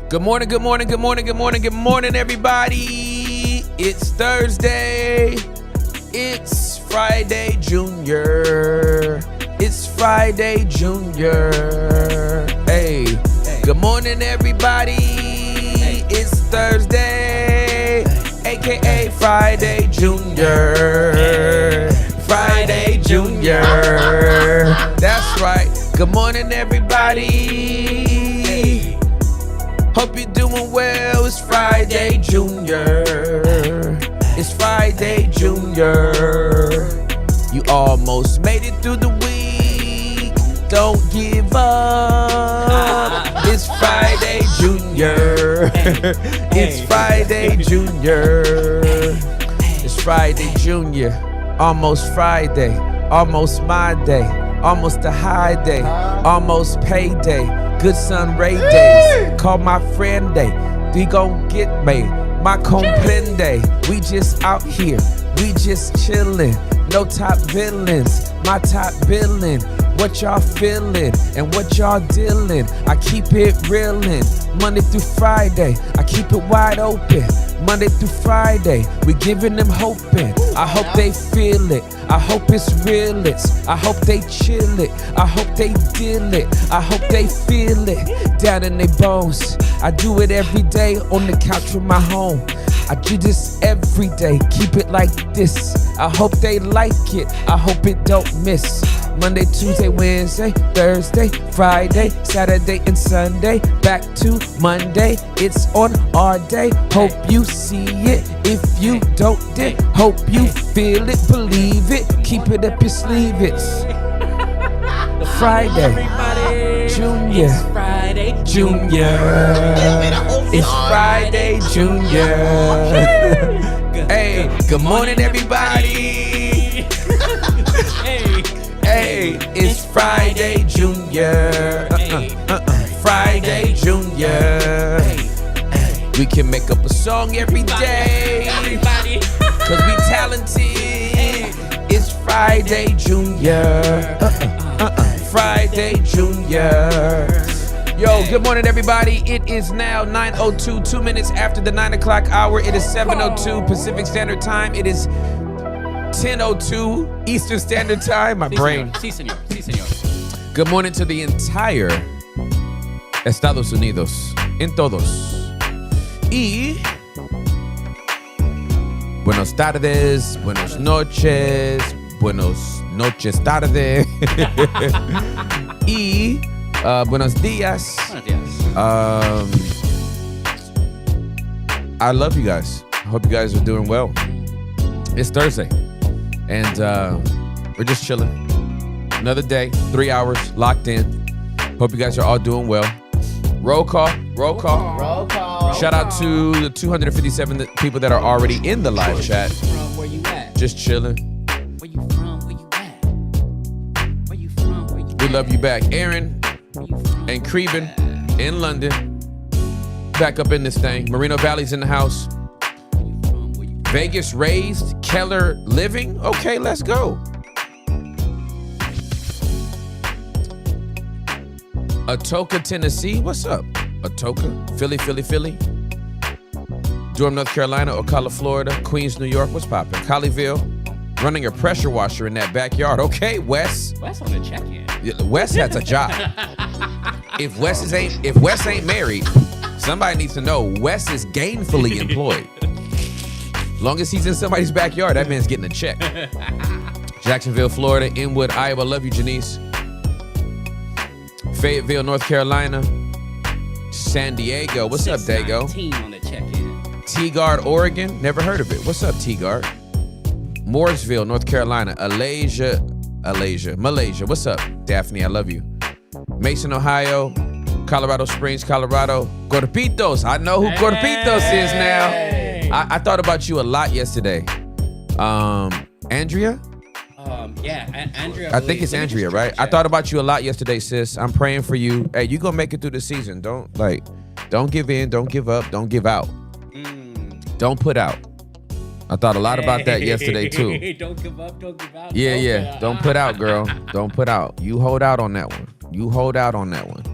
Good morning, good morning, good morning, good morning, good morning, everybody. It's Thursday. It's Friday, Junior. It's Friday, Junior. Hey, good morning, everybody. It's Thursday, aka Friday, Junior. Friday, Junior. That's right. Good morning, everybody. Hope you're doing well. It's Friday, Junior. It's Friday, Junior. You almost made it through the week. Don't give up. It's Friday, Junior. It's Friday, Junior. It's Friday, Junior. Almost Friday. Almost my day. Almost a high day. Almost payday. Good sun Ray days. Call my friend day. We gon' get made. My comprende. We just out here. We just chillin'. No top villains. My top billin'. What y'all feelin' and what y'all dealin'? I keep it reelin'. Monday through Friday. I keep it wide open. Monday through Friday, we giving them hoping. I hope they feel it. I hope it's real. I hope they chill it. I hope they deal it. I hope they feel it down in their bones. I do it every day on the couch with my home. I do this every day. Keep it like this. I hope they like it. I hope it don't miss. Monday, Tuesday, Wednesday, Thursday, Friday, Saturday, and Sunday. Back to Monday. It's on our day. Hope you see it. If you don't, then hope you feel it. Believe it. Keep it up your sleeve. It's Friday, Junior. It's Friday, Junior. It's Friday, Junior. Hey, good morning, everybody. Hey, it's Friday, Junior. Friday, Junior. We can make up a song every day. Cause we talented. It's Friday, Junior. Friday, Junior. Yo, good morning, everybody. It is now 9:02, 2 minutes after the 9 o'clock hour. It is 7:02 Pacific Standard Time. It is 10:02 Eastern Standard Time. My brain. Sí, señor. Sí, señor. Good morning to the entire Estados Unidos. En todos. Y buenos tardes, buenos noches, buenos noches tarde. Y buenos días. I love you guys. I hope you guys are doing well. It's Thursday. And we're just chilling. Another day, 3 hours, locked in. Hope you guys are all doing well. Roll call. Shout out to the 257 people that are already in the live chat. Where you at? Just chilling. Where you from? Where you at? Where you from? Where you We love you back. Aaron Where you from? and Creeben in London. Back up in this thing. Moreno Valley's in the house. Where you from? Where you Vegas raised, Keller living. Okay, let's go. Atoka, Tennessee. What's up? Atoka, Philly. Durham, North Carolina. Ocala, Florida. Queens, New York. What's poppin'? Colleyville. Running a pressure washer in that backyard. Okay, Wes. Wes on the check-in. Wes has a job. If Wes ain't married, somebody needs to know Wes is gainfully employed. Long as he's in somebody's backyard, that man's getting a check. Jacksonville, Florida. Inwood, Iowa. Love you, Janice. Fayetteville, North Carolina. San Diego. What's up, Dago? 619 on the check-in. T-Guard, Oregon. Never heard of it. What's up, T-Guard? Mooresville, North Carolina. Malaysia. What's up, Daphne? I love you. Mason, Ohio. Colorado Springs, Colorado. Corpitos. I know who Corpitos is now. I thought about you a lot yesterday. Andrea? Andrea. I think it's Andrea, right? I thought about you a lot yesterday, sis. I'm praying for you. Hey, you gonna make it through the season. Don't give in, don't give up, don't give out. Don't put out. I thought a lot about that yesterday too. Don't give up, don't give out. Yeah. Don't put out, girl. Don't put out. You hold out on that one.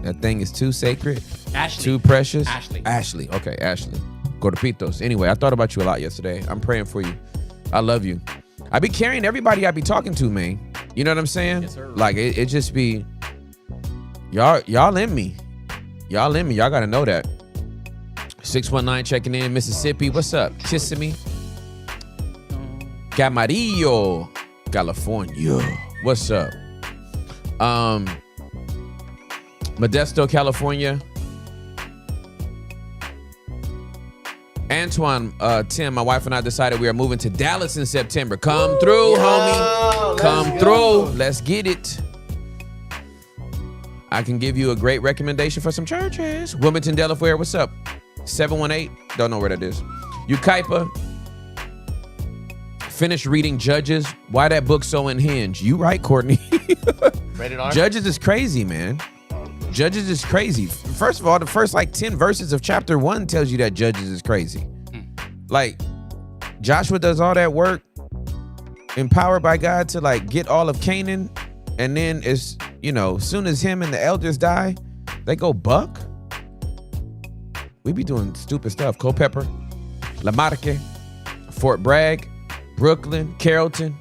That thing is too sacred. Ashley. Too precious? Ashley. Okay, Ashley. Corpitos. Anyway, I thought about you a lot yesterday. I'm praying for you. I love you. I be carrying everybody I be talking to, man. You know what I'm saying? Yes, sir. Like, it just be, y'all in me. Y'all in me. Y'all got to know that. 619 checking in, Mississippi. What's up? Kissimmee. Camarillo, California. What's up? Modesto, California. Antoine, Tim, my wife and I decided we are moving to Dallas in September. Come through, homie. Come through. Let's get it. I can give you a great recommendation for some churches. Wilmington, Delaware. What's up? 718. Don't know where that is. Ukaipa. Finished reading Judges. Why that book so unhinged? You right, Courtney. Rated R? Judges is crazy, man. Judges is crazy. First of all, the first 10 verses of chapter 1 tells you that Judges is crazy. Like, Joshua does all that work, empowered by God to get all of Canaan, and then as soon as him and the elders die, they go buck. We be doing stupid stuff. Culpeper, Lamarque, Fort Bragg, Brooklyn, Carrollton,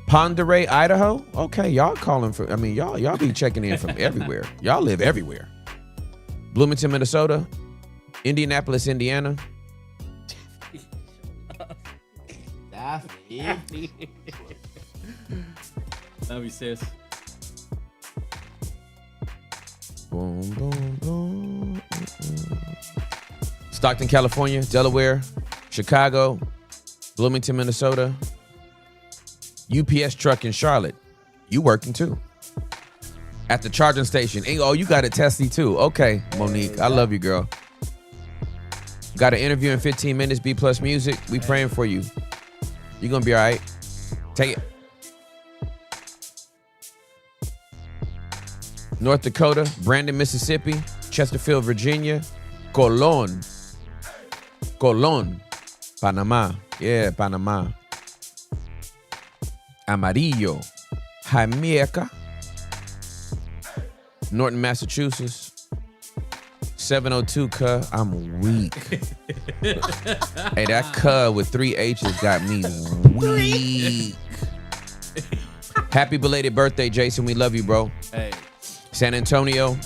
Ponderay, Idaho. Okay, y'all calling for, y'all be checking in from everywhere. Y'all live everywhere. Bloomington, Minnesota, Indianapolis, Indiana. That's it. Love you, sis. Boom, boom, boom. Stockton, California, Delaware, Chicago, Bloomington, Minnesota. UPS truck in Charlotte. You working too. At the charging station. Oh, you got it, Tessie too. Okay, Monique. I love you, girl. Got an interview in 15 minutes, B Plus Music. We praying for you. You gonna be all right. Take it. North Dakota, Brandon, Mississippi, Chesterfield, Virginia, Colon, Panama. Yeah, Panama. Amarillo, Jamaica, Norton, Massachusetts, 702 cuh. I'm weak. Hey, that cuh with 3 H's got me weak. Happy belated birthday, Jason. We love you, bro. Hey. San Antonio.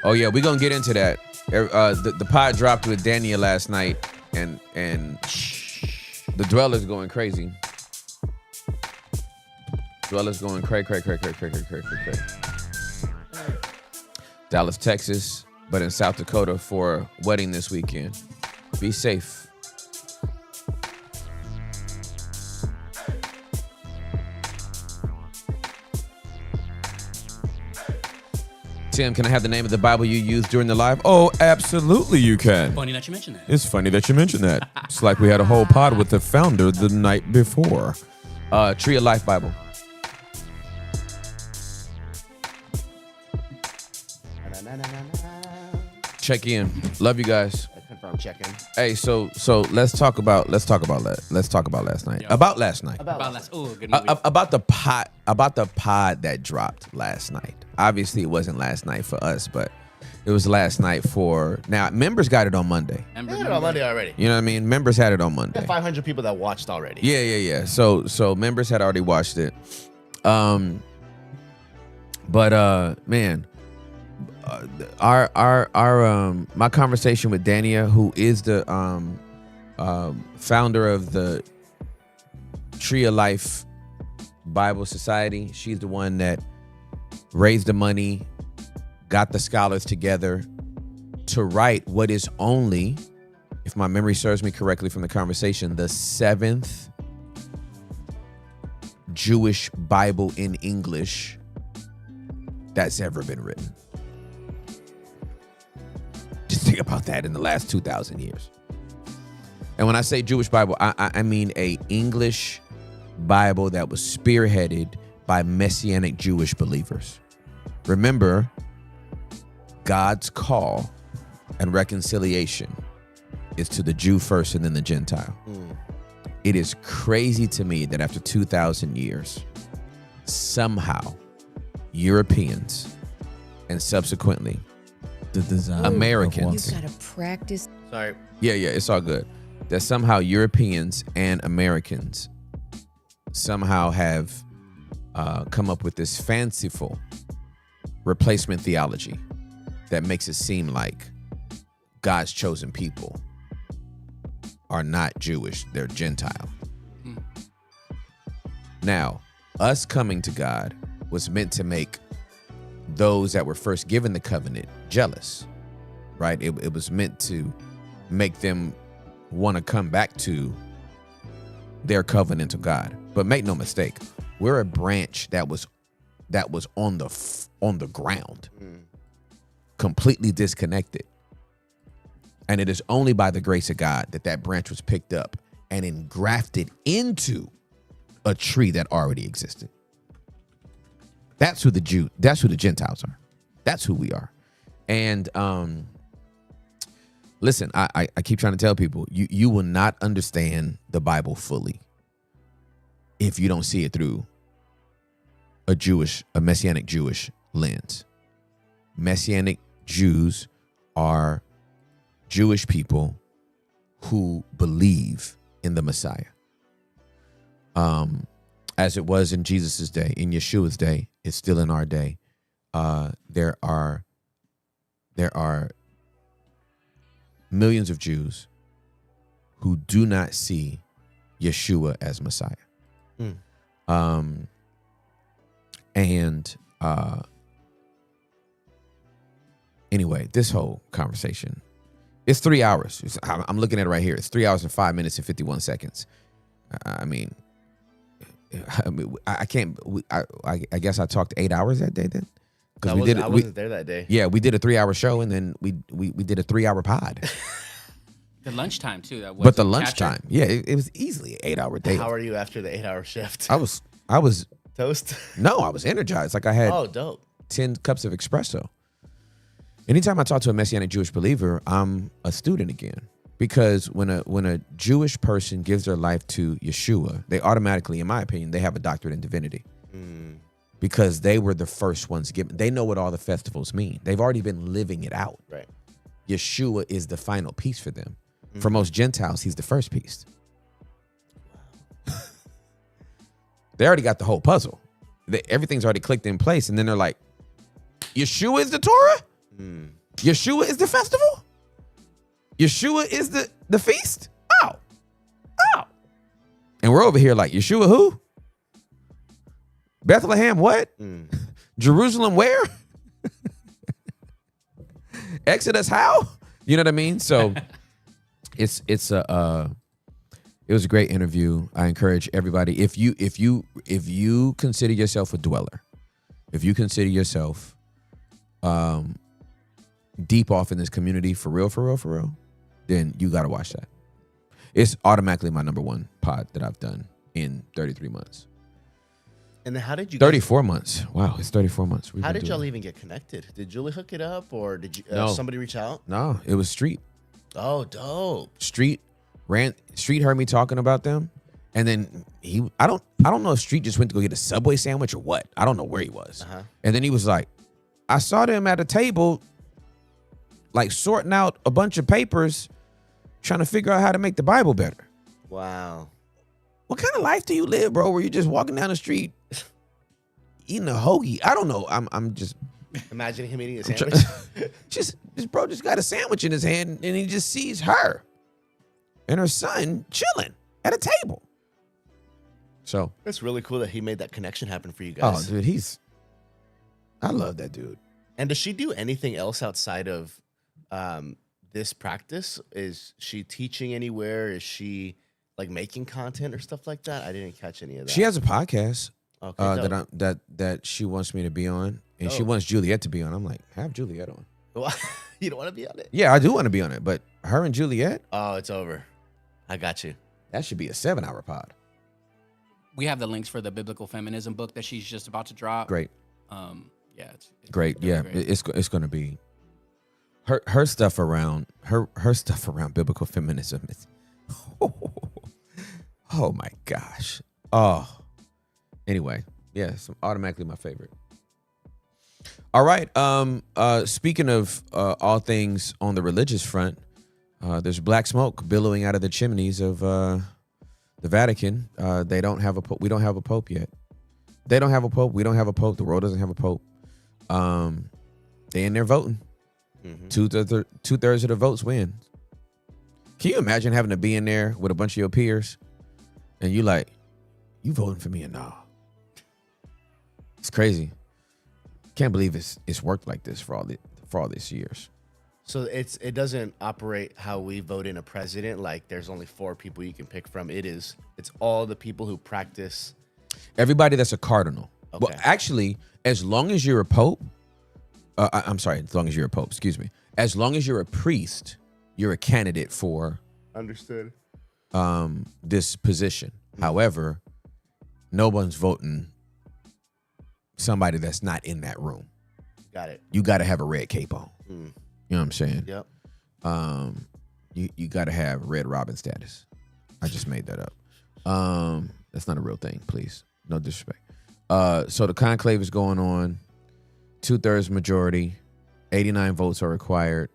Oh yeah, we're gonna get into that. The pod dropped with Daniah last night, and the dweller's going crazy. Dweller's going cray. Dallas, Texas, but in South Dakota for a wedding this weekend. Be safe. Tim, can I have the name of the Bible you used during the live? Oh, absolutely you can. Funny that you mentioned that. It's funny that you mentioned that. It's like we had a whole pod with the founder the night before. Tree of Life Bible. Check in. Love you guys. Confirm check-in. Hey, so let's talk about last night. Yeah. About last night. About last. Oh, good movie. About the pod that dropped last night. Obviously, it wasn't last night for us, but it was last night for now. Members got it on Monday. They had it on Monday already. You know what I mean? Members had it on Monday. 500 people that watched already. Yeah. So members had already watched it. Man, my conversation with Daniah, who is the founder of the Tree of Life Bible Society. She's the one that raised the money, got the scholars together to write what is only, if my memory serves me correctly from the conversation, the 7th Jewish Bible in English that's ever been written. Just think about that in the last 2,000 years. And when I say Jewish Bible, I mean a English Bible that was spearheaded by Messianic Jewish believers. Remember, God's call and reconciliation is to the Jew first and then the Gentile. It is crazy to me that after 2,000 years, somehow Europeans and subsequently The design. Americans. You gotta practice. Sorry. Yeah, it's all good. That somehow Europeans and Americans somehow have come up with this fanciful replacement theology that makes it seem like God's chosen people are not Jewish, they're Gentile. Now, us coming to God was meant to make those that were first given the covenant jealous, right? It was meant to make them want to come back to their covenantal God. But make no mistake, we're a branch that was on the ground, completely disconnected. And it is only by the grace of God that branch was picked up and engrafted into a tree that already existed. That's who the Gentiles are. That's who we are. And listen, I keep trying to tell people, you will not understand the Bible fully if you don't see it through a Messianic Jewish lens. Messianic Jews are Jewish people who believe in the Messiah. As it was in Jesus's day, in Yeshua's day, it's still in our day. There are millions of Jews who do not see Yeshua as Messiah. Anyway, this whole conversation, it's 3 hours. I'm looking at it right here. It's 3 hours and 5 minutes and 51 seconds. I mean, I can't. I guess I talked 8 hours that day then, because I wasn't there that day. Yeah, we did a 3 hour show and then we did a 3 hour pod. The lunchtime too. That was But the lunchtime, yeah, it was easily an 8 hour day. How are you after the 8 hour shift? I was Toast. no, I was energized. Like I had Oh, dope. 10 cups of espresso. Anytime I talk to a Messianic Jewish believer, I'm a student again. Because when a Jewish person gives their life to Yeshua, they automatically, in my opinion, they have a doctorate in divinity. Because they were the first ones given. They know what all the festivals mean. They've already been living it out. Right. Yeshua is the final piece for them. For most Gentiles, he's the first piece. They already got the whole puzzle. Everything's already clicked in place. And then they're like, Yeshua is the Torah? Yeshua is the festival? Yeshua is the feast? Oh. And we're over here like, Yeshua who? Bethlehem what? Jerusalem where? Exodus how? You know what I mean? So it was a great interview. I encourage everybody, if you consider yourself a dweller, if you consider yourself deep off in this community for real, then you got to watch that. It's automatically my number one pod that I've done in 33 months. And then how did you 34 months. Wow, it's 34 months. How did y'all even get connected? Did Julie hook it up, or did you No. somebody reach out? No, it was Street. Oh, dope. Street heard me talking about them, and then I don't know if Street just went to go get a Subway sandwich or what. I don't know where he was. And then he was like, I saw them at a table, like sorting out a bunch of papers, trying to figure out how to make the Bible better. Wow. What kind of life do you live, bro, where you're just walking down the street eating a hoagie? I don't know. I'm just imagining him eating a sandwich. this bro just got a sandwich in his hand and he just sees her and her son chilling at a table. So It's really cool that he made that connection happen for you oh guys. dude, I love that dude. And does she do anything else outside of this practice? Is she teaching anywhere? Is she like making content or stuff like that? I didn't catch any of that. She has a podcast Okay, that she wants me to be on, and she Dope. wants Juliet to be on. I'm like, have Juliet on. You don't want to be on it? Yeah, I do want to be on it, but her and Juliet, Oh, it's over. I got you. that should be a 7-hour pod. We have the links for the biblical feminism book that she's just about to drop. Great. Yeah, it's Great. really Yeah, great. it's going to be her stuff around her stuff around biblical feminism is Oh my gosh. Oh. Anyway, yes, automatically my favorite. All right. Speaking of all things on the religious front, there's black smoke billowing out of the chimneys of the Vatican. They don't have a pope. We don't have a pope yet. They don't have a pope. We don't have a pope. The world doesn't have a pope. They in there voting. Mm-hmm. Two-thirds of the votes win. Can you imagine having to be in there with a bunch of your peers and you like, you voting for me or nah? It's crazy. Can't believe it's worked like this for all these years. So it doesn't operate how we vote in a president. Like there's only 4 people you can pick from. It's all the people who practice. Everybody that's a cardinal. Okay. Well, actually, as long as you're a pope, I'm sorry, as long as you're a pope, excuse me. As long as you're a priest, you're a candidate for Understood. This position. However, no one's voting somebody that's not in that room. Got it. You got to have a red cape on. Mm. You know what I'm saying? Yep. You got to have Red Robin status. I just made that up. That's not a real thing, please. No disrespect. So the conclave is going on. 2/3 majority. 89 votes are required.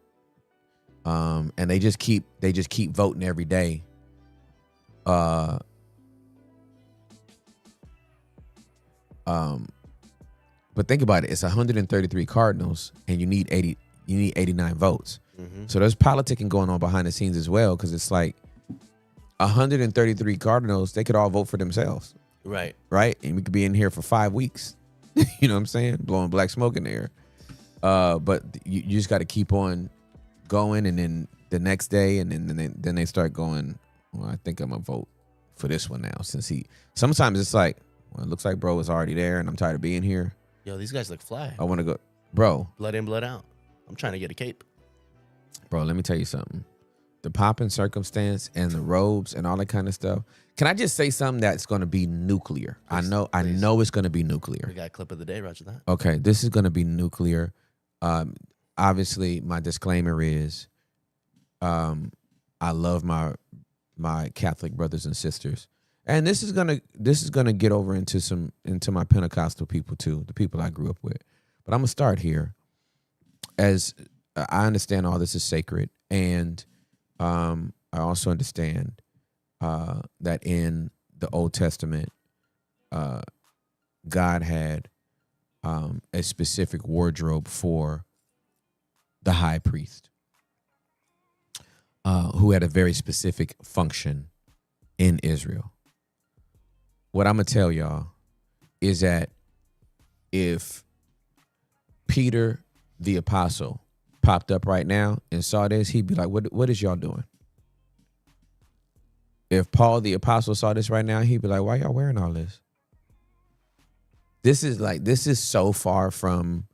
And they just keep voting every day. But think about it. It's 133 cardinals, and you need 89 votes. Mm-hmm. So there's politicking going on behind the scenes as well, because it's like 133 cardinals. They could all vote for themselves. Right. And we could be in here for 5 weeks. You know what I'm saying? Blowing black smoke in the air. But you just got to keep on going, and then the next day, and then they start going, well, I think I'm gonna vote for this one now, since sometimes it's like, well, it looks like bro is already there, and I'm tired of being here. Yo, these guys look fly. I want to go, bro. Blood in, blood out. I'm trying to get a cape. Bro, let me tell you something. The pomp and circumstance and the robes and all that kind of stuff. Can I just say something that's going to be nuclear? Please, I know it's going to be nuclear. We got a clip of the day, roger that. Okay, this is going to be nuclear. Obviously, my disclaimer is, I love my Catholic brothers and sisters, and this is gonna get over into my Pentecostal people too, the people I grew up with. But I'm gonna start here, as I understand all this is sacred, and I also understand that in the Old Testament, God had a specific wardrobe for the high priest, who had a very specific function in Israel. What I'm going to tell y'all is that if Peter the apostle popped up right now and saw this, he'd be like, what is y'all doing? If Paul the apostle saw this right now, he'd be like, why y'all wearing all this? This is so far from,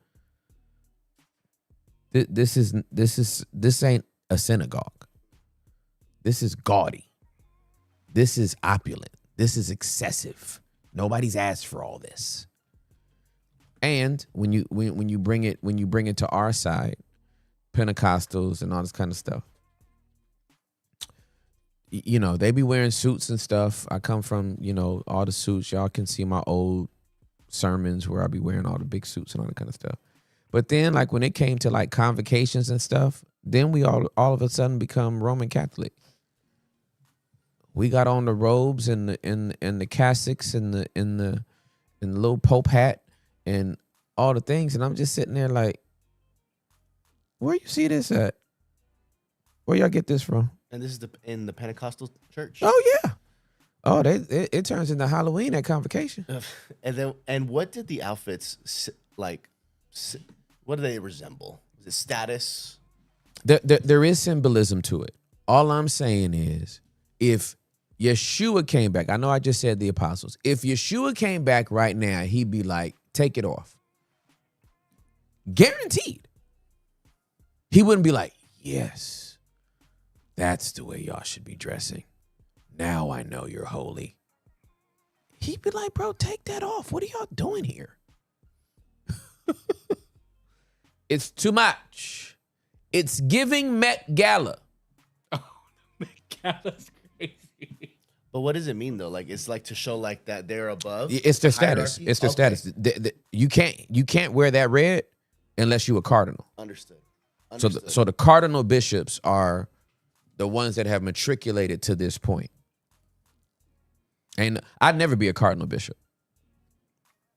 this ain't a synagogue. This is gaudy. This is opulent. This is excessive. Nobody's asked for all this. And when you bring it to our side, Pentecostals and all this kind of stuff, you know, they be wearing suits and stuff. I come from, you know, all the suits. Y'all can see my old sermons where I be wearing all the big suits and all that kind of stuff. But then, like, when it came to like convocations and stuff, then we all of a sudden become Roman Catholic. We got on the robes and the cassocks and the little Pope hat and all the things, and I'm just sitting there like, where you see this at? Where y'all get this from? And this is in the Pentecostal church. Oh yeah. Oh, it turns into Halloween at convocation. And what did the outfits like? What do they resemble? Is it status? There is symbolism to it. All I'm saying is, if Yeshua came back, I know I just said the apostles. If Yeshua came back right now, he'd be like, take it off. Guaranteed. He wouldn't be like, yes, that's the way y'all should be dressing. Now I know you're holy. He'd be like, bro, take that off. What are y'all doing here? It's too much. It's giving Met Gala. Oh, Met Gala's crazy. But what does it mean though? Like it's like to show like that they're above. It's their the status. hierarchy? It's their Okay. status. You can't wear that red unless you a cardinal. Understood. So the cardinal bishops are the ones that have matriculated to this point. And I'd never be a cardinal bishop.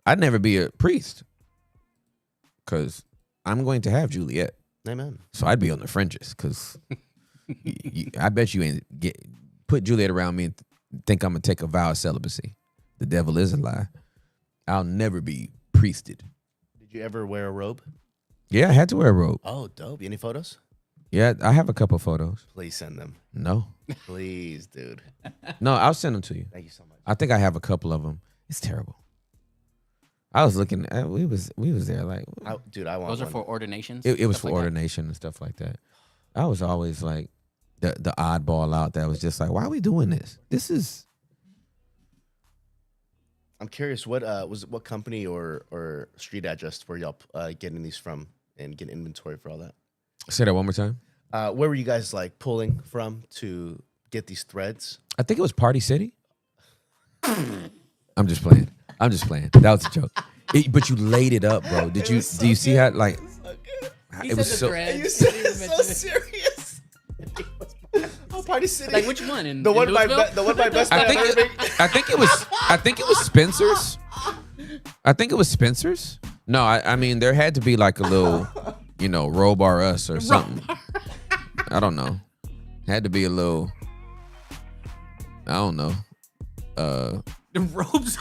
I'd never be a priest because I'm going to have Juliet. Amen. So I'd be on the fringes because I bet you ain't put Juliet around me and think I'm going to take a vow of celibacy. The devil is a lie. I'll never be priested. Did you ever wear a robe? Yeah, I had to wear a robe. Oh, dope. Any photos? Yeah, I have a couple photos. Please send them. No. Please, dude. No, I'll send them to you. Thank you so much. I think I have a couple of them. It's terrible. I was looking at, we was there like, I want Those are one. for ordinations. it was stuff for like that? ordination and stuff like that. I was always like the oddball out that was just like, why are we doing this? This is, I'm curious, what company or street address were y'all getting these from and getting inventory for all that? say that one more time. Where were you guys like pulling from to get these threads? I think it was Party City. I'm just playing. That was a joke. But you laid it up, bro. Do you see how like He it said was the so thread. You said He it so mentioned it. serious. Oh, Party City. Like which one? In The one in by Louisville? the one by Best I Buy. think it was Spencer's. I think it was Spencer's. No, I mean there had to be like a little, Roll Bar Us or something. I don't know. Had to be a little. I don't know. The robes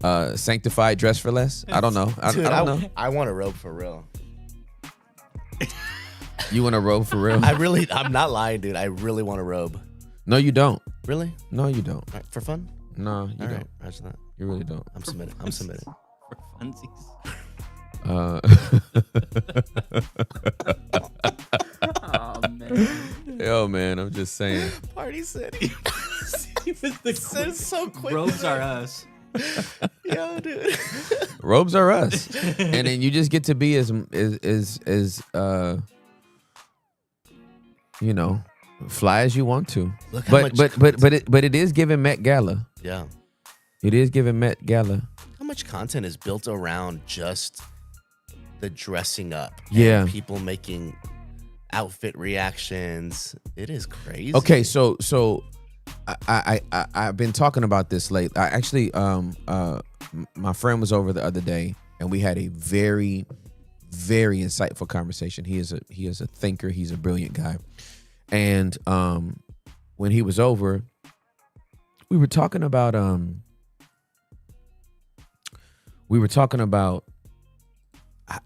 are us. Sanctified Dress for Less. I don't know. I Dude, don't know. I want a robe for real. You want a robe for real? I'm not lying, dude. I really want a robe. No, you don't. Really? No, you don't. All right, for fun? No, you All don't. right, roger that. You really don't. I'm submitted. I'm submitted. For funsies. Oh man. Yo, man, I'm just saying. Party City. The Said so quick. robes are us. Yo, dude. Robes are us, and then you just get to be as fly as you want to. Look how But it is giving Met Gala. Yeah. It is giving Met Gala. How much content is built around just the dressing up? Yeah. And people making outfit reactions. It is crazy. Okay, so I've been talking about this late. I actually my friend was over the other day and we had a very, very insightful conversation. He is a thinker. He's a brilliant guy. And when he was over, we were talking about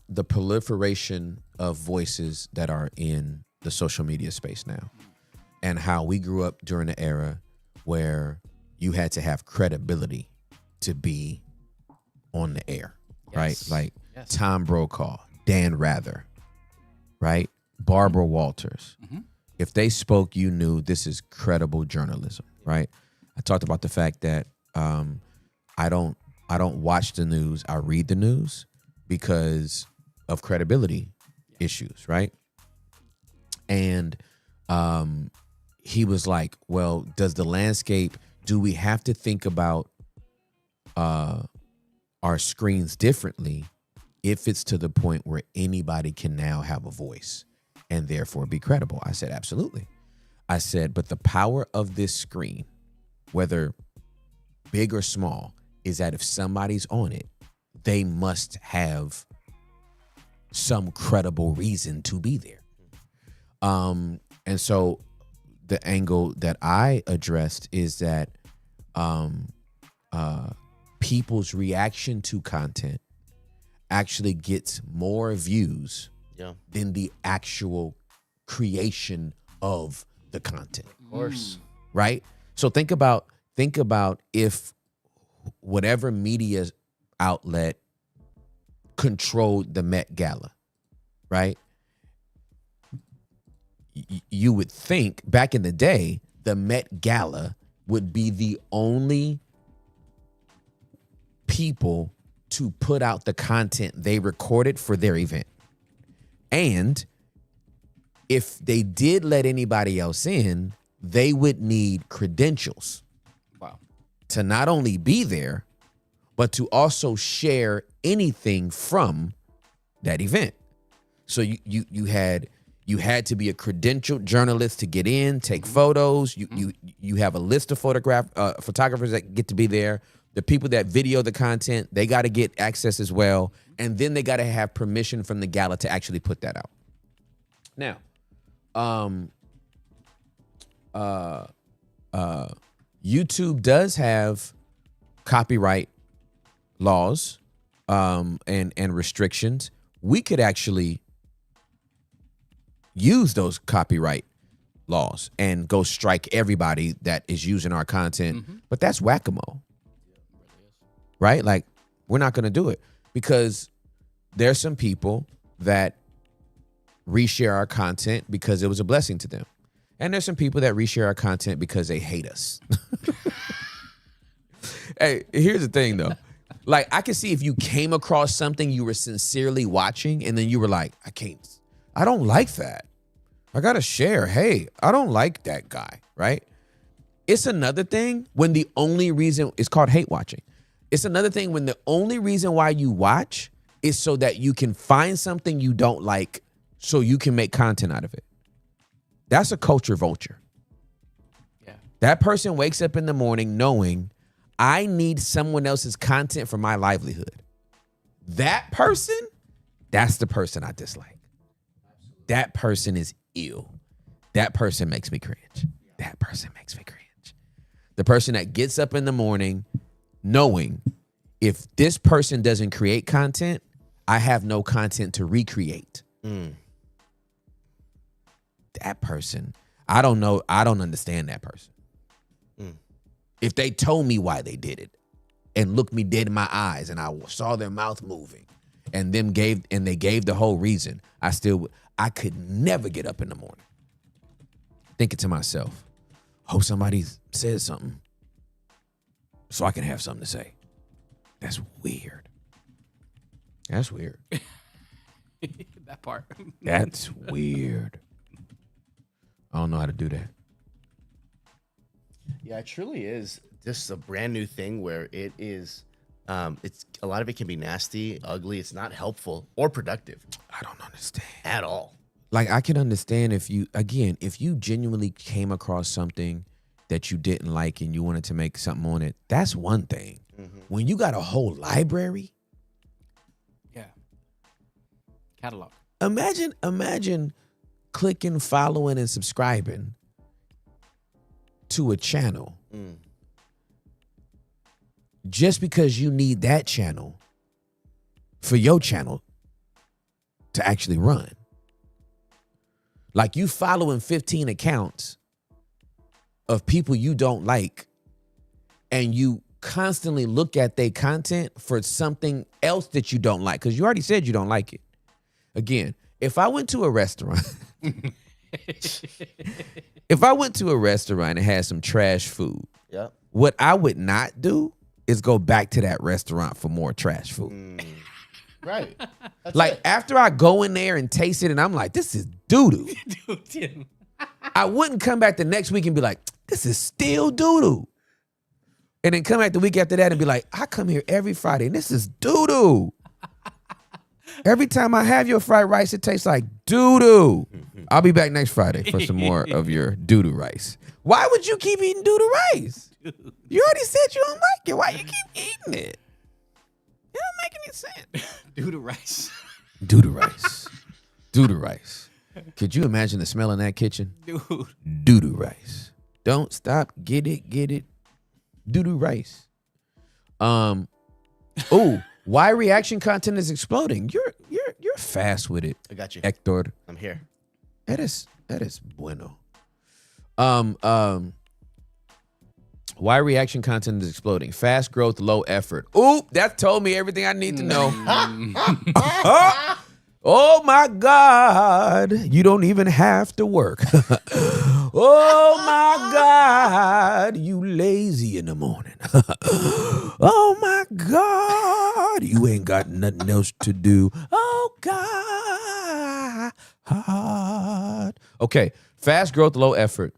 the proliferation of voices that are in the social media space now, and how we grew up during an era where you had to have credibility to be on the air, right? Yes. Like Yes. Tom Brokaw, Dan Rather, right? Barbara Walters. Mhm. If they spoke, you knew this is credible journalism, right? I talked about the fact that I don't watch the news. I read the news because of credibility issues, right? And he was like, well, do we have to think about our screens differently if it's to the point where anybody can now have a voice and therefore be credible? I said, absolutely. I said, but the power of this screen, whether big or small, is that if somebody's on it, they must have some credible reason to be there. And so the angle that I addressed is that people's reaction to content actually gets more views than the actual creation of the content. Of course. Right? So think about if whatever media outlet controlled the Met Gala, right? You would think back in the day, the Met Gala would be the only people to put out the content they recorded for their event. And if they did let anybody else in, they would need credentials to not only be there, but to also share anything from that event. So you had to be a credentialed journalist to get in, take photos. You have a list of photographers that get to be there. The people that video the content, they got to get access as well, and then they got to have permission from the gala to actually put that out. Now, YouTube does have copyright laws and restrictions. We could actually use those copyright laws and go strike everybody that is using our content. But that's whack-a-mole. Right? Like, we're not going to do it because there's some people that reshare our content because it was a blessing to them. And there's some people that reshare our content because they hate us. Hey, here's the thing though. Like, I can see if you came across something you were sincerely watching and then you were like, I don't like that. I got to share. Hey, I don't like that guy, right? It's another thing when the only reason, it's called hate watching. It's another thing when the only reason why you watch is so that you can find something you don't like so you can make content out of it. That's a culture vulture. Yeah. That person wakes up in the morning knowing I need someone else's content for my livelihood. That person, that's the person I dislike. That person is ill. That person makes me cringe. That person makes me cringe. The person that gets up in the morning knowing if this person doesn't create content, I have no content to recreate. That person, I don't know. I don't understand that person. If they told me why they did it and looked me dead in my eyes and I saw their mouth moving and they gave the whole reason, I could never get up in the morning thinking to myself, hope somebody says something so I can have something to say. That's weird. That's weird. That part. That's weird. I don't know how to do that. Yeah, it truly is just a brand new thing where it is, it's a lot of it can be nasty, ugly. It's not helpful or productive I don't understand. at all. Like, I can understand if you genuinely came across something that you didn't like and you wanted to make something on it, that's one thing. When you got a whole library, Yeah. Catalog. imagine clicking, following, and subscribing to a channel just because you need that channel for your channel to actually run. Like, you following 15 accounts of people you don't like and you constantly look at their content for something else that you don't like because you already said you don't like it. Again, if I went to a restaurant and had some trash food, Yep. what I would not do is go back to that restaurant for more trash food. Right. That's Like, it. after I go in there and taste it and I'm like, this is doo-doo, Dude, I wouldn't come back the next week and be like, this is still doo-doo. And then come back the week after that and be like, I come here every Friday and this is doo-doo. Every time I have your fried rice, it tastes like doo-doo. I'll be back next Friday for some more of your doo-doo rice. Why would you keep eating doo-doo rice? You already said you don't like it. Why you keep eating it? It don't make any sense. do the rice. Doo-doo rice. Doo-doo rice. Could you imagine the smell in that kitchen? Dude. Doo-doo rice. Don't stop. Get it. Doo-doo rice. Oh, why reaction content is exploding? You're fast with it, I got you. Hector. I'm here. That is bueno. Why reaction content is exploding? Fast growth, low effort. Ooh, that told me everything I need to know. Oh my God. You don't even have to work. Oh my God. You lazy in the morning. Oh my God. You ain't got nothing else to do. Oh God. Okay. Fast growth, low effort.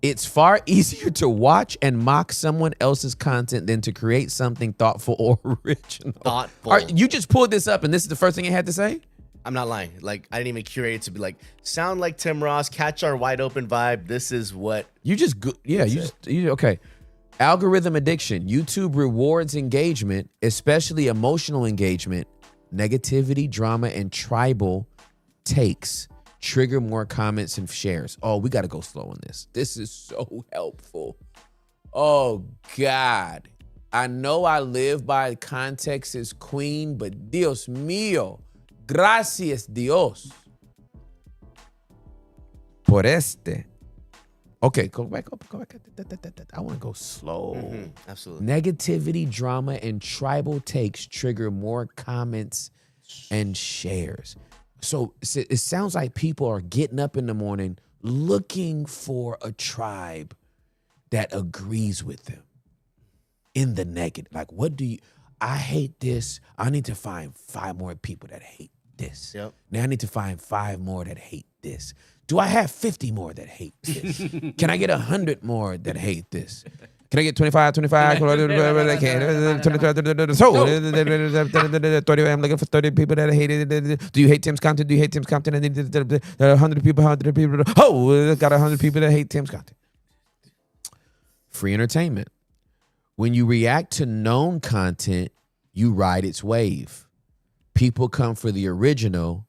It's far easier to watch and mock someone else's content than to create something thoughtful or original. Thoughtful. You just pulled this up and this is the first thing you had to say? I'm not lying. Like, I didn't even curate it to be like, sound like Tim Ross, catch our wide open vibe. This is what. Okay. Algorithm addiction. YouTube rewards engagement, especially emotional engagement. Negativity, drama, and tribal takes trigger more comments and shares. Oh, we got to go slow on this. This is so helpful. Oh, God. I know I live by context is queen, but Dios mío. Gracias, Dios. Por este. Okay, go back up. I want to go slow. Absolutely. Negativity, drama, and tribal takes trigger more comments and shares. So it sounds like people are getting up in the morning looking for a tribe that agrees with them in the negative. Like, I hate this. I need to find 5 more people that hate this. Yep. Now I need to find 5 more that hate this. Do I have 50 more that hate this? Can I get 100 more that hate this? Can I get 25? So, I'm looking for 30 people that hate it. Do you hate Tim's content? Do you hate Tim's content? I need 100 people. Oh, got 100 people that hate Tim's content. Free entertainment. When you react to known content, you ride its wave. People come for the original.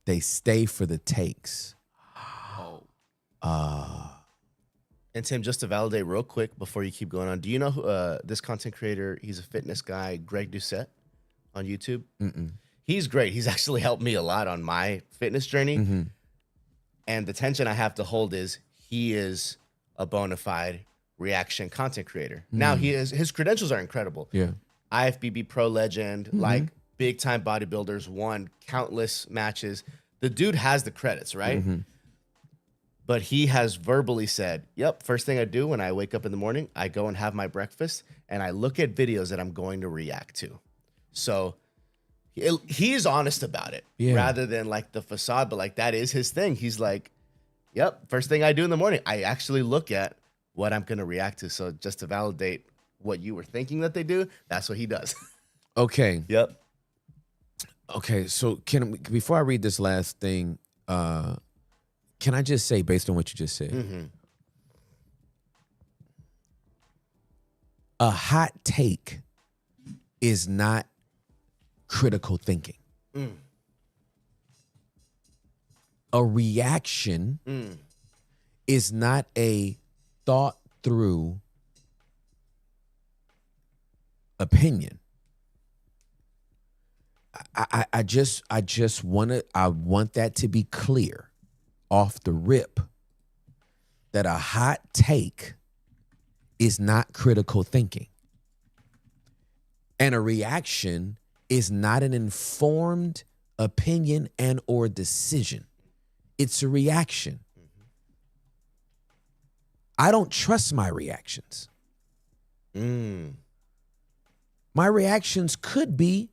They stay for the takes. And Tim, just to validate real quick before you keep going on, do you know who, this content creator? He's a fitness guy, Greg Doucette on YouTube. He's great. He's actually helped me a lot on my fitness journey. And the tension I have to hold is he is a bona fide reaction content creator. Now his credentials are incredible. Yeah. IFBB pro legend, like big time bodybuilders, won countless matches. The dude has the credits, right? But he has verbally said, yep, first thing I do when I wake up in the morning, I go and have my breakfast and I look at videos that I'm going to react to. So he's honest about it rather than like the facade, but like that is his thing. He's like, yep, first thing I do in the morning, I actually look at what I'm going to react to. So just to validate what you were thinking that they do, that's what he does. Okay. Yep. Okay, so before I read this last thing, can I just say, based on what you just said, a hot take is not critical thinking. A reaction is not a thought through opinion. I want that to be clear off the rip, that a hot take is not critical thinking. And a reaction is not an informed opinion and or decision. It's a reaction. I don't trust my reactions. My reactions could be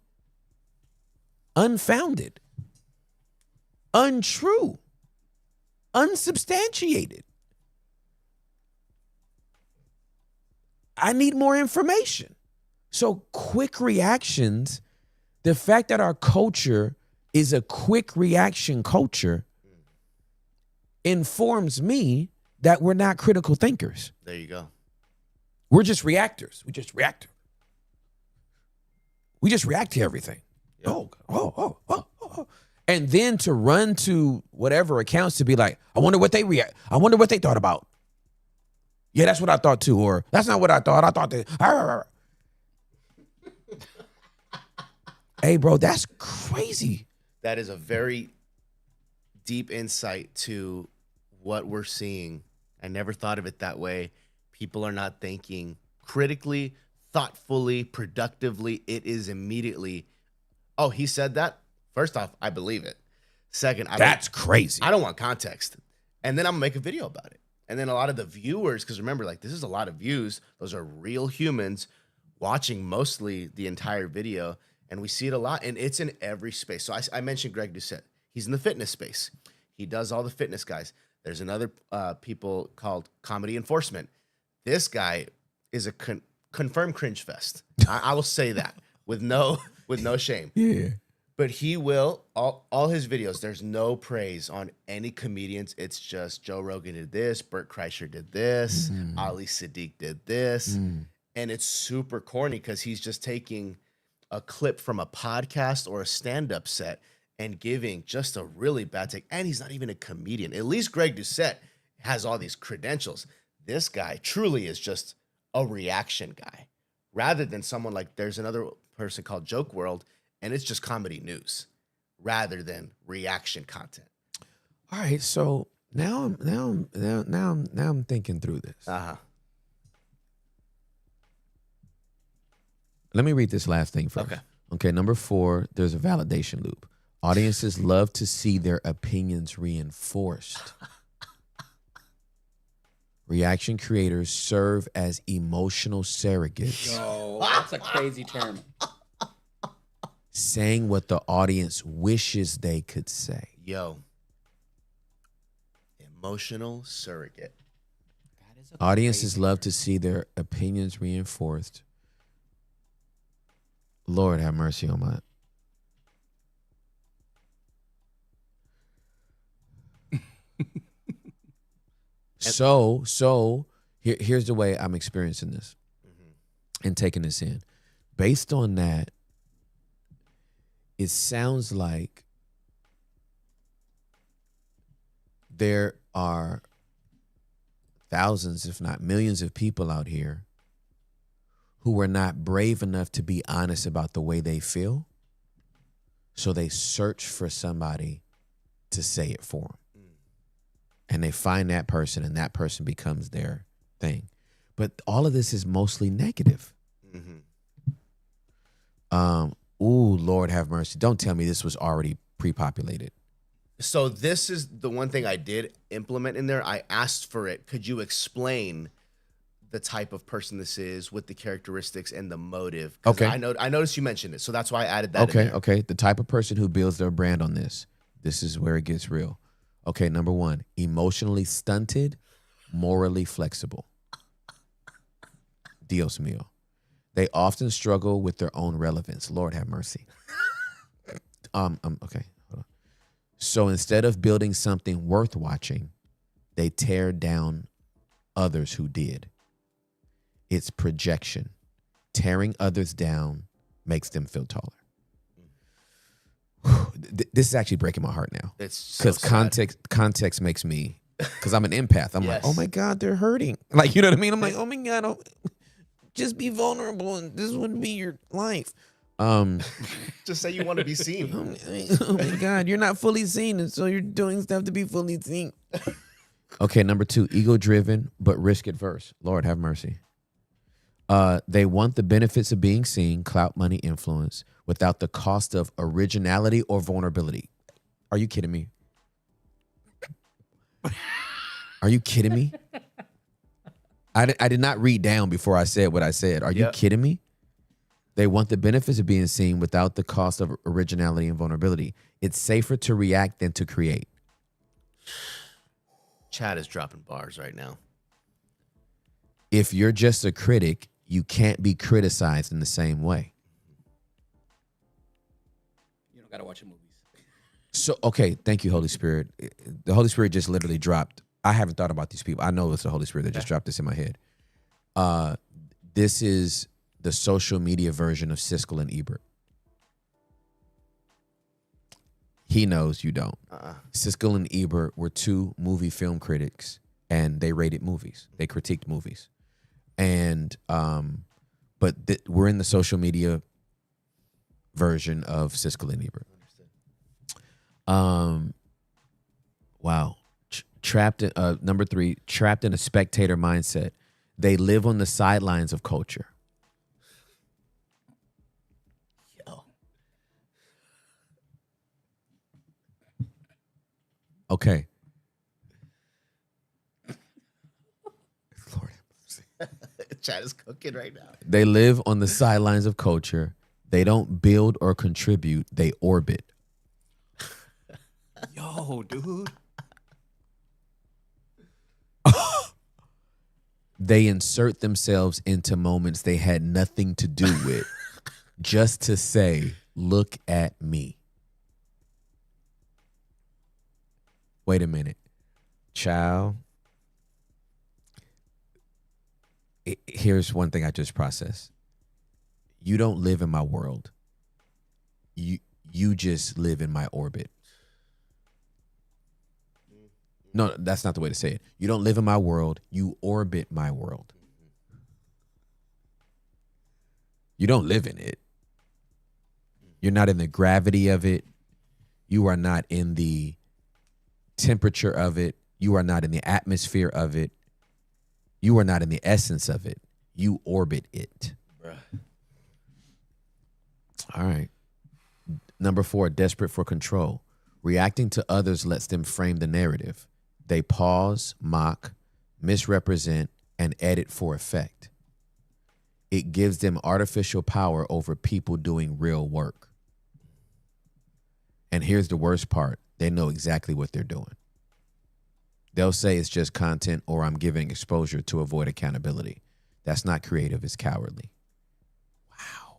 unfounded, untrue, unsubstantiated. I need more information. So quick reactions, the fact that our culture is a quick reaction culture informs me that we're not critical thinkers. There you go. We're just reactors. We just react. We just react to everything. Yep. Oh. And then to run to whatever accounts to be like, I wonder what they react. I wonder what they thought about. Yeah, that's what I thought too. Or that's not what I thought. I thought that. Hey, bro, that's crazy. That is a very deep insight to what we're seeing. I never thought of it that way. People are not thinking critically, thoughtfully, productively. It is immediately, oh, he said that? First off, I believe it. Second, that's crazy. I don't want context. And then I'm gonna make a video about it. And then a lot of the viewers, because remember, like, this is a lot of views. Those are real humans watching mostly the entire video. And we see it a lot, and it's in every space. So I mentioned Greg Doucette. He's in the fitness space. He does all the fitness guys. There's another people called Comedy Enforcement. This guy is a confirmed cringe fest. I will say that with no shame. Yeah. But he will all his videos. There's no praise on any comedians. It's just Joe Rogan did this, Bert Kreischer did this, Ali Siddiq did this, and it's super corny because he's just taking a clip from a podcast or a stand-up set and giving just a really bad take. And he's not even a comedian. At least Greg Doucette has all these credentials. This guy truly is just a reaction guy, rather than someone like there's another person called Joke World. And it's just comedy news rather than reaction content. All right, so now I'm thinking through this. Let me read this last thing first. Okay, number 4, there's a validation loop. Audiences love to see their opinions reinforced. Reaction creators serve as emotional surrogates. Yo, that's a crazy term. Saying what the audience wishes they could say. Yo. Emotional surrogate. Audiences love to see their opinions reinforced. Lord have mercy on my... So here's the way I'm experiencing this and taking this in. Based on that, it sounds like there are thousands, if not millions of people out here who are not brave enough to be honest about the way they feel. So they search for somebody to say it for them. And they find that person, and that person becomes their thing. But all of this is mostly negative. Ooh, Lord have mercy. Don't tell me this was already pre-populated. So this is the one thing I did implement in there. I asked for it. Could you explain the type of person this is with the characteristics and the motive? Okay. I noticed you mentioned it, so that's why I added that in there. Okay. The type of person who builds their brand on this. This is where it gets real. Okay, number 1, emotionally stunted, morally flexible. Dios mío. They often struggle with their own relevance. Lord have mercy. Okay, hold on. So instead of building something worth watching, they tear down others who did. It's projection. Tearing others down makes them feel taller. This is actually breaking my heart now. It's because context makes me, because I'm an empath. I'm like, oh my God, they're hurting. Like, you know what I mean? I'm like, oh my God, just be vulnerable and this wouldn't be your life. Just say you want to be seen. Oh my God, you're not fully seen, and so you're doing stuff to be fully seen. Okay, number 2, ego-driven but risk-adverse. Lord have mercy. They want the benefits of being seen, clout, money, influence, without the cost of originality or vulnerability. Are you kidding me? Are you kidding me? I did not read down before I said what I said. Are you kidding me? They want the benefits of being seen without the cost of originality and vulnerability. It's safer to react than to create. Chad is dropping bars right now. If you're just a critic, you can't be criticized in the same way. You don't gotta watch the movies. So, okay, thank you, Holy Spirit. The Holy Spirit just literally dropped. I haven't thought about these people. I know it's the Holy Spirit that just dropped this in my head. This is the social media version of Siskel and Ebert. He knows, you don't. Siskel and Ebert were 2 movie film critics, and they rated movies. They critiqued movies. And, but we're in the social media version of Siskel and Ebert. Wow. Trapped in, number 3, trapped in a spectator mindset. They live on the sidelines of culture. Yo. Okay. Lord. Chad is cooking right now. They live on the sidelines of culture. They don't build or contribute. They orbit. Yo, dude. They insert themselves into moments they had nothing to do with just to say, look at me. Wait a minute. Child. Here's one thing I just processed. You don't live in my world. You just live in my orbit. No, that's not the way to say it. You don't live in my world. You orbit my world. You don't live in it. You're not in the gravity of it. You are not in the temperature of it. You are not in the atmosphere of it. You are not in the essence of it. You orbit it. Bruh. All right. Number 4, desperate for control. Reacting to others lets them frame the narrative. They pause, mock, misrepresent, and edit for effect. It gives them artificial power over people doing real work. And here's the worst part. They know exactly what they're doing. They'll say it's just content or I'm giving exposure to avoid accountability. That's not creative, it's cowardly. Wow.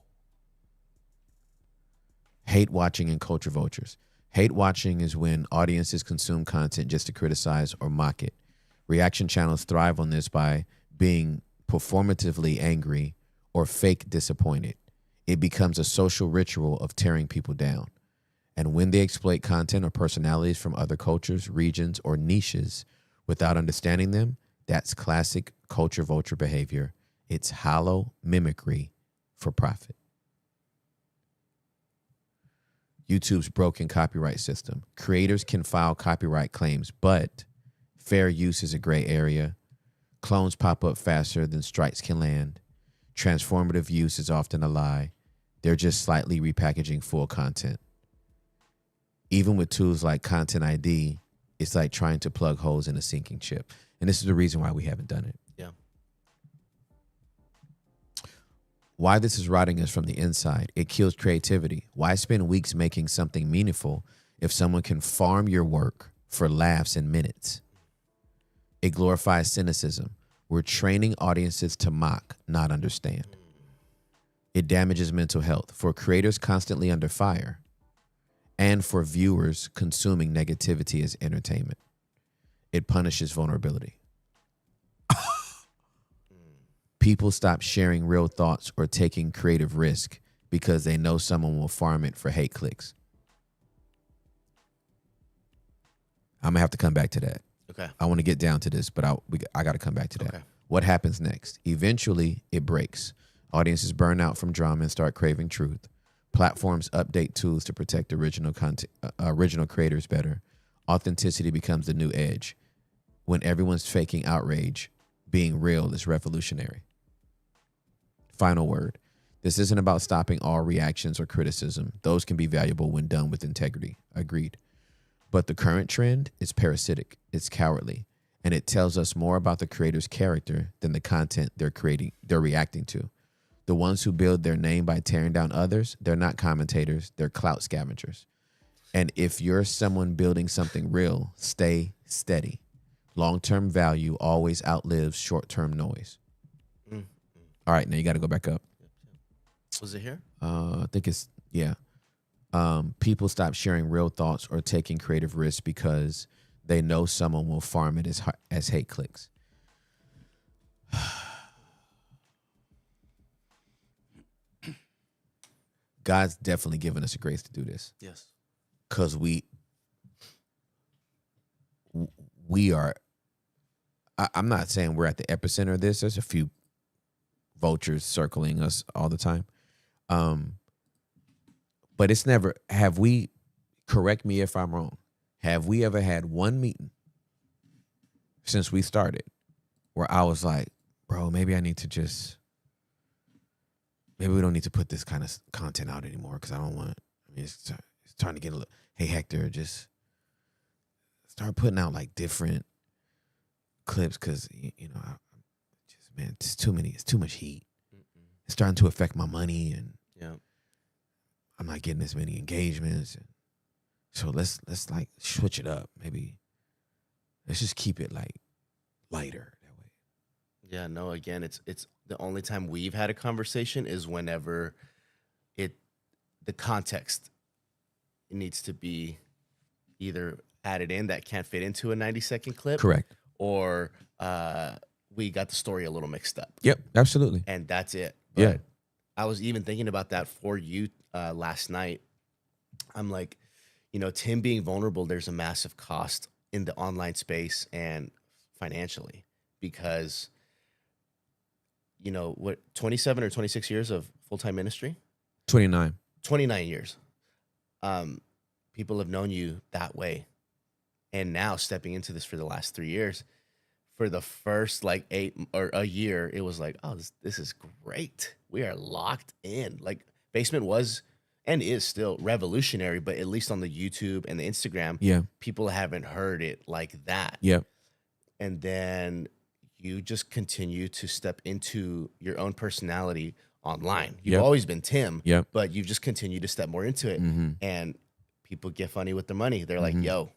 Hate watching and culture vultures. Hate watching is when audiences consume content just to criticize or mock it. Reaction channels thrive on this by being performatively angry or fake disappointed. It becomes a social ritual of tearing people down. And when they exploit content or personalities from other cultures, regions, or niches without understanding them, that's classic culture vulture behavior. It's hollow mimicry for profit. YouTube's broken copyright system. Creators can file copyright claims, but fair use is a gray area. Clones pop up faster than strikes can land. Transformative use is often a lie. They're just slightly repackaging full content. Even with tools like Content ID, it's like trying to plug holes in a sinking ship. And this is the reason why we haven't done it. Yeah. Why this is rotting us from the inside. It kills creativity. Why spend weeks making something meaningful if someone can farm your work for laughs in minutes? It glorifies cynicism. We're training audiences to mock, not understand. It damages mental health for creators constantly under fire and for viewers consuming negativity as entertainment. It punishes vulnerability. People stop sharing real thoughts or taking creative risk because they know someone will farm it for hate clicks. I'm gonna have to come back to that. Okay. I want to get down to this, but I got to come back to that. Okay. What happens next? Eventually, it breaks. Audiences burn out from drama and start craving truth. Platforms update tools to protect original content, original creators better. Authenticity becomes the new edge. When everyone's faking outrage, being real is revolutionary. Final word. This isn't about stopping all reactions or criticism. Those can be valuable when done with integrity. Agreed. But the current trend is parasitic. It's cowardly. And it tells us more about the creator's character than the content they're reacting to. The ones who build their name by tearing down others, they're not commentators, they're clout scavengers. And if you're someone building something real, stay steady. Long-term value always outlives short-term noise. All right, now you got to go back up. Was it here? I think it's, yeah. People stop sharing real thoughts or taking creative risks because they know someone will farm it as hate clicks. God's definitely given us a grace to do this. Yes. Because we are, I'm not saying we're at the epicenter of this. There's a few vultures circling us all the time. But it's never, correct me if I'm wrong, have we ever had one meeting since we started where I was like, bro, maybe we don't need to put this kind of content out anymore because I don't want, it's starting to get a little, hey, Hector, just start putting out like different clips because, man, it's too much heat. It's starting to affect my money and I'm not getting as many engagements. So let's like switch it up. Maybe let's just keep it like lighter that way. Yeah, no, again, it's the only time we've had a conversation is whenever it the context needs to be either added in that can't fit into a 90-second clip, Correct. or we got the story a little mixed up. Yep, absolutely. And that's it. Yeah. But I was even thinking about that for you last night. I'm like, Tim being vulnerable, there's a massive cost in the online space and financially, because, 27 or 26 years of full-time ministry? 29. 29 years. People have known you that way. And now stepping into this for the last 3 years, for the first like 8 or a year, it was like, oh, this is great. We are locked in. Like, Basement was and is still revolutionary, but at least on the YouTube and the Instagram, Yeah. people haven't heard it like that. Yep. And then you just continue to step into your own personality online. You've Yep. always been Tim, Yep. but you've just continued to step more into it. Mm-hmm. And people get funny with the money. They're like, yo,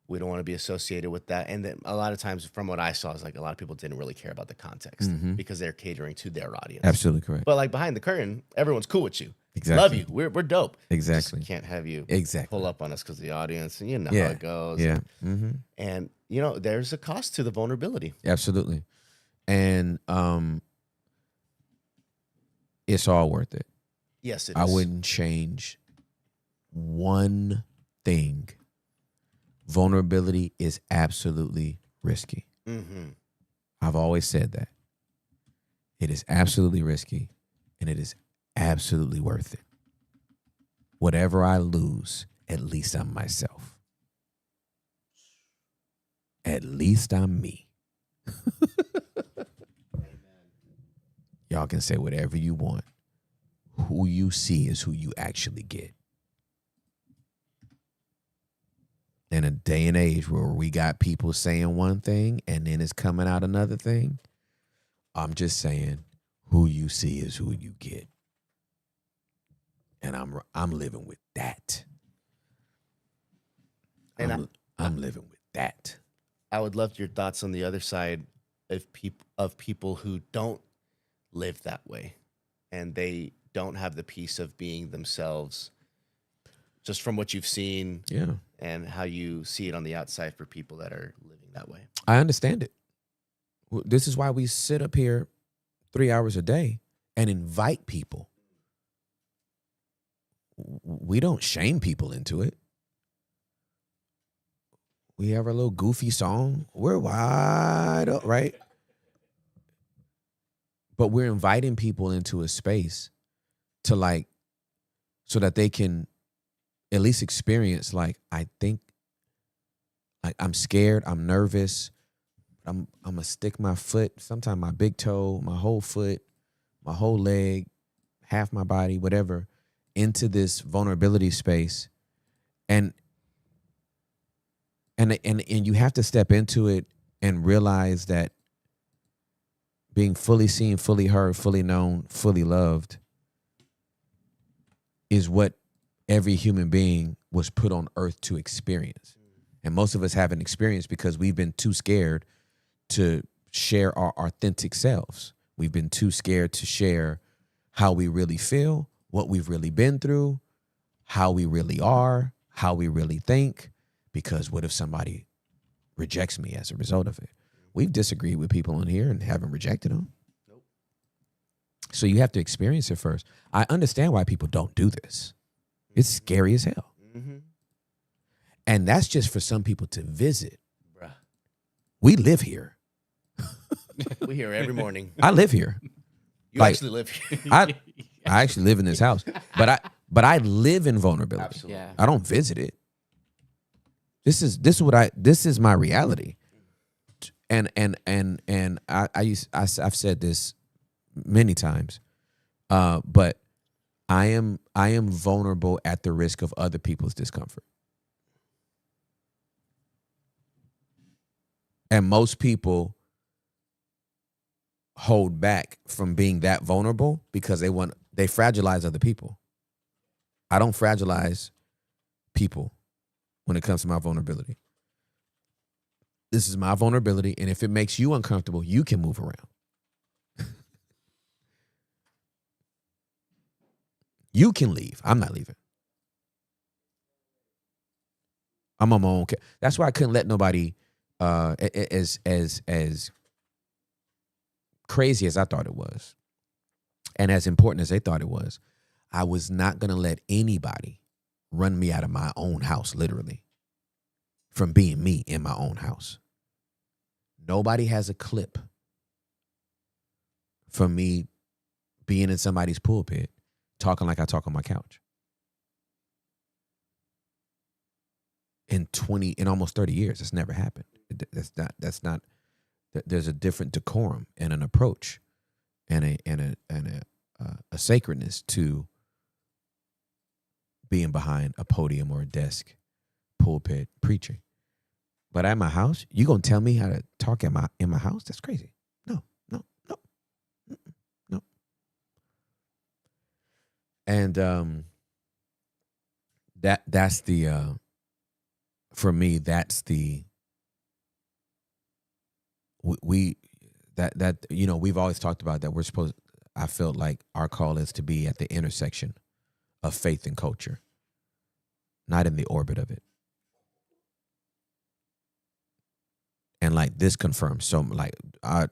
we don't want to be associated with that. And then a lot of times, from what I saw, is like a lot of people didn't really care about the context because they're catering to their audience. Absolutely correct. But like behind the curtain, everyone's cool with you. Exactly. Love you. We're dope. Exactly. Just can't have you Exactly. pull up on us because the audience, and how Yeah. it goes. Yeah. Mm-hmm. And there's a cost to the vulnerability. Absolutely. And it's all worth it. Yes, it is. I wouldn't change one thing. Vulnerability is absolutely risky. Mm-hmm. I've always said that. It is absolutely risky, and it is absolutely worth it. Whatever I lose, at least I'm myself. At least I'm me. Y'all can say whatever you want. Who you see is who you actually get. In a day and age where we got people saying one thing and then it's coming out another thing, I'm just saying who you see is who you get. And I'm living with that. And I'm living with that. I would love your thoughts on the other side of people who don't live that way, and they don't have the peace of being themselves, just from what you've seen, Yeah. and how you see it on the outside for people that are living that way. I understand it. This is why we sit up here 3 hours a day and invite people. We don't shame people into it. We have our little goofy song. We're wide up, right? But we're inviting people into a space to so that they can at least experience, I think, I'm scared, I'm nervous, I'm gonna stick my foot, sometimes my big toe, my whole foot, my whole leg, half my body, whatever, into this vulnerability space. And you have to step into it and realize that being fully seen, fully heard, fully known, fully loved is what every human being was put on earth to experience. And most of us haven't experienced because we've been too scared to share our authentic selves. We've been too scared to share how we really feel, what we've really been through, how we really are, how we really think, because what if somebody rejects me as a result of it? We've disagreed with people in here and haven't rejected them. Nope. So you have to experience it first. I understand why people don't do this. It's scary as hell. Mm-hmm. And that's just for some people to visit. Bruh. We live here. We hear every morning. I live here. You actually live here. I actually live in this house. But I live in vulnerability. Absolutely. Yeah. I don't visit it. This is my reality. And I've said this many times. But I am vulnerable at the risk of other people's discomfort. And most people hold back from being that vulnerable because they fragilize other people. I don't fragilize people when it comes to my vulnerability. This is my vulnerability, and if it makes you uncomfortable, you can move around. You can leave. I'm not leaving. I'm on my own. That's why I couldn't let nobody, as crazy as I thought it was, and as important as they thought it was, I was not going to let anybody run me out of my own house, literally, from being me in my own house. Nobody has a clip from me being in somebody's pulpit talking like I talk on my couch. In almost 30 years, it's never happened. That's not. There's a different decorum and an approach and a sacredness to being behind a podium or a desk, pulpit, preaching. But at my house, you gonna tell me how to talk in my house? That's crazy. No. And that's the for me, that's the that we've always talked about that I felt like our call is to be at the intersection of faith and culture, not in the orbit of it. And like this confirms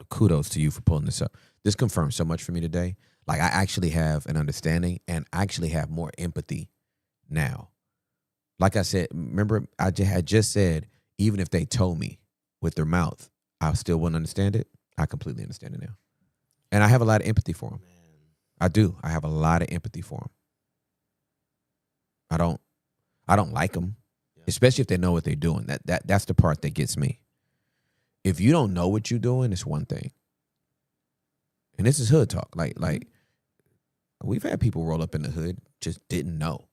kudos to you for pulling this up. This confirms so much for me today. Like I actually have an understanding and I actually have more empathy now. Like I said, remember I had just said, even if they told me with their mouth, I still wouldn't understand it. I completely understand it now. And I have a lot of empathy for them. I do. I have a lot of empathy for them. I don't like them, especially if they know what they're doing. That's the part that gets me. If you don't know what you're doing, it's one thing. And this is hood talk. Like we've had people roll up in the hood, just didn't know.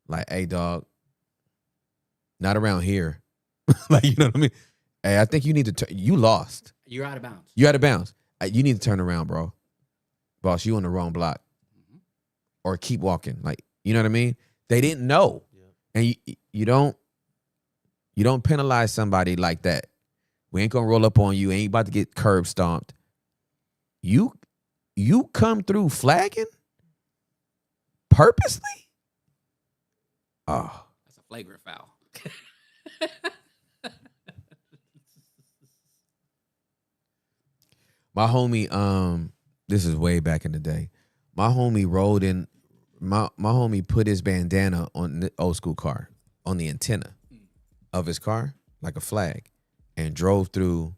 Like, hey, dog, not around here. Like, you know what I mean? Hey, I think you need to you lost. You're out of bounds. You're out of bounds. You need to turn around, bro. Boss, you on the wrong block. Mm-hmm. Or keep walking. Like, you know what I mean? They didn't know. Yeah. And you don't penalize somebody like that. We ain't gonna roll up on you. Ain't about to get curb stomped. You come through flagging purposely? Oh. That's a flagrant foul. My homie, this is way back in the day. My homie rode in, my homie put his bandana on the old school car, on the antenna of his car, like a flag, and drove through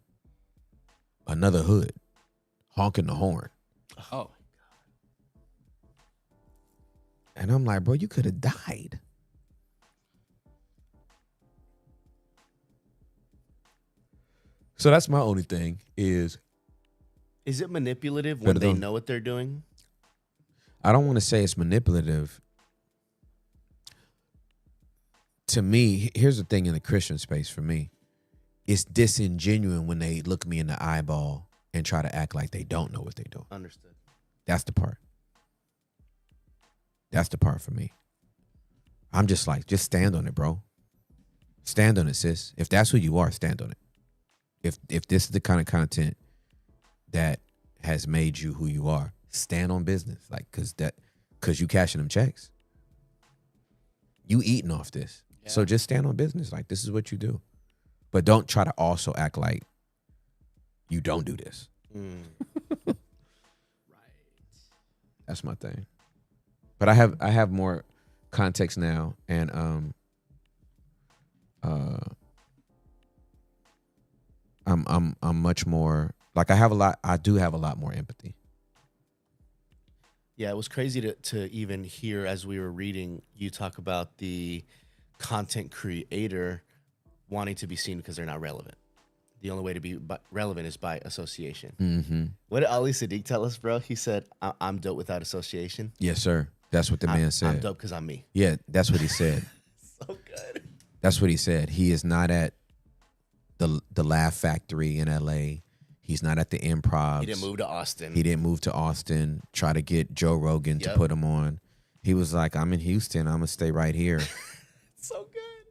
another hood, honking the horn. Oh. And I'm like, bro, you could have died. So that's my only thing is it manipulative when they know what they're doing? I don't want to say it's manipulative. To me, here's the thing in the Christian space for me. It's disingenuous when they look me in the eyeball and try to act like they don't know what they're doing. Understood. That's the part. That's the part for me. I'm just like, just stand on it, bro. Stand on it, sis. If that's who you are, stand on it. If this is the kind of content that has made you who you are, stand on business. Like, cause you cashing them checks. You eating off this. Yeah. So just stand on business. Like, this is what you do. But don't try to also act like you don't do this. Right. That's my thing. But I have more context now, and I'm much more like I do have a lot more empathy. Yeah, it was crazy to even hear as we were reading you talk about the content creator wanting to be seen because they're not relevant. The only way to be relevant is by association. Mm-hmm. What did Ali Sadiq tell us, bro? He said, I'm dope without association. Yes, sir. That's what the man said. I'm dope because I'm me. Yeah, that's what he said. So good. That's what he said. He is not at the Laugh Factory in L.A. He's not at the Improv. He didn't move to Austin. Try to get Joe Rogan to put him on. He was like, I'm in Houston. I'm going to stay right here. So good.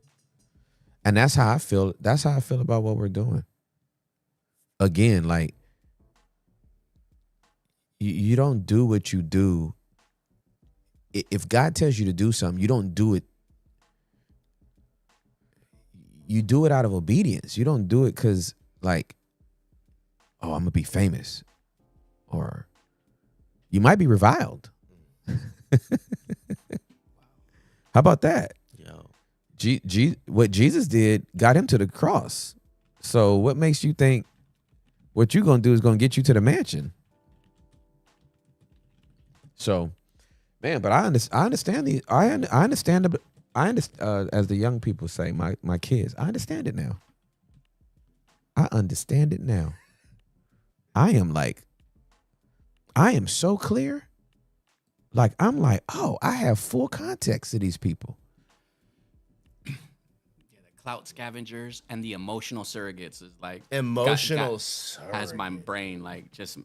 And that's how I feel. That's how I feel about what we're doing. again, like you don't do what you do. If God tells you to do something, you don't do it. You do it out of obedience. You don't do it because, like, oh, I'm gonna be famous, or you might be reviled. How about that? Yo. What Jesus did got him to the cross. So what makes you think what you're gonna do is gonna get you to the mansion? So, man, but I understand as the young people say, my kids, I understand it now. I understand it now. I am so clear. Like, I'm like, oh, I have full context to these people. Yeah, the clout scavengers and the emotional surrogates is like Emotional has my brain like just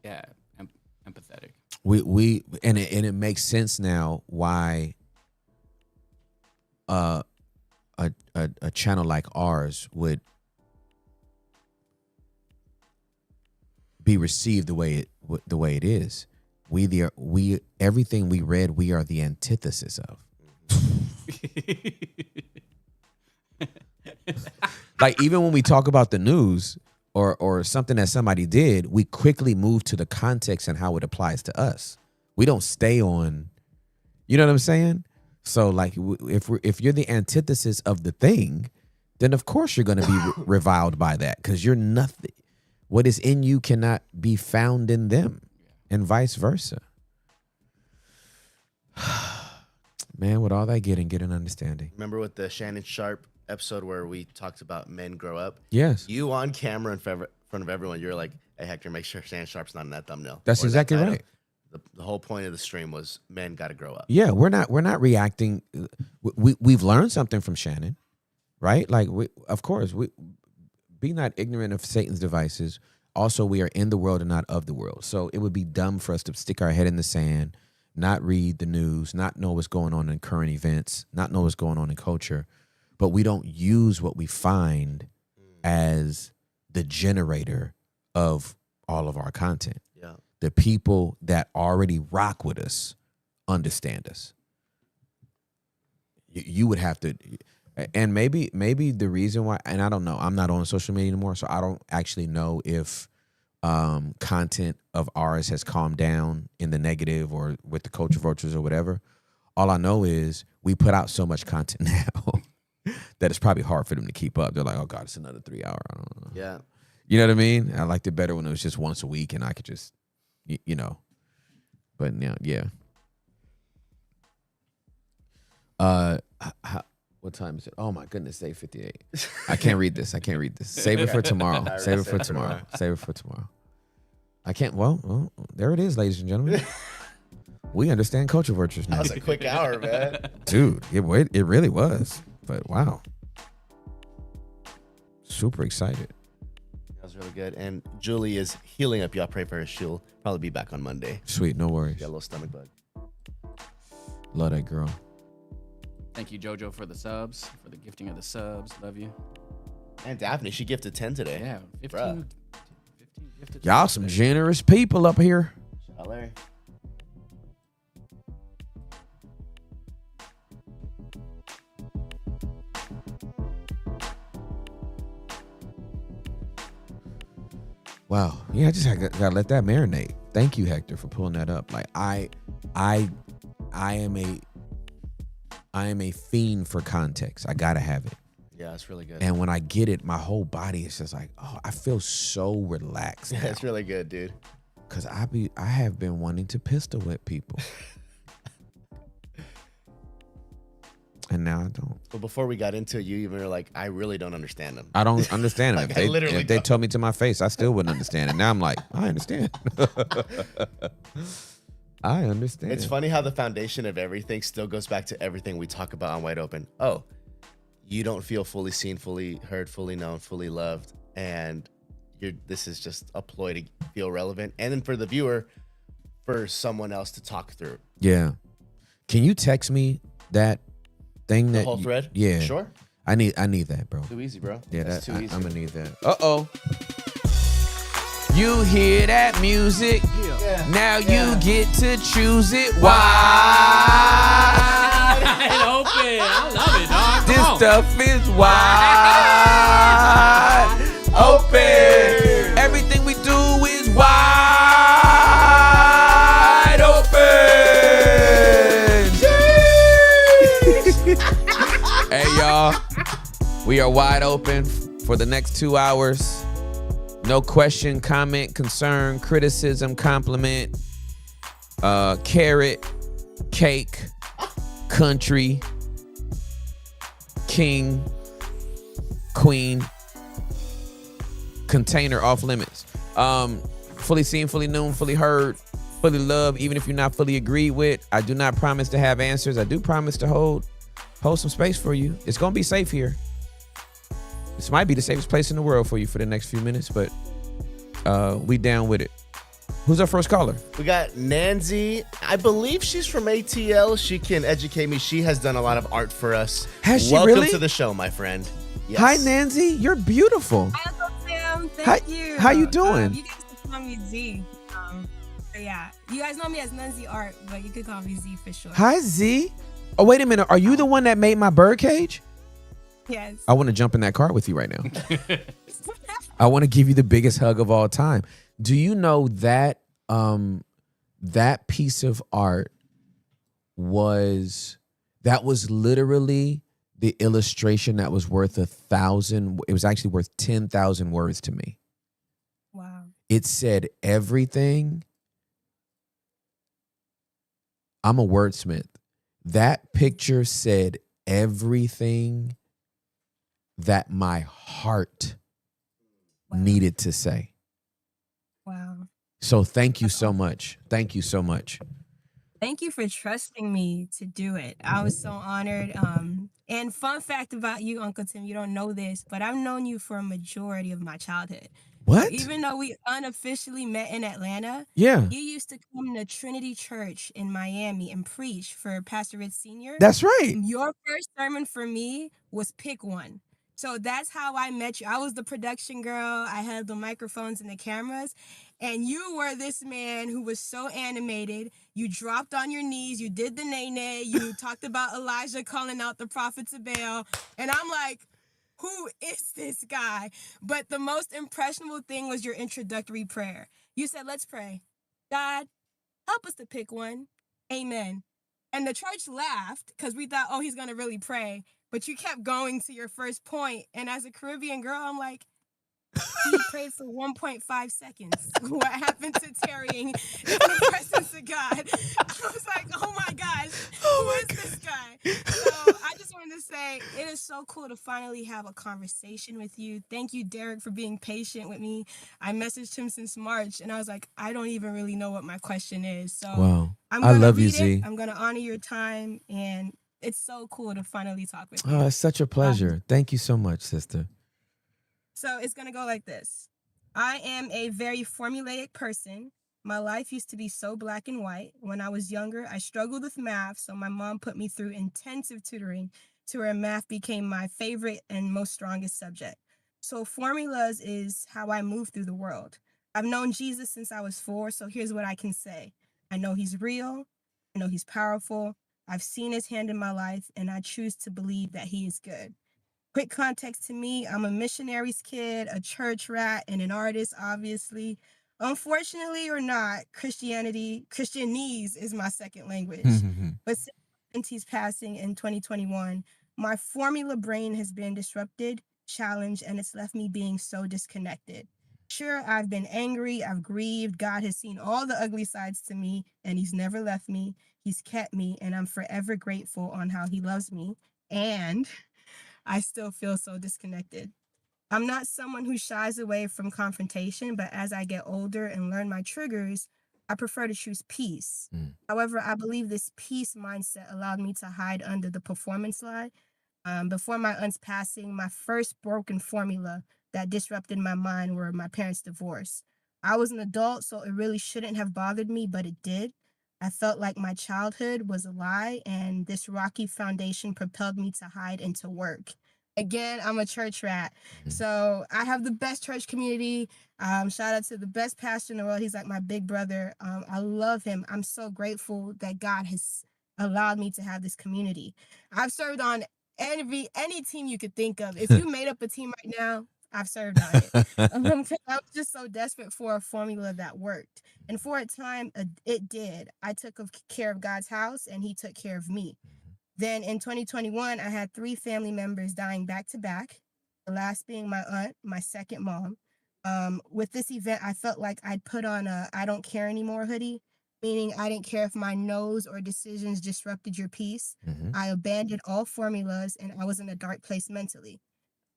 empathetic. We and it makes sense now why a channel like ours would be received the way it is. We everything we read, we are the antithesis of. Like, even when we talk about the news or something that somebody did, we quickly move to the context and how it applies to us. We don't stay on, you know what I'm saying? So, like, if you're the antithesis of the thing, then of course you're going to be reviled by that, because you're nothing. What is in you cannot be found in them, and vice versa. Man, with all that get an understanding. Remember with the Shannon Sharp episode where we talked about men grow up? Yes. You on camera in front of everyone, you're like, hey, Hector, make sure Shannon Sharp's not in that thumbnail. That's or that exactly title. right. The whole point of the stream was men got to grow up. Yeah, we're not reacting. We've learned something from Shannon, right? Like, of course, be not ignorant of Satan's devices. Also, we are in the world and not of the world. So it would be dumb for us to stick our head in the sand, not read the news, not know what's going on in current events, not know what's going on in culture. But we don't use what we find as the generator of all of our content. Yeah. The people that already rock with us understand us. You would have to, and maybe the reason why, and I don't know, I'm not on social media anymore, so I don't actually know if content of ours has calmed down in the negative or with the culture vultures or whatever. All I know is we put out so much content now that it's probably hard for them to keep up. They're like, oh God, it's another 3 hour. I don't know. Yeah. You know what I mean? I liked it better when it was just once a week and I could just, you know. But now, yeah. What time is it? Oh my goodness, 8:58. I can't read this. Save it for tomorrow. Save it for tomorrow. I can't. Well, there it is, ladies and gentlemen. We understand culture virtues now. That was a quick hour, man. Dude, it really was. But wow. Super excited. That was really good. And Julie is healing up. Y'all pray for her. She'll probably be back on Monday. Sweet, no worries. Got a little stomach bug. Love that girl. Thank you, JoJo, for the subs, for the gifting of the subs. Love you. And Daphne, she gifted 10 today. Yeah, 15 gifted. Y'all some generous people up here. Shout out Larry. Wow. Yeah, I just gotta let that marinate. Thank you, Hector, for pulling that up. Like, I am a fiend for context. I gotta have it. Yeah, it's really good. And when I get it, my whole body is just like, oh, I feel so relaxed. Yeah, it's really good, dude. Cause I have been wanting to pistol whip people. And now I don't. But before we got into it, you even were like, I really don't understand them. I don't understand them. Like, if they told me to my face, I still wouldn't understand it. Now I'm like, I understand. I understand. It's funny how the foundation of everything still goes back to everything we talk about on Wide Open. Oh, you don't feel fully seen, fully heard, fully known, fully loved. And this is just a ploy to feel relevant. And then for the viewer, for someone else to talk through. Yeah. Can you text me that thing The whole thread? Yeah. Sure. I need that, bro. Too easy, bro. Yeah, That's too easy. I'm gonna need that. Uh-oh. You hear that music? Yeah. Now you get to choose it. Wide open. I love it, dog. This stuff is wide open. Everything we do is wide open. Hey, y'all. We are wide open for the next 2 hours. No question, comment, concern, criticism, compliment, carrot, cake, country, king, queen, container off limits. Fully seen, fully known, fully heard, fully loved, even if you're not fully agreed with. I do not promise to have answers. I do promise to hold some space for you. It's going to be safe here. This might be the safest place in the world for you for the next few minutes, but we down with it. Who's our first caller? We got Nancy. I believe she's from ATL. She can educate me. She has done a lot of art for us. Has she Welcome really? to the show, my friend. Yes. Hi, Nancy. You're beautiful. Hi, Uncle Sam. Thank you. How you doing? You guys can call me Z. Yeah, you guys know me as Nancy Art, but you could call me Z for short. Hi, Z. Oh, wait a minute. Are you the one that made my bird cage? Yes. I want to jump in that car with you right now. I want to give you the biggest hug of all time. Do you know that that piece of art was literally the illustration that was worth 1,000. It was actually worth 10,000 words to me. Wow. It said everything. I'm a wordsmith. That picture said everything that my heart needed to say. Wow. So thank you so much. Thank you so much. Thank you for trusting me to do it. I was so honored. And fun fact about you, Uncle Tim, you don't know this, but I've known you for a majority of my childhood. What? Even though we unofficially met in Atlanta, Yeah. you used to come to Trinity Church in Miami and preach for Pastor Rich Sr. That's right. Your first sermon for me was Pick One. So that's how I met you. I was the production girl. I had the microphones and the cameras. And you were this man who was so animated. You dropped on your knees. You did the nay-nay. You talked about Elijah calling out the prophets of Baal. And I'm like, who is this guy? But the most impressionable thing was your introductory prayer. You said, let's pray. God, help us to pick one. Amen. And the church laughed because we thought, oh, he's going to really pray. But you kept going to your first point. And as a Caribbean girl, I'm like, he prayed for 1.5 seconds. What happened to tarrying in the presence of God? I was like, oh my gosh, who is this guy? So I just wanted to say, it is so cool to finally have a conversation with you. Thank you, Derek, for being patient with me. I messaged him since March, and I was like, I don't even really know what my question is. So Wow. I love you, Z. I'm going to honor your time, and it's so cool to finally talk with you. Oh, it's such a pleasure. Thank you so much, sister. So it's going to go like this. I am a very formulaic person. My life used to be so black and white. When I was younger, I struggled with math, so my mom put me through intensive tutoring to where math became my favorite and most strongest subject. So formulas is how I move through the world. I've known Jesus since I was 4, so here's what I can say. I know he's real. I know he's powerful. I've seen his hand in my life, and I choose to believe that he is good. Quick context to me, I'm a missionary's kid, a church rat, and an artist, obviously. Unfortunately or not, Christianese is my second language. But since he's passing in 2021, my formula brain has been disrupted, challenged, and it's left me being so disconnected. Sure, I've been angry, I've grieved, God has seen all the ugly sides to me, and he's never left me. He's kept me, and I'm forever grateful on how he loves me. And I still feel so disconnected. I'm not someone who shies away from confrontation, but as I get older and learn my triggers, I prefer to choose peace. However, I believe this peace mindset allowed me to hide under the performance lie. Before my aunt's passing, my first broken formula that disrupted my mind were my parents' divorce. I was an adult, so it really shouldn't have bothered me, but it did. I felt like my childhood was a lie, and this rocky foundation propelled me to hide and to work. Again, I'm a church rat. Mhm. So I have the best church community. Shout out to the best pastor in the world. He's like my big brother. I love him. I'm so grateful that God has allowed me to have this community. I've served on any team you could think of. If you made up a team right now, I've served on it. 'Cause I was just so desperate for a formula that worked. And for a time, it did. I took care of God's house and he took care of me. Then in 2021, I had 3 family members dying back to back, the last being my aunt, my second mom. With this event, I felt like I'd put on a I don't care anymore hoodie, meaning I didn't care if my nose or decisions disrupted your peace. Mhm. I abandoned all formulas and I was in a dark place mentally.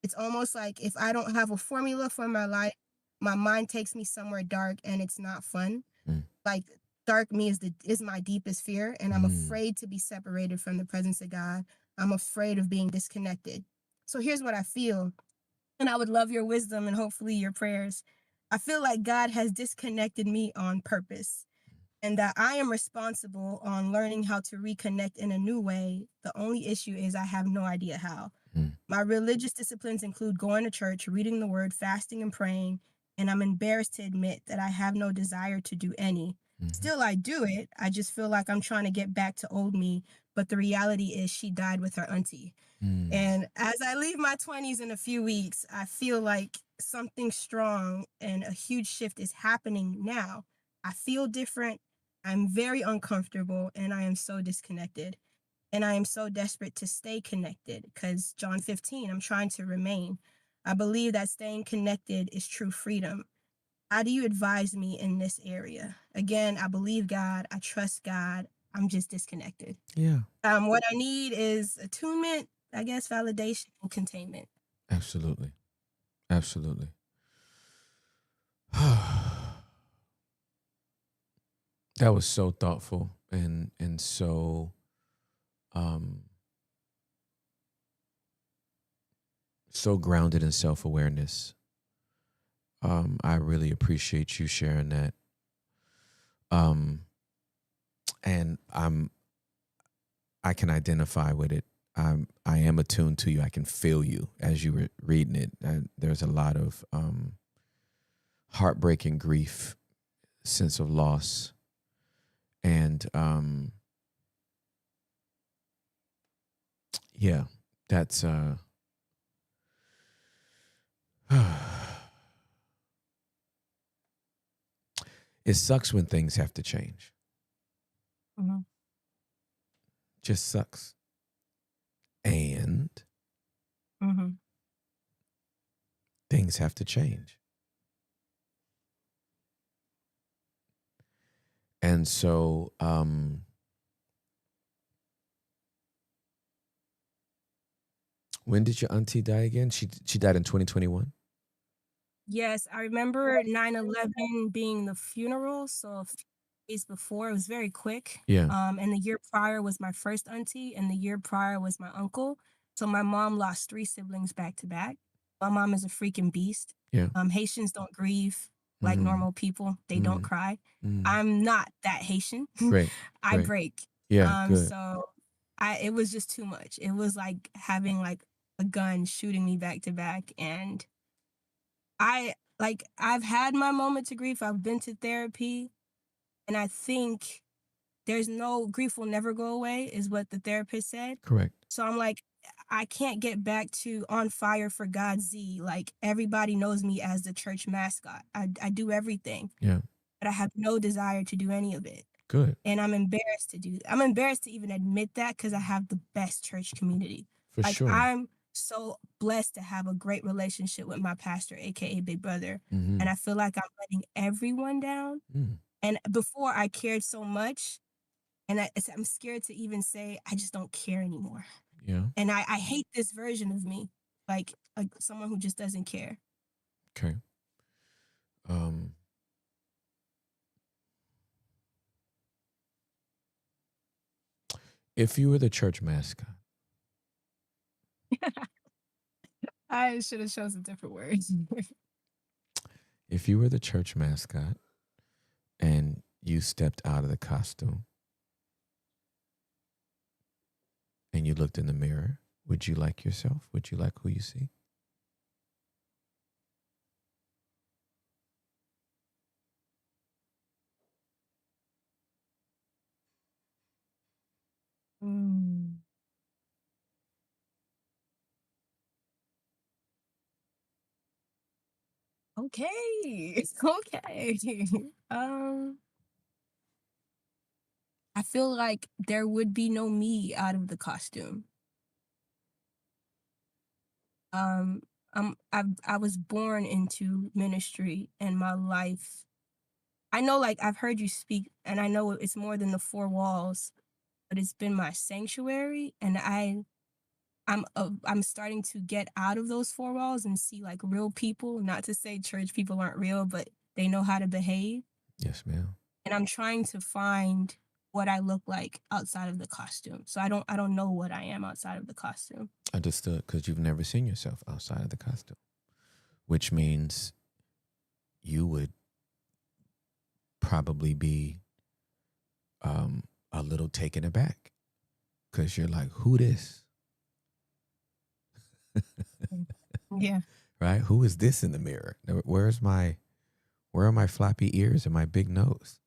It's almost like if I don't have a formula for my life, my mind takes me somewhere dark and it's not fun. Mm. Like dark me is my deepest fear, and I'm Mm. afraid to be separated from the presence of God. I'm afraid of being disconnected. So here's what I feel, and I would love your wisdom and hopefully your prayers. I feel like God has disconnected me on purpose and that I am responsible on learning how to reconnect in a new way. The only issue is I have no idea how. Mm. My religious disciplines include going to church, reading the word, fasting, and praying, and I'm embarrassed to admit that I have no desire to do any. Mhm. Still, I do it. I just feel like I'm trying to get back to old me, but the reality is she died with her auntie. Mm. And as I leave my 20s in a few weeks, I feel like something strong and a huge shift is happening now. I feel different. I'm very uncomfortable and I am so disconnected. And I am so desperate to stay connected because John 15, I'm trying to remain. I believe that staying connected is true freedom. How do you advise me in this area? Again, I believe God. I trust God. I'm just disconnected. Yeah, What I need is attunement, I guess, validation, and containment. absolutely. Absolutely. That was so thoughtful and so so grounded in self-awareness. I really appreciate you sharing that. And I can identify with it. I am attuned to you. I can feel you as you were reading it. There's a lot of heartbreaking grief, sense of loss, and yeah, that's it sucks when things have to change. Mm-hmm. Just sucks. And Mm-hmm. things have to change. And so when did your auntie die again? She died in 2021? Yes, I remember 9/11 being the funeral, so a few days before, it was very quick. Yeah. And the year prior was my first auntie, and the year prior was my uncle. So my mom lost 3 siblings back to back. My mom is a freaking beast. Yeah. Haitians don't grieve like Mm. normal people. They don't Mm. cry. Mm. I'm not that Haitian. Great. I Great. break. Yeah, good. So it was just too much. It was like having like a gun shooting me back to back, and I've had my moment to grief. I've been to therapy, and I think there's no grief will never go away is what the therapist said. Correct. So I'm like, I can't get back to on fire for God Z. Like everybody knows me as the church mascot. I do everything, Yeah. but I have no desire to do any of it. Good. And I'm embarrassed to do that. I'm embarrassed to even admit that because I have the best church community. For Like sure. I'm so blessed to have a great relationship with my pastor, aka Big Brother. Mhm. And I feel like I'm letting everyone down. Mm. And before I cared so much, and I'm scared to even say I just don't care anymore. Yeah. And I hate this version of me, like someone who just doesn't care. Okay. If you were the church mascot, I should have chosen different words. if you were the church mascot and you stepped out of the costume and you looked in the mirror Would you like yourself? Would you like who you see? Mm. Okay. Okay. Um, I feel like there would be no me out of the costume. Um, I was born into ministry and my life. I know, like, I've heard you speak, and I know it's more than the four walls, but it's been my sanctuary, and I'm starting to get out of those four walls and see like real people. Not to say church people aren't real, but they know how to behave. Yes, ma'am. And I'm trying to find what I look like outside of the costume. So I don't know what I am outside of the costume. Understood, because you've never seen yourself outside of the costume, which means you would probably be a little taken aback because you're like, who this? Yeah. Right? Who is this in the mirror? Where are my floppy ears and my big nose?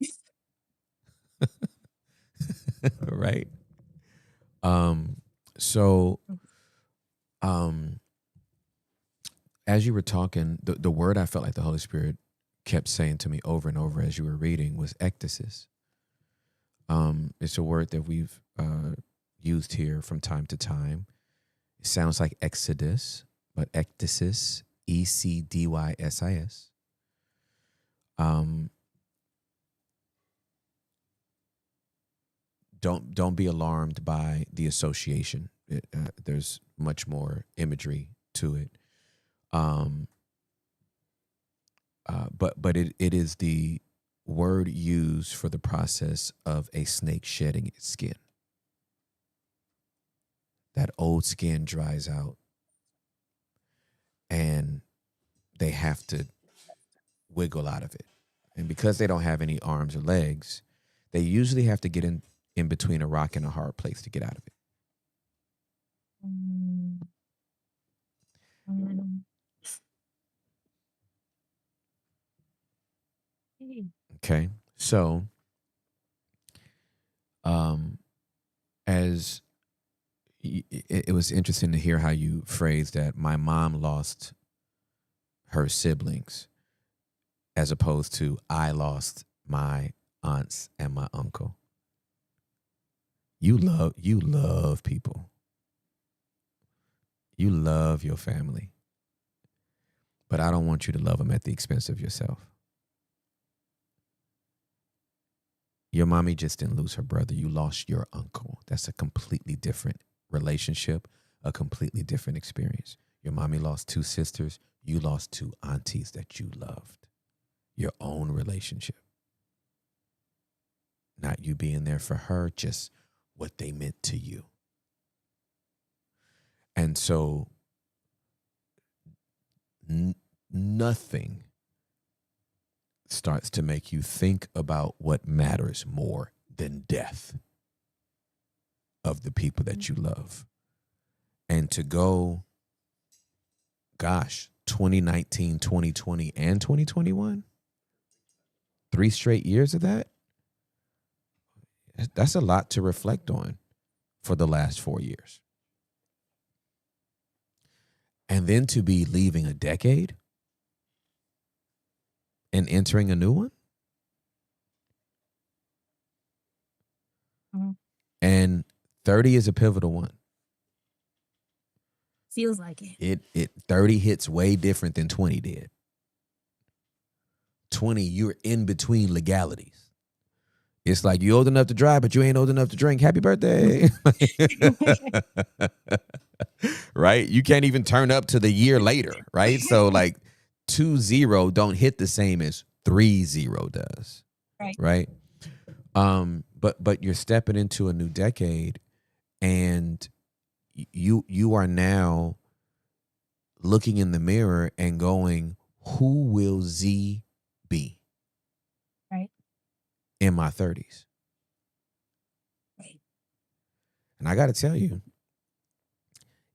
Right? So as you were talking, the word I felt like the Holy Spirit kept saying to me over and over as you were reading was ectasis. It's a word that we've used here from time to time. It sounds like exodus, but ectasis, ECDYSIS. Don't be alarmed by the association. There's much more imagery to it. But it is the word used for the process of a snake shedding its skin. That old skin dries out, and they have to wiggle out of it. And because they don't have any arms or legs, they usually have to get in between a rock and a hard place to get out of it. Mm. Mm. Okay. So, as it was interesting to hear how you phrased that my mom lost her siblings as opposed to I lost my aunts and my uncle. You love people. You love your family. But I don't want you to love them at the expense of yourself. Your mommy just didn't lose her brother. You lost your uncle. That's a completely different relationship, a completely different experience. Your mommy lost two sisters. You lost two aunties that you loved. Your own relationship. Not you being there for her, just what they meant to you. And so nothing starts to make you think about what matters more than death of the people that you love. And to go, 2019, 2020, and 2021, 3 straight years of that, that's a lot to reflect on for the last 4 years. And then to be leaving a decade and entering a new one. Mm-hmm. And 30 is a pivotal one. Feels like it. It 30 hits way different than 20 did. 20, you're in between legalities. It's like you're old enough to drive, but you ain't old enough to drink. Happy birthday. Right? You can't even turn up to the year later, right? So like 2-0 don't hit the same as 3-0 does. Right? But you're stepping into a new decade, and you are now looking in the mirror and going, who will Z be? Right. In my 30s. Right. And I got to tell you,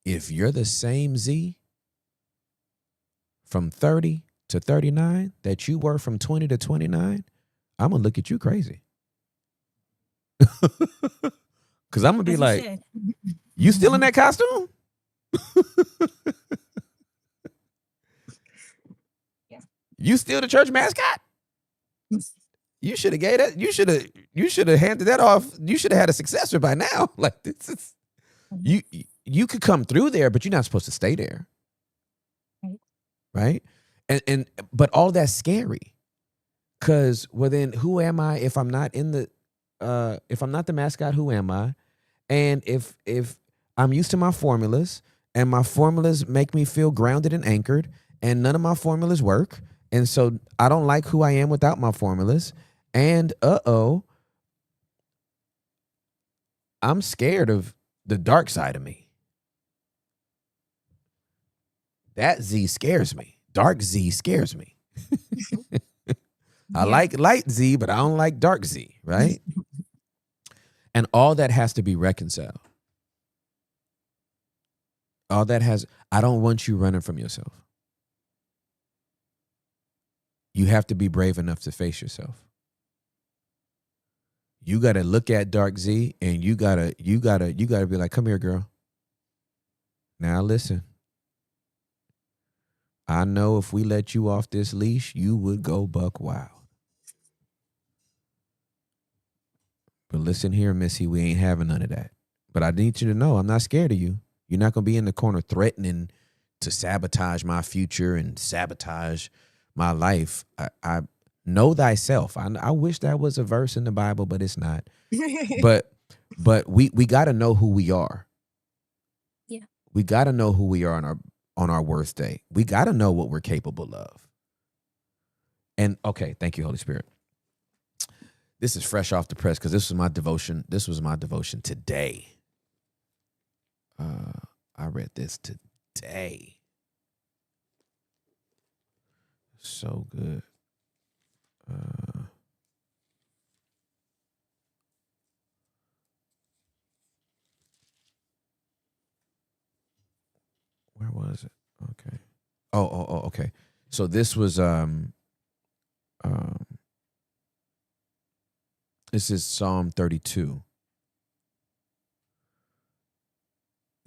if you're the same Z from 30 to 39 that you were from 20 to 29, I'm going to look at you crazy. Because I'm going to be As like, said. you still in that costume? Yeah. You still the church mascot? You should have gave that. You should have handed that off. You should have had a successor by now. Like, this is you could come through there, but you're not supposed to stay there. Right? But all that's scary. Cause well then who am I if I'm not in the if I'm not the mascot, who am I? And if I'm used to my formulas and my formulas make me feel grounded and anchored and none of my formulas work, and so I don't like who I am without my formulas, and I'm scared of the dark side of me. That Z scares me. Dark Z scares me. I like light Z, but I don't like dark Z, right? And all that has to be reconciled. I don't want you running from yourself. You have to be brave enough to face yourself. You got to look at dark Z and you got to be like, come here, girl. Now listen. I know if we let you off this leash, you would go buck wild. But listen here, Missy, we ain't having none of that. But I need you to know I'm not scared of you. You're not going to be in the corner threatening to sabotage my future and sabotage my life. I know thyself. I wish that was a verse in the Bible, but it's not. But we got to know who we are. Yeah. We got to know who we are on our worst day. We got to know what we're capable of. And okay, thank you, Holy Spirit. This is fresh off the press because this was my devotion. This was my devotion today. I read this today. So good. Where was it? Okay. Oh, okay. So this was this is Psalm 32.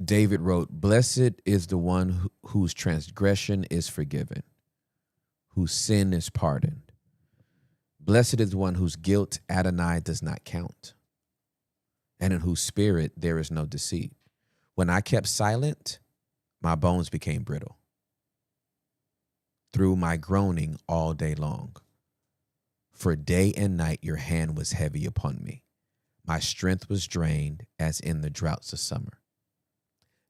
David wrote, "Blessed is the one whose transgression is forgiven, whose sin is pardoned. Blessed is the one whose guilt Adonai does not count, and in whose spirit there is no deceit. When I kept silent, my bones became brittle through my groaning all day long. For day and night your hand was heavy upon me. My strength was drained as in the droughts of summer.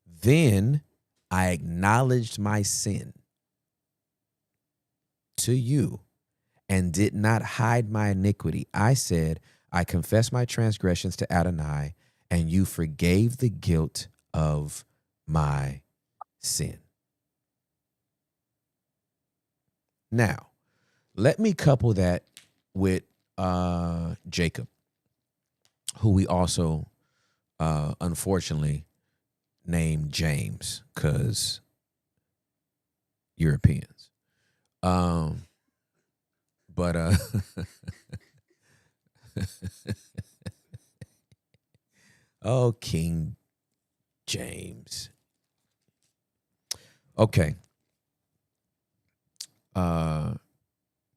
Then I acknowledged my sin to you and did not hide my iniquity. I said, I confess my transgressions to Adonai, and you forgave the guilt of my sin." Now, let me couple that with Jacob, who we also unfortunately named James because Europeans. But oh, King James. Okay.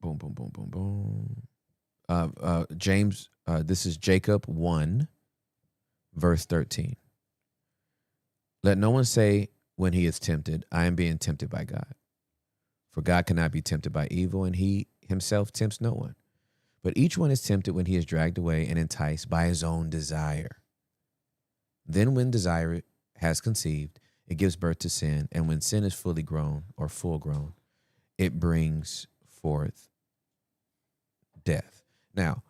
Boom, boom, boom, boom, boom. James, this is Jacob 1, verse 13. Let no one say when he is tempted, I am being tempted by God. For God cannot be tempted by evil, and he himself tempts no one. But each one is tempted when he is dragged away and enticed by his own desire. Then when desire has conceived, it gives birth to sin. And when sin is fully grown or full grown, it brings forth death. Now,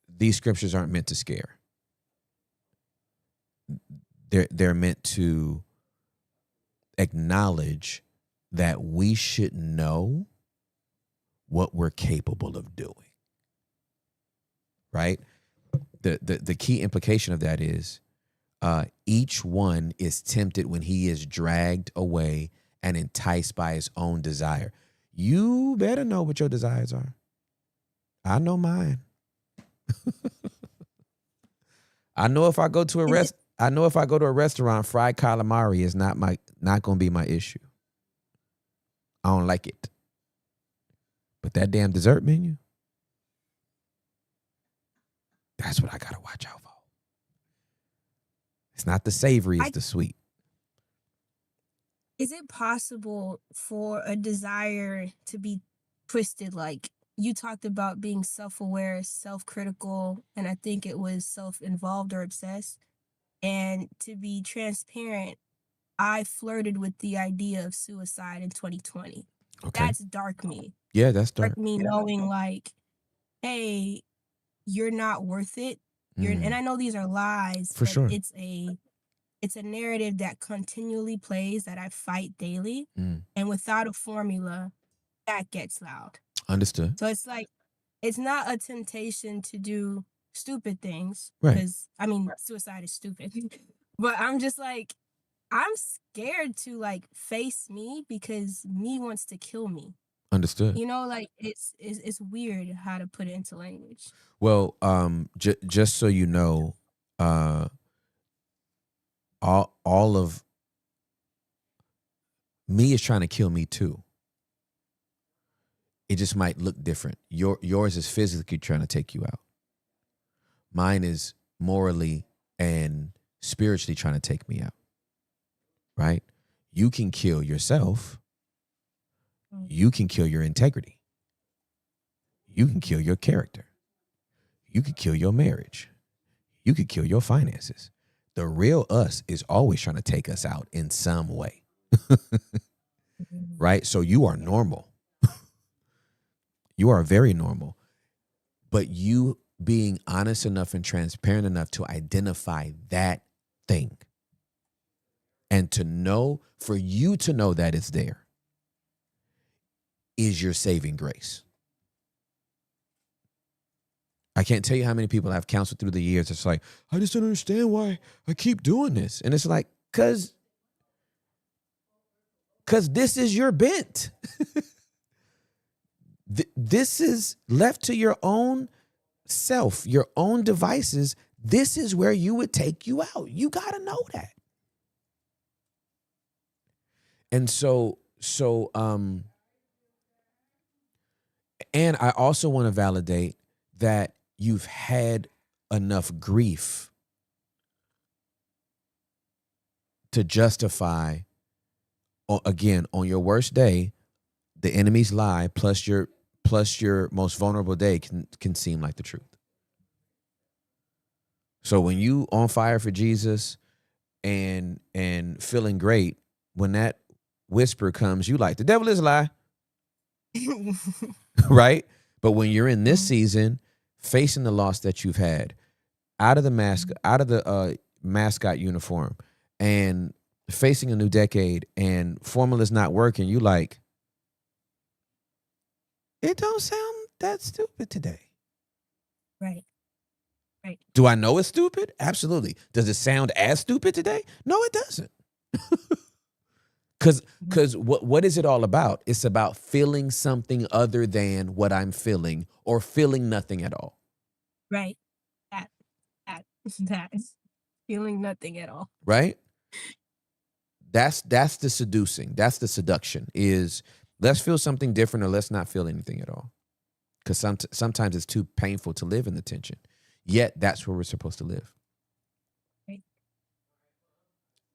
these scriptures aren't meant to scare. They're meant to acknowledge that we should know what we're capable of doing. Right? The key implication of that is Each one is tempted when he is dragged away and enticed by his own desire. You better know what your desires are. I know mine. I know if I go to a restaurant, fried calamari is not going to be my issue. I don't like it. But that damn dessert menu, that's what I got to watch out for. It's not the savory, it's the sweet. Is it possible for a desire to be twisted? Like you talked about being self-aware, self-critical, and I think it was self-involved or obsessed. And to be transparent, I flirted with the idea of suicide in 2020. Okay. That's dark me. Yeah, that's dark. Dark me knowing like, hey, you're not worth it. And I know these are lies, For but sure. it's a narrative that continually plays that I fight daily. And without a formula, that gets loud. Understood. So it's like, it's not a temptation to do stupid things. Right. Because, I mean, suicide is stupid. But I'm just like, I'm scared to like face me because me wants to kill me. Understood. You know, like it's weird how to put it into language. Well, just so you know, all of me is trying to kill me too. It just might look different. Yours is physically trying to take you out. Mine is morally and spiritually trying to take me out. Right? You can kill yourself. You can kill your integrity. You can kill your character. You can kill your marriage. You could kill your finances. The real us is always trying to take us out in some way. Right? So you are normal. You are very normal. But you being honest enough and transparent enough to identify that thing and to know, for you to know that it's there, is your saving grace. I can't tell you how many people I've counseled through the years. It's like, I just don't understand why I keep doing this. And it's like, because this is your bent. This is left to your own self, your own devices. This is where you would take you out. You got to know that. And and I also want to validate that you've had enough grief to justify, again, on your worst day, the enemy's lie plus your most vulnerable day can seem like the truth. So when you on fire for Jesus and feeling great, when that whisper comes, you like, the devil is a lie. Right? But when you're in this season, facing the loss that you've had, out of the mascot uniform, and facing a new decade, and formula's not working, you like, it don't sound that stupid today. Right. Right. Do I know it's stupid? Absolutely. Does it sound as stupid today? No, it doesn't. Because what is it all about? It's about feeling something other than what I'm feeling, or feeling nothing at all. Right. That is feeling nothing at all. Right? That's the seducing. That's the seduction, is let's feel something different or let's not feel anything at all. Because sometimes it's too painful to live in the tension. Yet that's where we're supposed to live. Right.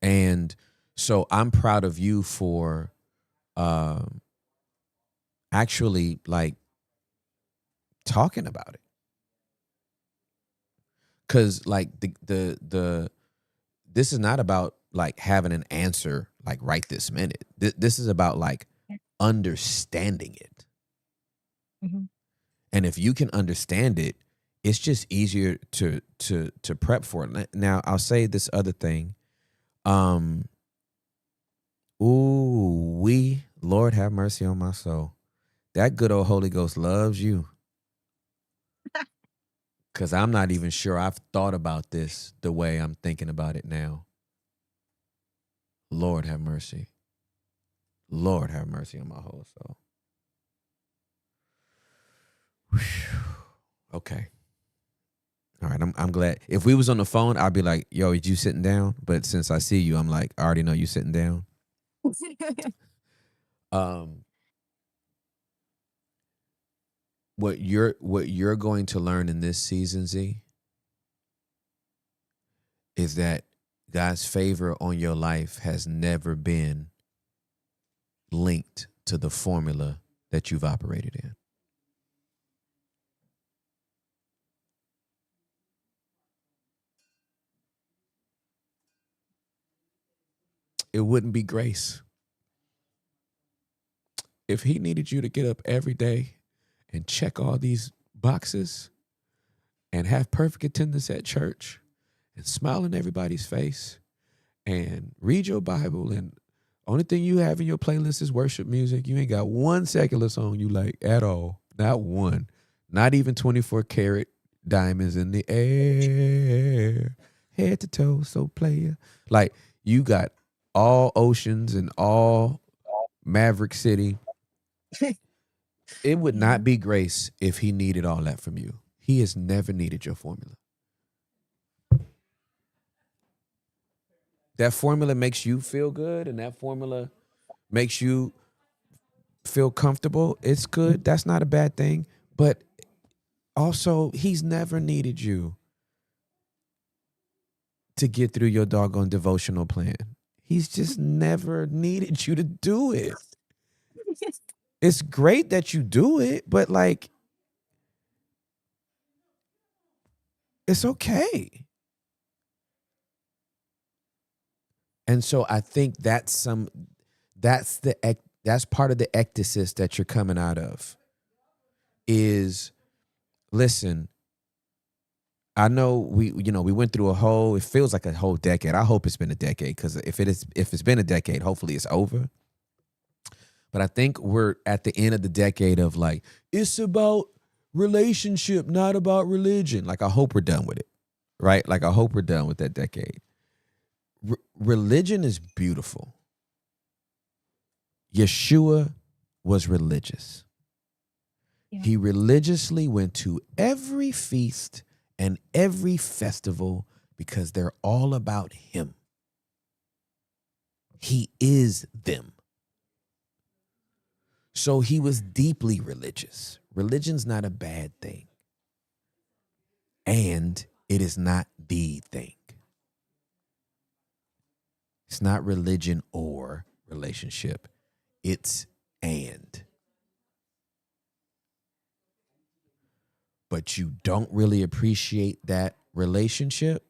And so I'm proud of you for actually like talking about it. Cause like the this is not about like having an answer like right this minute. This is about like understanding it. Mm-hmm. And if you can understand it, it's just easier to prep for it. Now I'll say this other thing. Lord have mercy on my soul. That good old Holy Ghost loves you. Because I'm not even sure I've thought about this the way I'm thinking about it now. Lord have mercy. Lord have mercy on my whole soul. Whew. Okay. All right, I'm glad. If we was on the phone, I'd be like, yo, is you sitting down? But since I see you, I'm like, I already know you sitting down. What you're going to learn in this season, Z, is that God's favor on your life has never been linked to the formula that you've operated in. It wouldn't be grace if he needed you to get up every day and check all these boxes and have perfect attendance at church and smile in everybody's face and read your Bible, and only thing you have in your playlist is worship music. You ain't got one secular song you like at all. Not one. Not even 24 karat diamonds in the air. Head to toe, so player. Like, you got all Oceans and all Maverick City. It would not be grace if he needed all that from you. He has never needed your formula. That formula makes you feel good, and that formula makes you feel comfortable. It's good. That's not a bad thing. But also, he's never needed you to get through your doggone devotional plan. He's just never needed you to do it. It's great that you do it, but like, it's okay. And so I think that's part of the ectasis that you're coming out of. Is, listen, I know we went through it feels like a whole decade. I hope it's been a decade, because if it's been a decade, hopefully it's over. But I think we're at the end of the decade of like, it's about relationship, not about religion. Like, I hope we're done with it, right? Like, I hope we're done with that decade. Religion is beautiful. Yeshua was religious. Yeah. He religiously went to every feast and every festival because they're all about him. He is them. So he was deeply religious. Religion's not a bad thing. And it is not the thing. It's not religion or relationship. It's and. But you don't really appreciate that relationship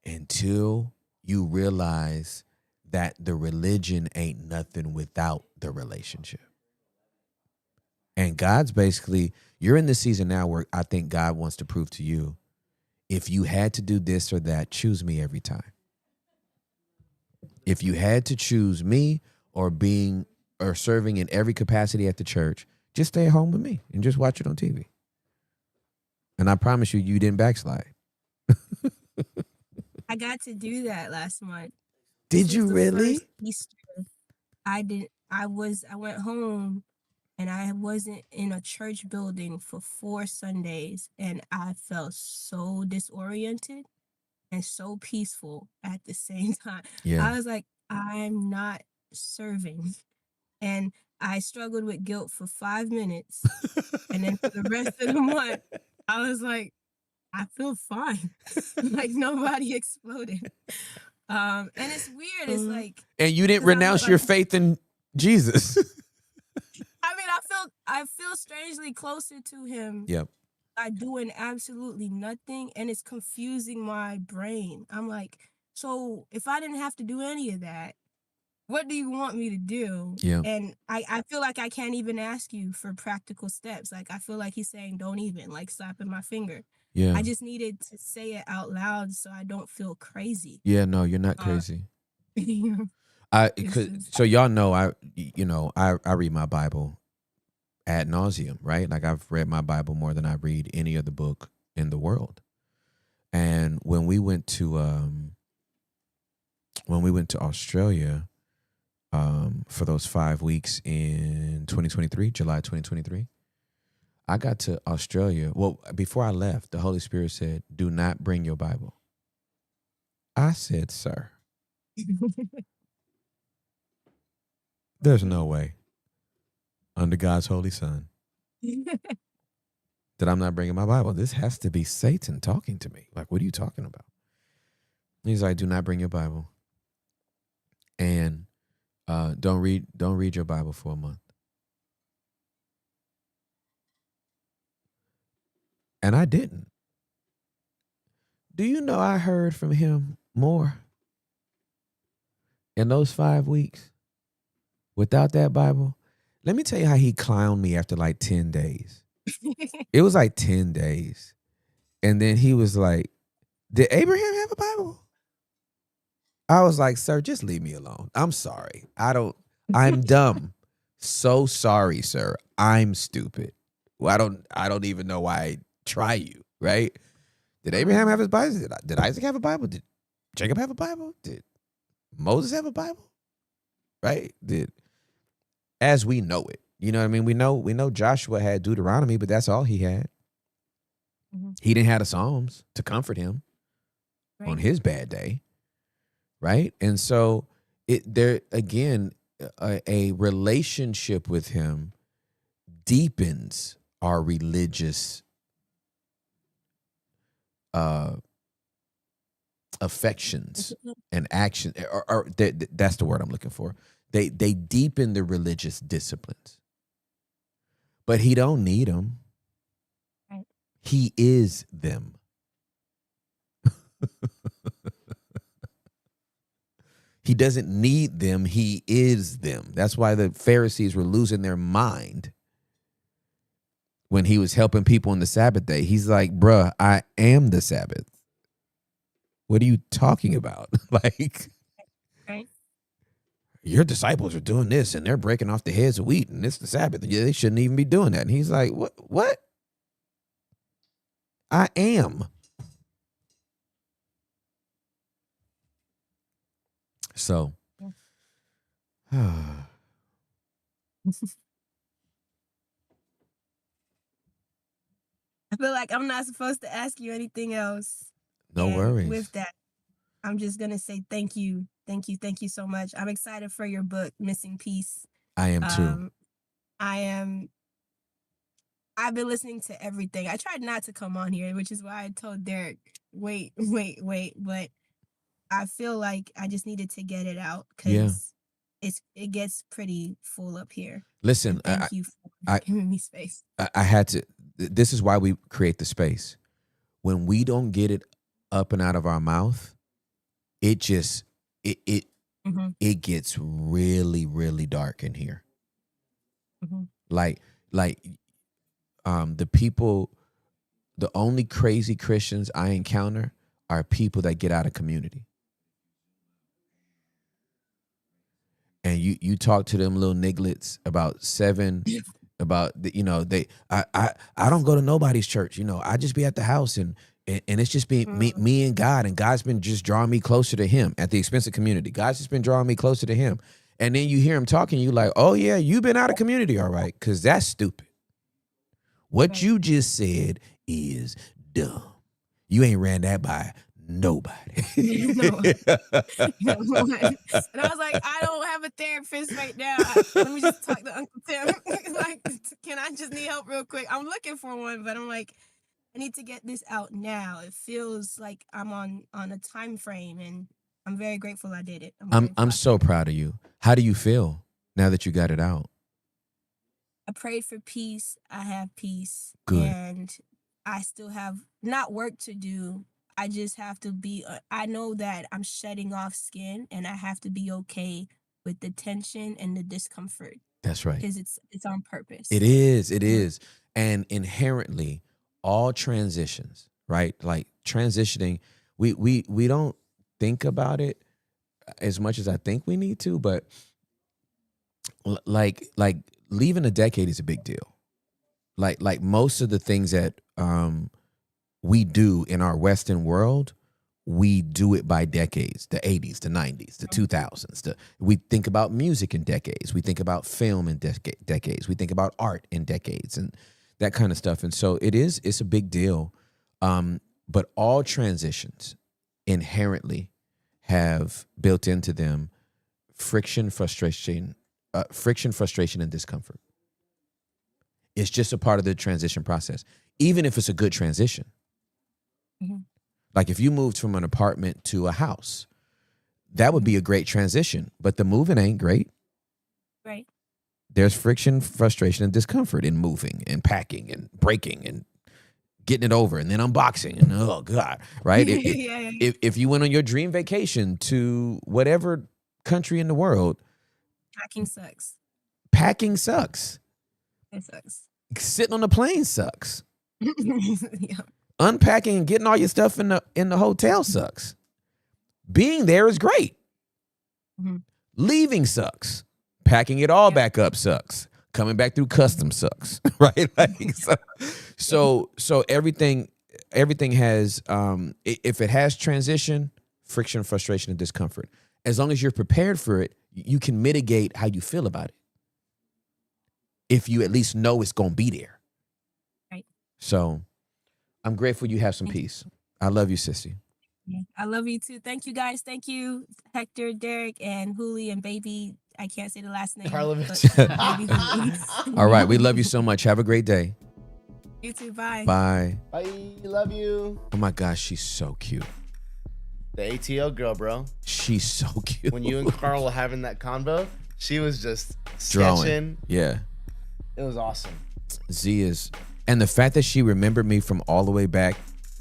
until you realize that the religion ain't nothing without the relationship. And God's basically, you're in this season now where I think God wants to prove to you, if you had to do this or that, choose me every time. If you had to choose me or serving in every capacity at the church, just stay at home with me and just watch it on TV. And I promise you, you didn't backslide. I got to do that last month. Did you really? Easter. I did. I went home, and I wasn't in a church building for 4 Sundays, and I felt so disoriented and so peaceful at the same time. Yeah. I was like, I'm not serving. And I struggled with guilt for 5 minutes. And then for the rest of the month, I was like, I feel fine. Like, nobody exploded. And it's weird. It's like, and you didn't renounce your faith in Jesus. I mean, I feel strangely closer to him. Yep. By doing absolutely nothing, and it's confusing my brain. I'm like, so if I didn't have to do any of that, what do you want me to do? Yeah. And I feel like I can't even ask you for practical steps. Like, I feel like he's saying, don't even, like, slapping my finger. Yeah. I just needed to say it out loud so I don't feel crazy. Yeah, no, you're not crazy. So y'all know, I read my Bible ad nauseum, right? Like, I've read my Bible more than I read any other book in the world. And when we went to Australia for those 5 weeks in 2023, July 2023, I got to Australia. Well, before I left, the Holy Spirit said, "Do not bring your Bible." I said, "Sir, there's no way under God's holy Son that I'm not bringing my Bible. This has to be Satan talking to me. Like, what are you talking about?" He's like, "Do not bring your Bible, and don't read your Bible for a month." And I didn't. Do you know I heard from him more in those 5 weeks without that Bible? Let me tell you how he clowned me after like 10 days. It was like 10 days. And then he was like, "Did Abraham have a Bible?" I was like, "Sir, just leave me alone. I'm sorry. I'm dumb. So sorry, sir. I'm stupid. Well, I don't even know why I try you, right? Did Abraham have his Bible? Did Isaac have a Bible? Did Jacob have a Bible? Did Moses have a Bible? Right? As we know it. You know what I mean? We know Joshua had Deuteronomy, but that's all he had. Mm-hmm. He didn't have the Psalms to comfort him Right. on his bad day. Right? And so there again, a relationship with him deepens our religious affections and action, or that's the word I'm looking for. They deepen the religious disciplines, but he don't need them. Right. He is them. He doesn't need them. He is them. That's why the Pharisees were losing their mind when he was helping people on the Sabbath day. He's like, "Bruh, I am the Sabbath. What are you talking about?" Like, Right. your disciples are doing this and they're breaking off the heads of wheat and it's the Sabbath. Yeah, they shouldn't even be doing that. And he's like, What? I am. So, I feel like I'm not supposed to ask you anything else. no And worries. with that, I'm just going to say thank you. Thank you. Thank you so much. I'm excited for your book, Missing Piece. I am too. I've been listening to everything. I tried not to come on here, which is why I told Derek, wait. But I feel like I just needed to get it out because it gets pretty full up here. Listen, And thank you for giving me space. I had to. This is why we create the space. When we don't get it up and out of our mouth, it just Mhm. it gets really, really dark in here. Mhm. Like the people, the only crazy Christians I encounter are people that get out of community. And you talk to them little nigglets about I don't go to nobody's church. I just be at the house and it's just been me and God, and God's been just drawing me closer to him at the expense of community. God's just been drawing me closer to him. And then you hear him talking, you like, "Oh yeah, you've been out of community, all right," because that's stupid. What Right. you just said is dumb. You ain't ran that by nobody. No. And I was like, I don't have a therapist right now. Let me just talk to Uncle Tim. Like, can I just need help real quick? I'm looking for one, but I'm like, I need to get this out now. It feels like I'm on a time frame, and I'm very grateful I did it. I'm so proud of you. How do you feel now that you got it out? I prayed for peace. I have peace. Good. And I still have not work to do. I just have to be, I know that I'm shedding off skin, and I have to be okay with the tension and the discomfort. That's right. Because it's on purpose. It is. And inherently, all transitions, right? Like transitioning, we don't think about it as much as I think we need to, but like leaving a decade is a big deal. Like most of the things that we do in our Western world, we do it by decades, the 80s, the 90s, the 2000s. We think about music in decades. We think about film in decades. We think about art in decades and that kind of stuff. And so it's a big deal. But all transitions inherently have built into them friction, frustration, and discomfort. It's just a part of the transition process, even if it's a good transition. Mhm. Like if you moved from an apartment to a house, that would be a great transition, but the moving ain't great. Right. There's friction, frustration, and discomfort in moving and packing and breaking and getting it over and then unboxing and oh God, right? Yeah. If you went on your dream vacation to whatever country in the world, Packing sucks. packing sucks. It sucks. Sitting on the plane sucks. Yeah. Unpacking and getting all your stuff in the hotel sucks. Being there is great. Mhm. Leaving sucks. Packing it all back up sucks. Coming back through customs sucks, right? Like so everything has if it has transition, friction, frustration, and discomfort. As long as you're prepared for it, you can mitigate how you feel about it. If you at least know it's gonna be there. Right. So I'm grateful you have some peace. I love you, sissy. Yeah. I love you too. Thank you guys. Thank you, Hector, Derek, and Huli and baby. I can't say the last name. Karlovich. but baby Huli. All right, we love you so much. Have a great day. You too. Bye. Bye. Bye. Love you. Oh my gosh, she's so cute. The ATO girl, bro. She's so cute. When you and Carl were having that convo, she was just drawing. sketching. Yeah. It was awesome. Z is, and the fact that she remembered me from all the way back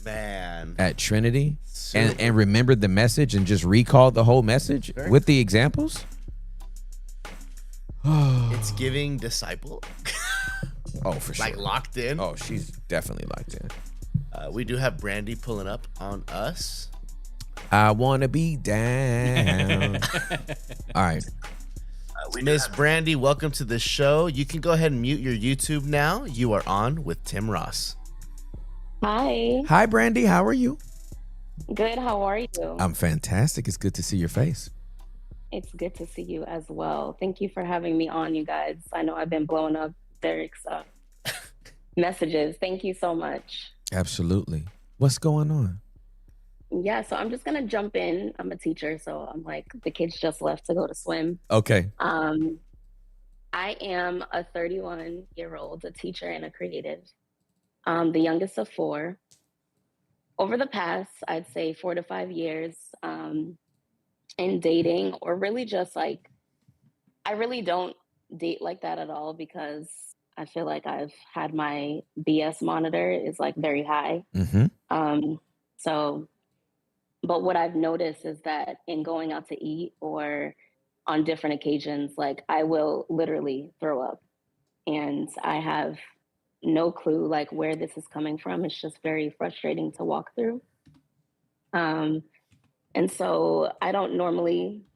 Man. at Trinity Super. and remembered the message and just recalled the whole message Sure. with the examples. It's giving disciple. Oh, for sure. Like locked in. Oh, she's definitely locked in. We do have Brandy pulling up on us. I want to be down. All right. Miss Brandy, welcome to the show. You can go ahead and mute your YouTube now. You are on with Tim Ross. Hi. Hi, Brandy. How are you? Good. How are you? I'm fantastic. It's good to see your face. It's good to see you as well. Thank you for having me on, you guys. I know I've been blowing up Derek's messages. Thank you so much. Absolutely. What's going on? Yeah, so I'm just gonna jump in. I'm a teacher, so I'm like the kids just left to go to swim. Okay. I am a 31-year-old, a teacher and a creative. The youngest of four. Over the past, I'd say 4 to 5 years, in dating, or really just like, I really don't date like that at all because I feel like I've had my BS monitor is like very high. Mm-hmm. So, but what I've noticed is that in going out to eat or on different occasions, like I will literally throw up and I have no clue like where this is coming from. It's just very frustrating to walk through. And so I don't normally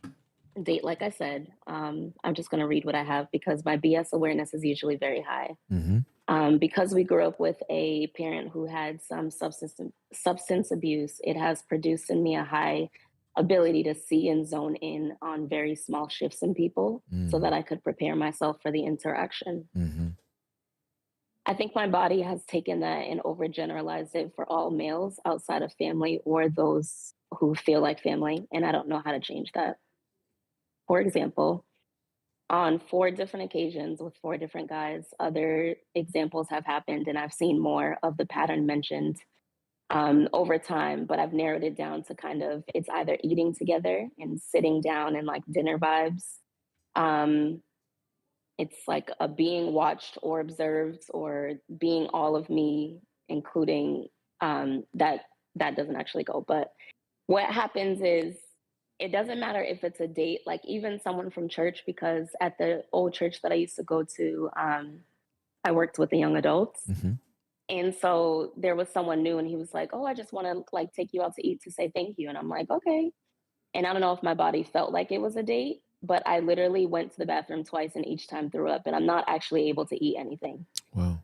date, like I said. I'm just going to read what I have because my BS awareness is usually very high. Mm-hmm. Because we grew up with a parent who had some substance abuse, it has produced in me a high ability to see and zone in on very small shifts in people so that I could prepare myself for the interaction. Mm-hmm. I think my body has taken that and overgeneralized it for all males outside of family or those who feel like family, and I don't know how to change that. For example, on 4 different occasions with 4 different guys, other examples have happened, and I've seen more of the pattern mentioned over time, but I've narrowed it down to kind of it's either eating together and sitting down and like dinner vibes. It's like a being watched or observed or being all of me, including that doesn't actually go. But what happens is it doesn't matter if it's a date, like even someone from church, because at the old church that I used to go to, I worked with the young adults. Mm-hmm. And so there was someone new and he was like, oh, I just want to like take you out to eat to say thank you. And I'm like, okay. And I don't know if my body felt like it was a date, but I literally went to the bathroom twice and each time threw up and I'm not actually able to eat anything. Wow.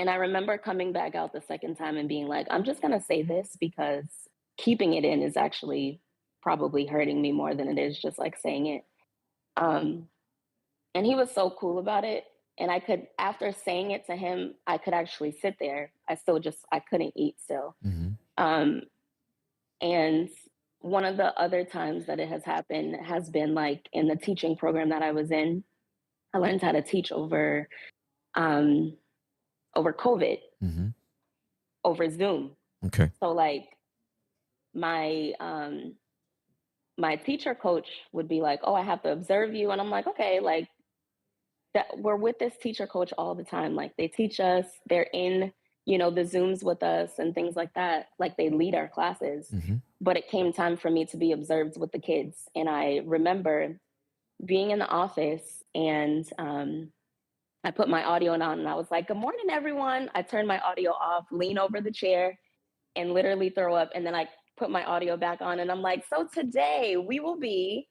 And I remember coming back out the second time and being like, I'm just going to say this because keeping it in is actually probably hurting me more than it is just like saying it. Um, and he was so cool about it. And I could, after saying it to him, I could actually sit there. I couldn't eat still. Mm-hmm. Um, and one of the other times that it has happened has been like in the teaching program that I was in. I learned how to teach over COVID, Mm-hmm. over Zoom. Okay. So like my my teacher coach would be like, "Oh, I have to observe you," and I'm like, "Okay, like that we're with this teacher coach all the time. Like they teach us, they're in, the Zooms with us and things like that. Like they lead our classes." Mm-hmm. But it came time for me to be observed with the kids. And I remember being in the office and I put my audio on and I was like, "Good morning, everyone." I turned my audio off, lean over the chair, and literally throw up. And then I put my audio back on and I'm like, "So today we will be,"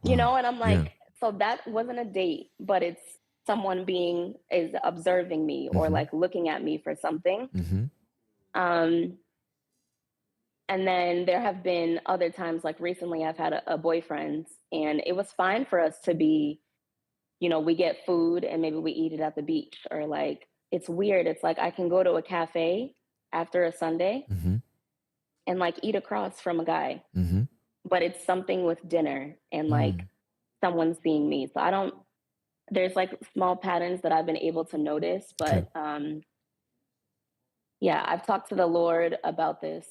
Wow. and I'm Yeah. like, so that wasn't a date, but it's someone is observing me or Mhm. like looking at me for something. Mm-hmm. Um, and then there have been other times, like recently, I've had a boyfriend, and it was fine for us to be, we get food and maybe we eat it at the beach, or like it's weird. It's like I can go to a cafe after a Sunday Mm-hmm. and like eat across from a guy, Mm-hmm. but it's something with dinner and like someone seeing me. So I don't. There's like small patterns that I've been able to notice, Okay. but yeah, I've talked to the Lord about this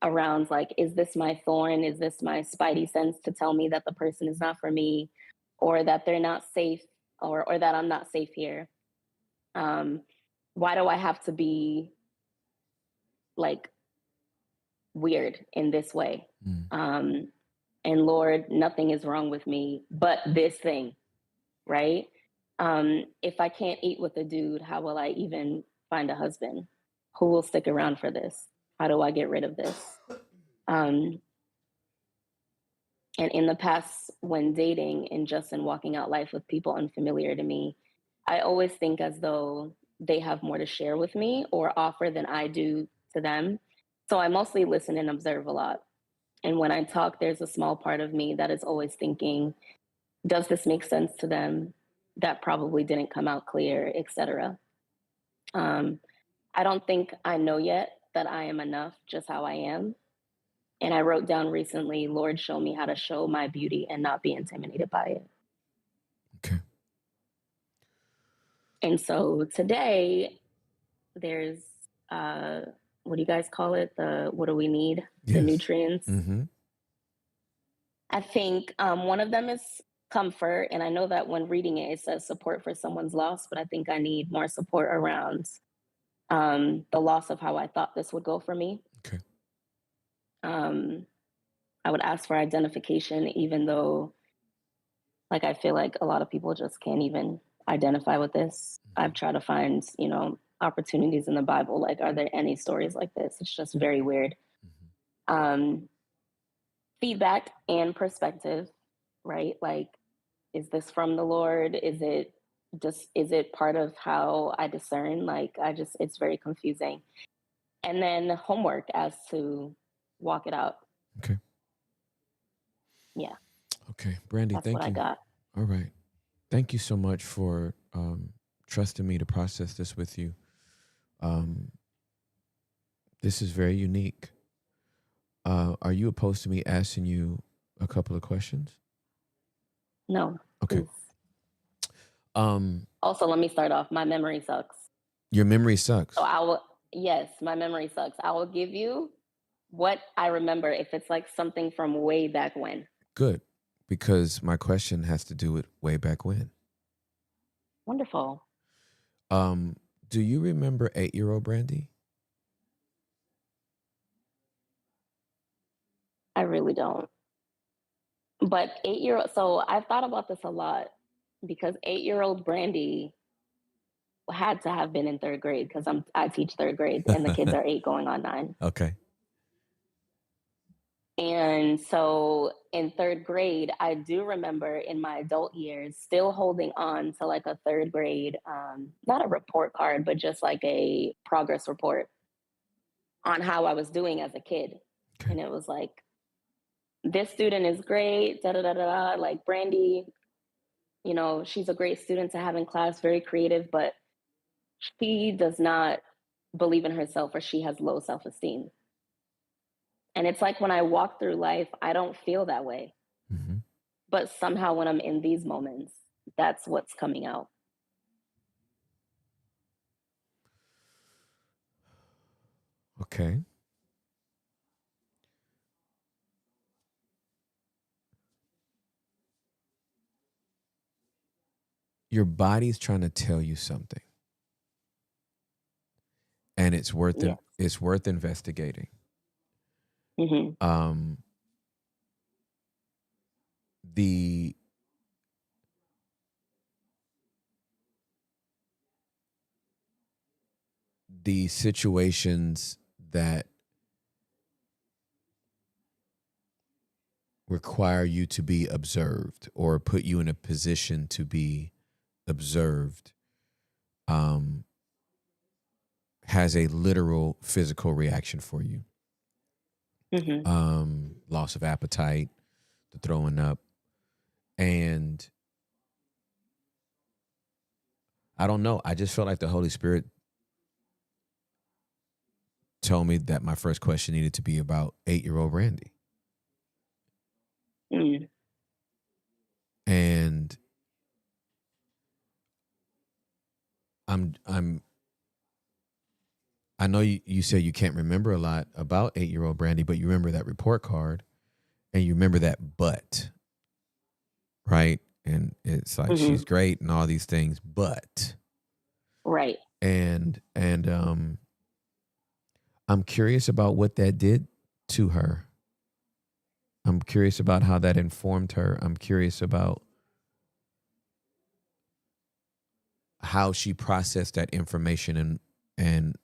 around like, is this my thorn? Is this my spidey sense to tell me that the person is not for me, or that they're not safe, or that I'm not safe here? Why do I have to be like weird in this way? Mm. And Lord, nothing is wrong with me, but this thing, right? If I can't eat with a dude, how will I even find a husband? Who will stick around for this? How do I get rid of this? And in the past, when dating and just in walking out life with people unfamiliar to me, I always think as though they have more to share with me or offer than I do to them. So I mostly listen and observe a lot. And when I talk, there's a small part of me that is always thinking, does this make sense to them? That probably didn't come out clear, etc. I don't think I know yet that I am enough just how I am. And I wrote down recently, Lord, show me how to show my beauty and not be intimidated by it. Okay. And so today there's what do you guys call it? What do we need? The Yes. nutrients. Mm-hmm. I think one of them is comfort. And I know that when reading it, it says support for someone's loss, but I think I need more support around the loss of how I thought this would go for me. Okay. I would ask for identification, even though, like, I feel like a lot of people just can't even identify with this. I've tried to find, opportunities in the Bible. Like, are there any stories like this? It's just very weird. Feedback and perspective, right? Like, is this from the Lord? Is it part of how I discern? Like, it's very confusing. And then homework as to walk it out. Okay. Yeah, Okay. Brandy, that's thank what you. I got. All right. Thank you so much for trusting me to process this with you. This is very unique. Are you opposed to me asking you a couple of questions? No. Okay. Please. Also, let me start off. My memory sucks. Your memory sucks. So yes, my memory sucks. I will give you what I remember if it's like something from way back when. Good, because my question has to do with way back when. Wonderful. Do you remember 8-year-old Brandy? I really don't. But 8-year-old, so I've thought about this a lot because 8-year-old Brandy had to have been in third grade because I teach third grade and the kids are 8 going on 9. Okay. And so in third grade, I do remember in my adult years still holding on to like a third grade, not a report card, but just like a progress report on how I was doing as a kid. Okay. And it was like, this student is great, da da da da, like Brandy, you know, she's a great student to have in class, very creative, but she does not believe in herself or she has low self esteem. And it's like when I walk through life, I don't feel that way. Mm-hmm. But somehow when I'm in these moments, that's what's coming out. Okay. Your body's trying to tell you something, and it's worth Yeah. it's worth investigating. Hmm. Um, the the situations that require you to be observed or put you in a position to be observed has a literal physical reaction for you. Hmm. Loss of appetite, the throwing up, and I don't know. I just felt like the Holy Spirit told me that my first question needed to be about 8-year-old Randy. Mm. And I know you said you can't remember a lot about 8-year-old Brandy, but you remember that report card and you remember that butt, right? And it's like Hmm. she's great and all these things, but Right. and I'm curious about what that did to her. I'm curious about how that informed her. I'm curious about how she processed that information and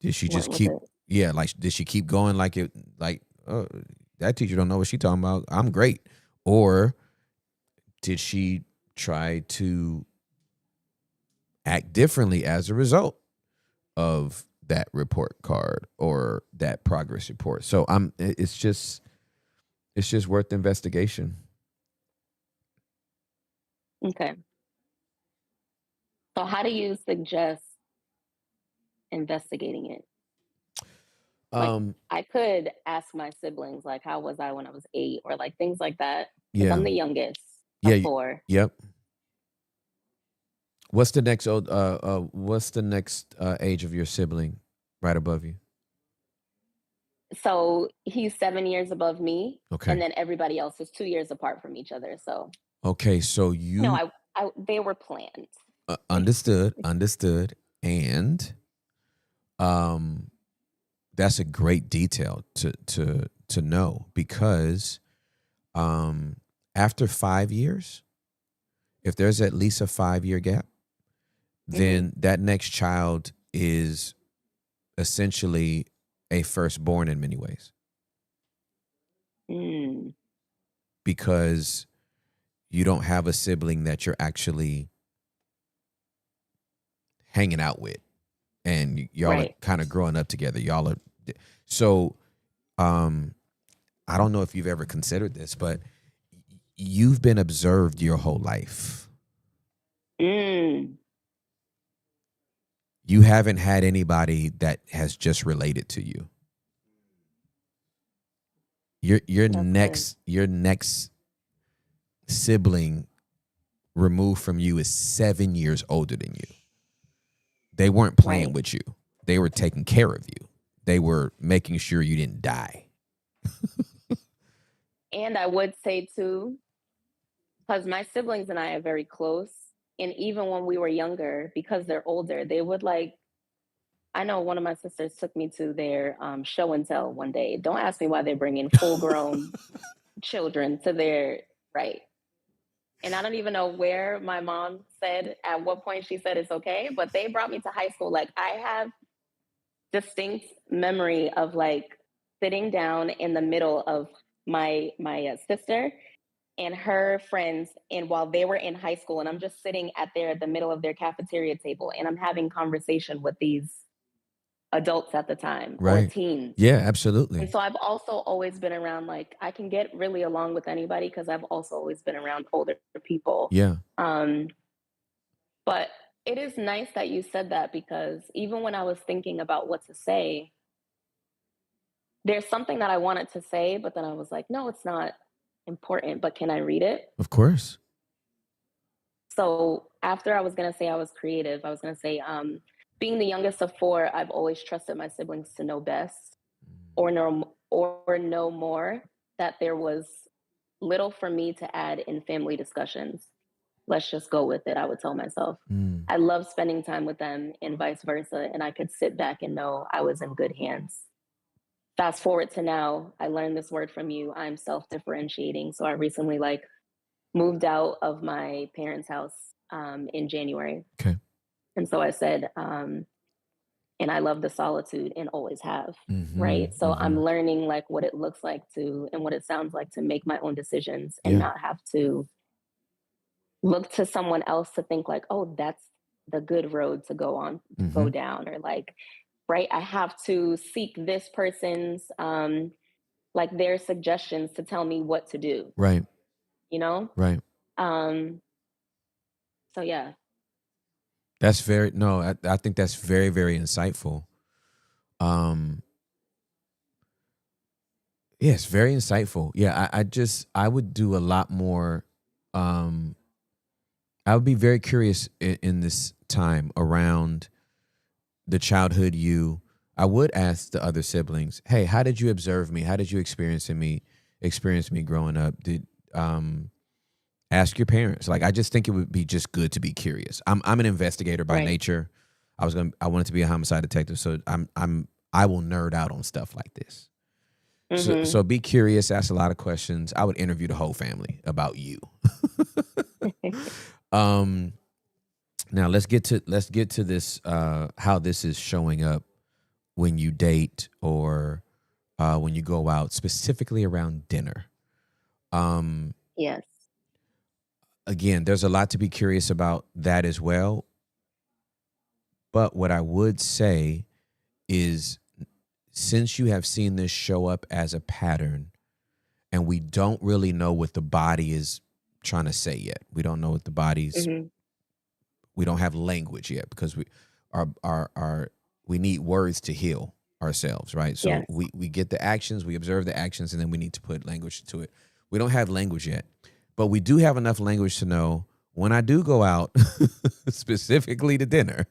did she just Went with keep it. like did she keep going like it like oh, that teacher don't know what she talking about. I'm great. Or did she try to act differently as a result of that report card or that progress report? So it's just worth investigation. Okay. So how do you suggest investigating it? Like Um I could ask my siblings, like, how was I when I was 8? Or like things like that. Because yeah. I'm the youngest Yeah, of 4. yep. What's the next age of your sibling right above you? So he's 7 years above me. Okay. And then everybody else is 2 years apart from each other. So Okay, so no, you I they were planned. understood, and um, that's a great detail to know because after 5 years, if there's at least a 5-year gap, then that next child is essentially a firstborn in many ways Mm. because you don't have a sibling that you're actually hanging out with and y'all are Right. kind of growing up together. Y'all are so I don't know if you've ever considered this, but you've been observed your whole life. Mm. You haven't had anybody that has just related to you. Your That's good. next sibling removed from you is 7 years older than you. They weren't playing Right. with you. They were taking care of you. They were making sure you didn't die. And I would say too, because my siblings and I are very close. And even when we were younger, because they're older, they would like, I know one of my sisters took me to their show and tell one day. Don't ask me why they're bringing full grown children to their, right. And I don't even know where my mom said, at what point she said it's okay, but they brought me to high school. Like I have distinct memory of like sitting down in the middle of my sister and her friends, and while they were in high school, and I'm just sitting at the middle of their cafeteria table, and I'm having conversation with these adults at the time or Right. teens. Yeah, And absolutely. so I've also always been around, like, I can get really along with anybody because I've also always been around older people. Yeah. But it is nice that you said that, because even when I was thinking about what to say, there's something that I wanted to say, but then I was like, no, it's not important, but can I read it? Of course. So after I was going to say I was creative, I was going to say, being the youngest of four, I've always trusted my siblings to know best or know more, that there was little for me to add in family discussions. Let's just go with it, I would tell myself. Mm. I love spending time with them and vice versa, and I could sit back and know I was in good hands. Fast forward to now, I learned this word from you. I'm self-differentiating. So I recently moved out of my parents' house in January. Okay. And so I said, and I love the solitude and always have, Mm-hmm. right? So Mm-hmm. I'm learning like what it looks like to, and what it sounds like to make my own decisions and Yeah. not have to look to someone else to think like, oh, that's the good road to go on, to Mm-hmm. go down, or like, right, I have to seek this person's, like their suggestions to tell me what to do, Right. you know? Right. So yeah. That's very no. I think that's very, very insightful. Yeah, it's very insightful. Yeah, I would do a lot more. I would be very curious in this time around the childhood you. I would ask the other siblings, "Hey, how did you observe me? How did you experience me growing up? Did ask your parents?" Like, I just think it would be just good to be curious. I'm an investigator by Right. nature. I wanted to be a homicide detective, so I will nerd out on stuff like this. So be curious, ask a lot of questions. I would interview the whole family about you. Now let's get to this, how this is showing up when you date or when you go out, specifically around dinner. Yes. Again, there's a lot to be curious about that as well. But what I would say is, since you have seen this show up as a pattern, and we don't really know what the body is trying to say yet. We don't know what the body's. We don't have language yet, because we need words to heal ourselves, right? So Yes. we get the actions, we observe the actions, and then we need to put language to it. We don't have language yet, but we do have enough language to know when I do go out, specifically to dinner,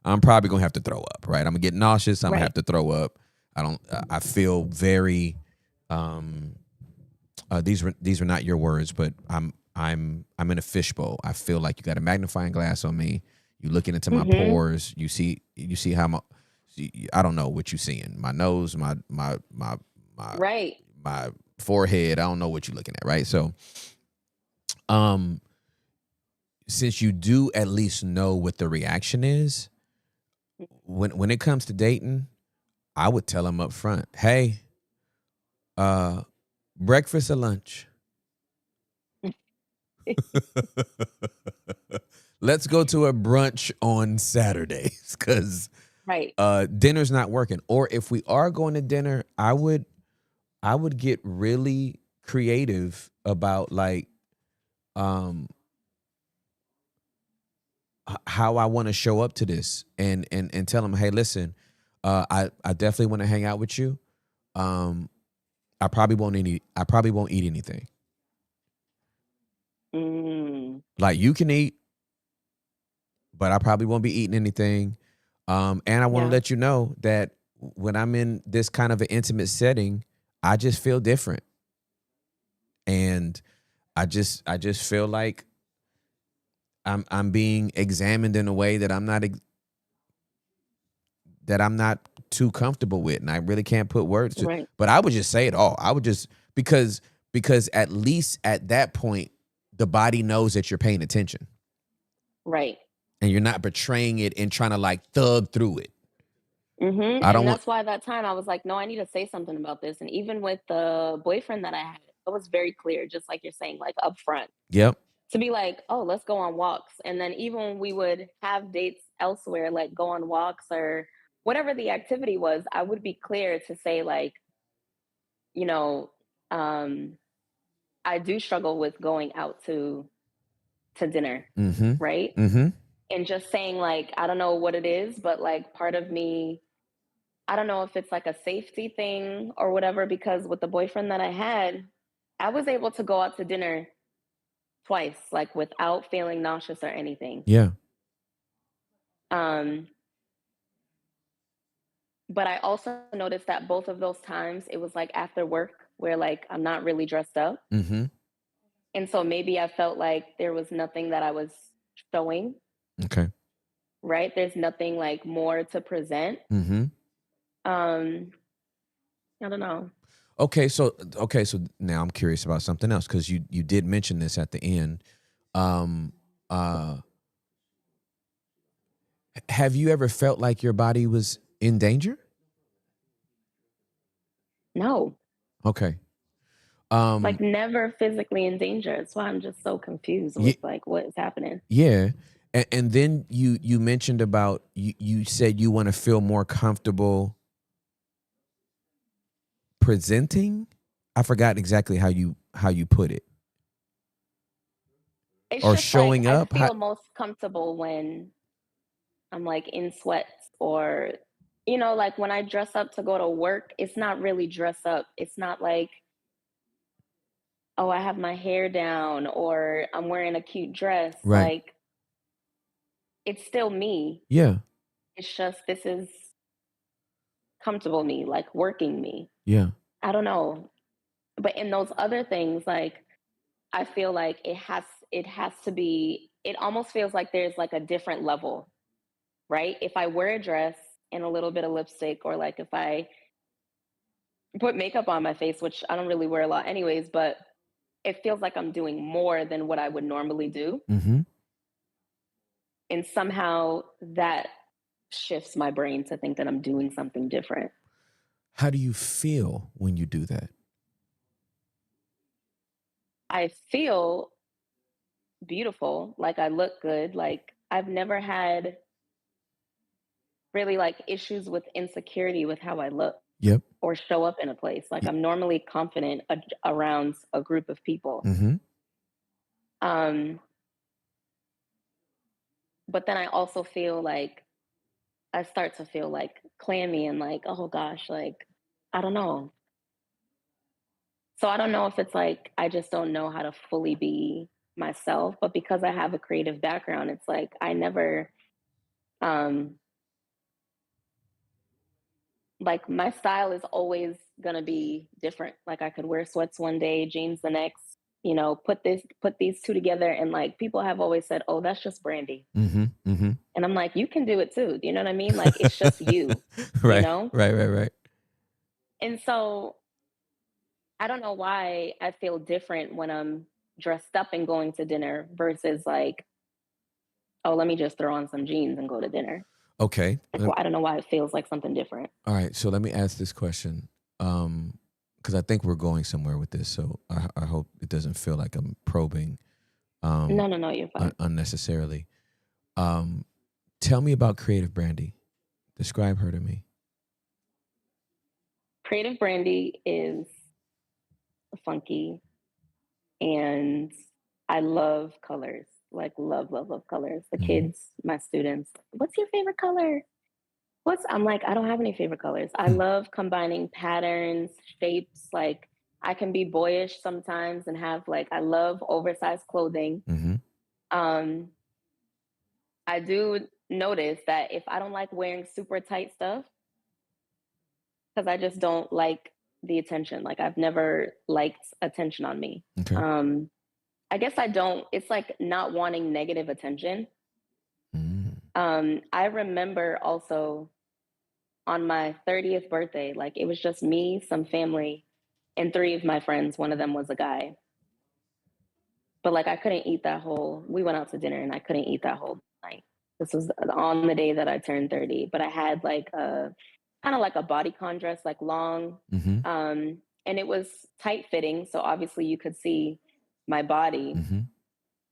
I'm probably gonna have to throw up, right? I'm gonna get nauseous. I'm gonna have to throw up. I feel very. These were not your words, but I'm in a fishbowl. I feel like you got a magnifying glass on me. You looking into my pores. You see how I don't know what you seeing. My nose, my Right. my forehead. I don't know what you're looking at, right? So, since you do at least know what the reaction is, when it comes to dating, I would tell them up front, hey, breakfast or lunch? Let's go to a brunch on Saturdays, because Right. dinner's not working. Or if we are going to dinner, I would get really creative about like how I want to show up to this, and tell them, hey, listen, I definitely want to hang out with you. I probably won't eat anything. Like, you can eat, but I probably won't be eating anything. And I want to let you know that when I'm in this kind of an intimate setting, I just feel different. And I just feel like I'm being examined in a way that I'm not too comfortable with, and I really can't put words to. Right. But I would just say it all. I would just, because at least at that point, the body knows that you're paying attention. Right. And you're not betraying it and trying to like thug through it. I And don't want. that's why that time I was like, no, I need to say something about this. And even with the boyfriend that I had, it was very clear, just like you're saying, like upfront, Yep. to be like, oh, let's go on walks. And then even when we would have dates elsewhere, like go on walks or whatever the activity was, I would be clear to say, like, you know, um, I do struggle with going out to dinner, Mm-hmm. right? Mm-hmm. And just saying, like, I don't know what it is, but like part of me, I don't know if it's like a safety thing or whatever, because with the boyfriend that I had, I was able to go out to dinner twice, like without feeling nauseous or anything. Yeah. Um, but I also noticed that both of those times it was like after work where like I'm not really dressed up. Mm-hmm. And so maybe I felt like there was nothing that I was showing, Okay. right? There's nothing like more to present. Mm-hmm. Um, I don't know. Okay, so now I'm curious about something else because you did mention this at the end. Um, uh, have you ever felt like your body was in danger? No, Okay. like Um, never physically in danger. That's why I'm just so confused with y- like what is happening. yeah. And then you mentioned about you said you want to feel more comfortable presenting. I forgot exactly how you put it. It's Or just like showing I up. feel most comfortable when I'm like in sweats or like when I dress up to go to work, it's not really dress up. It's not like, oh, I have my hair down or I'm wearing a cute dress. Right. Like it's still me. Yeah. It's just this is comfortable me, like working me. Yeah. I don't know. But in those other things, like I feel like it has to be it almost feels like there's like a different level, right? If I wear a dress and a little bit of lipstick, or like if I put makeup on my face, which I don't really wear a lot anyways, but it feels like I'm doing more than what I would normally do. Mm-hmm. And somehow that shifts my brain to think that I'm doing something different. How do you feel when you do that? I feel beautiful, like I look good, like I've never had really like issues with insecurity with how I look Yep. or show up in a place. Like Y- I'm normally confident around a group of people. Mm-hmm. Um, but then I also feel like I start to feel like clammy and like, oh gosh, like I don't know. So I don't know if it's like I just don't know how to fully be myself, but because I have a creative background, it's like I never um like my style is always gonna be different. Like I could wear sweats one day, jeans the next, put these two together, and like people have always said, "Oh, that's just Brandy." Mm-hmm. Mm-hmm. And I'm like, "You can do it too." You know what I mean? Like it's just you, you Right. know? Right. Right. Right. And so I don't know why I feel different when I'm dressed up and going to dinner versus like, "Oh, let me just throw on some jeans and go to dinner." Okay. Like, I don't know why it feels like something different. All right. So let me ask this question. Because I think we're going somewhere with this. So I hope it doesn't feel like I'm probing No, no, no, you're fine. unnecessarily. Um, tell me about Creative Brandy. Describe her to me. Creative Brandy is funky, and I love colors. Like love, love, love colors. The Mm-hmm. kids, my students, what's your favorite color? I'm like, I don't have any favorite colors. I love combining patterns, shapes. Like I can be boyish sometimes and have like I love oversized clothing. Mm-hmm. Um, I do notice that if I don't like wearing super tight stuff, because I just don't like the attention. Like I've never liked attention on me. Okay. I guess I don't, it's like not wanting negative attention. Mm. I remember also on my 30th birthday, like it was just me, some family, and three of my friends. One of them was a guy. But like I couldn't eat that whole, we went out to dinner and I couldn't eat that whole night This was on the day that I turned 30, but I had like a kind of like a bodycon dress, like long, Mm-hmm. and it was tight fitting, so obviously you could see my body, Mm-hmm.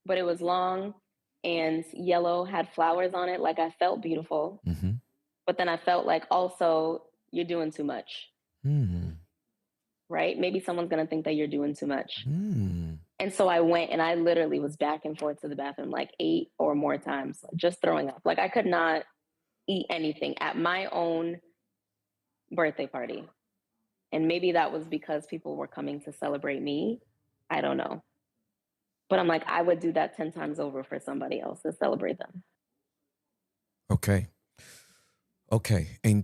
but it was long and yellow, had flowers on it. Like I felt beautiful, Mm-hmm. but then I felt like also you're doing too much, Mm-hmm. right? Maybe someone's gonna think that you're doing too much. Mm-hmm. And so I went and I literally was back and forth to the bathroom like 8 or more times, just throwing up. Like I could not eat anything at my own birthday party. And maybe that was because people were coming to celebrate me. I don't know. But I'm like, I would do that 10 times over for somebody else to celebrate them. Okay. Okay. And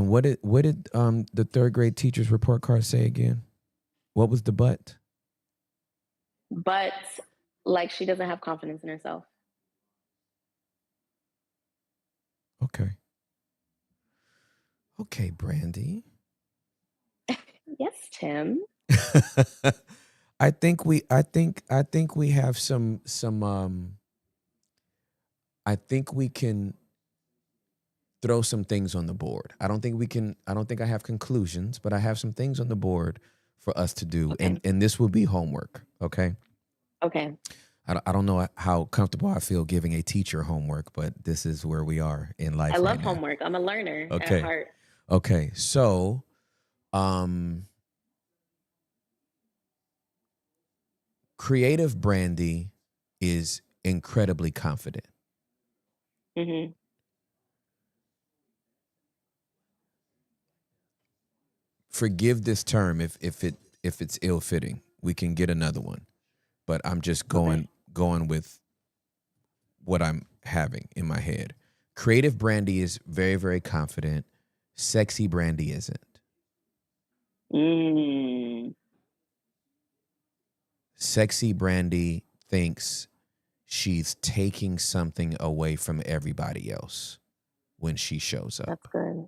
what did the third grade teacher's report card say again? What was the but? But like she doesn't have confidence in herself. Okay. Okay, Brandy. Yes, Tim. I think we have some I think we can throw some things on the board. I don't think I have conclusions, but I have some things on the board for us to do. Okay. And this will be homework, okay? Okay. I don't know how comfortable I feel giving a teacher homework, but this is where we are in life. I love right now. homework. I'm a learner Okay. at heart. Okay. So, creative Brandy is incredibly confident. Mm-hmm. Forgive this term if it's ill-fitting. We can get another one. But I'm just going with what I'm having in my head. Creative Brandy is very, very confident. Sexy Brandy isn't. Sexy Brandy thinks she's taking something away from everybody else when she shows up. That's good.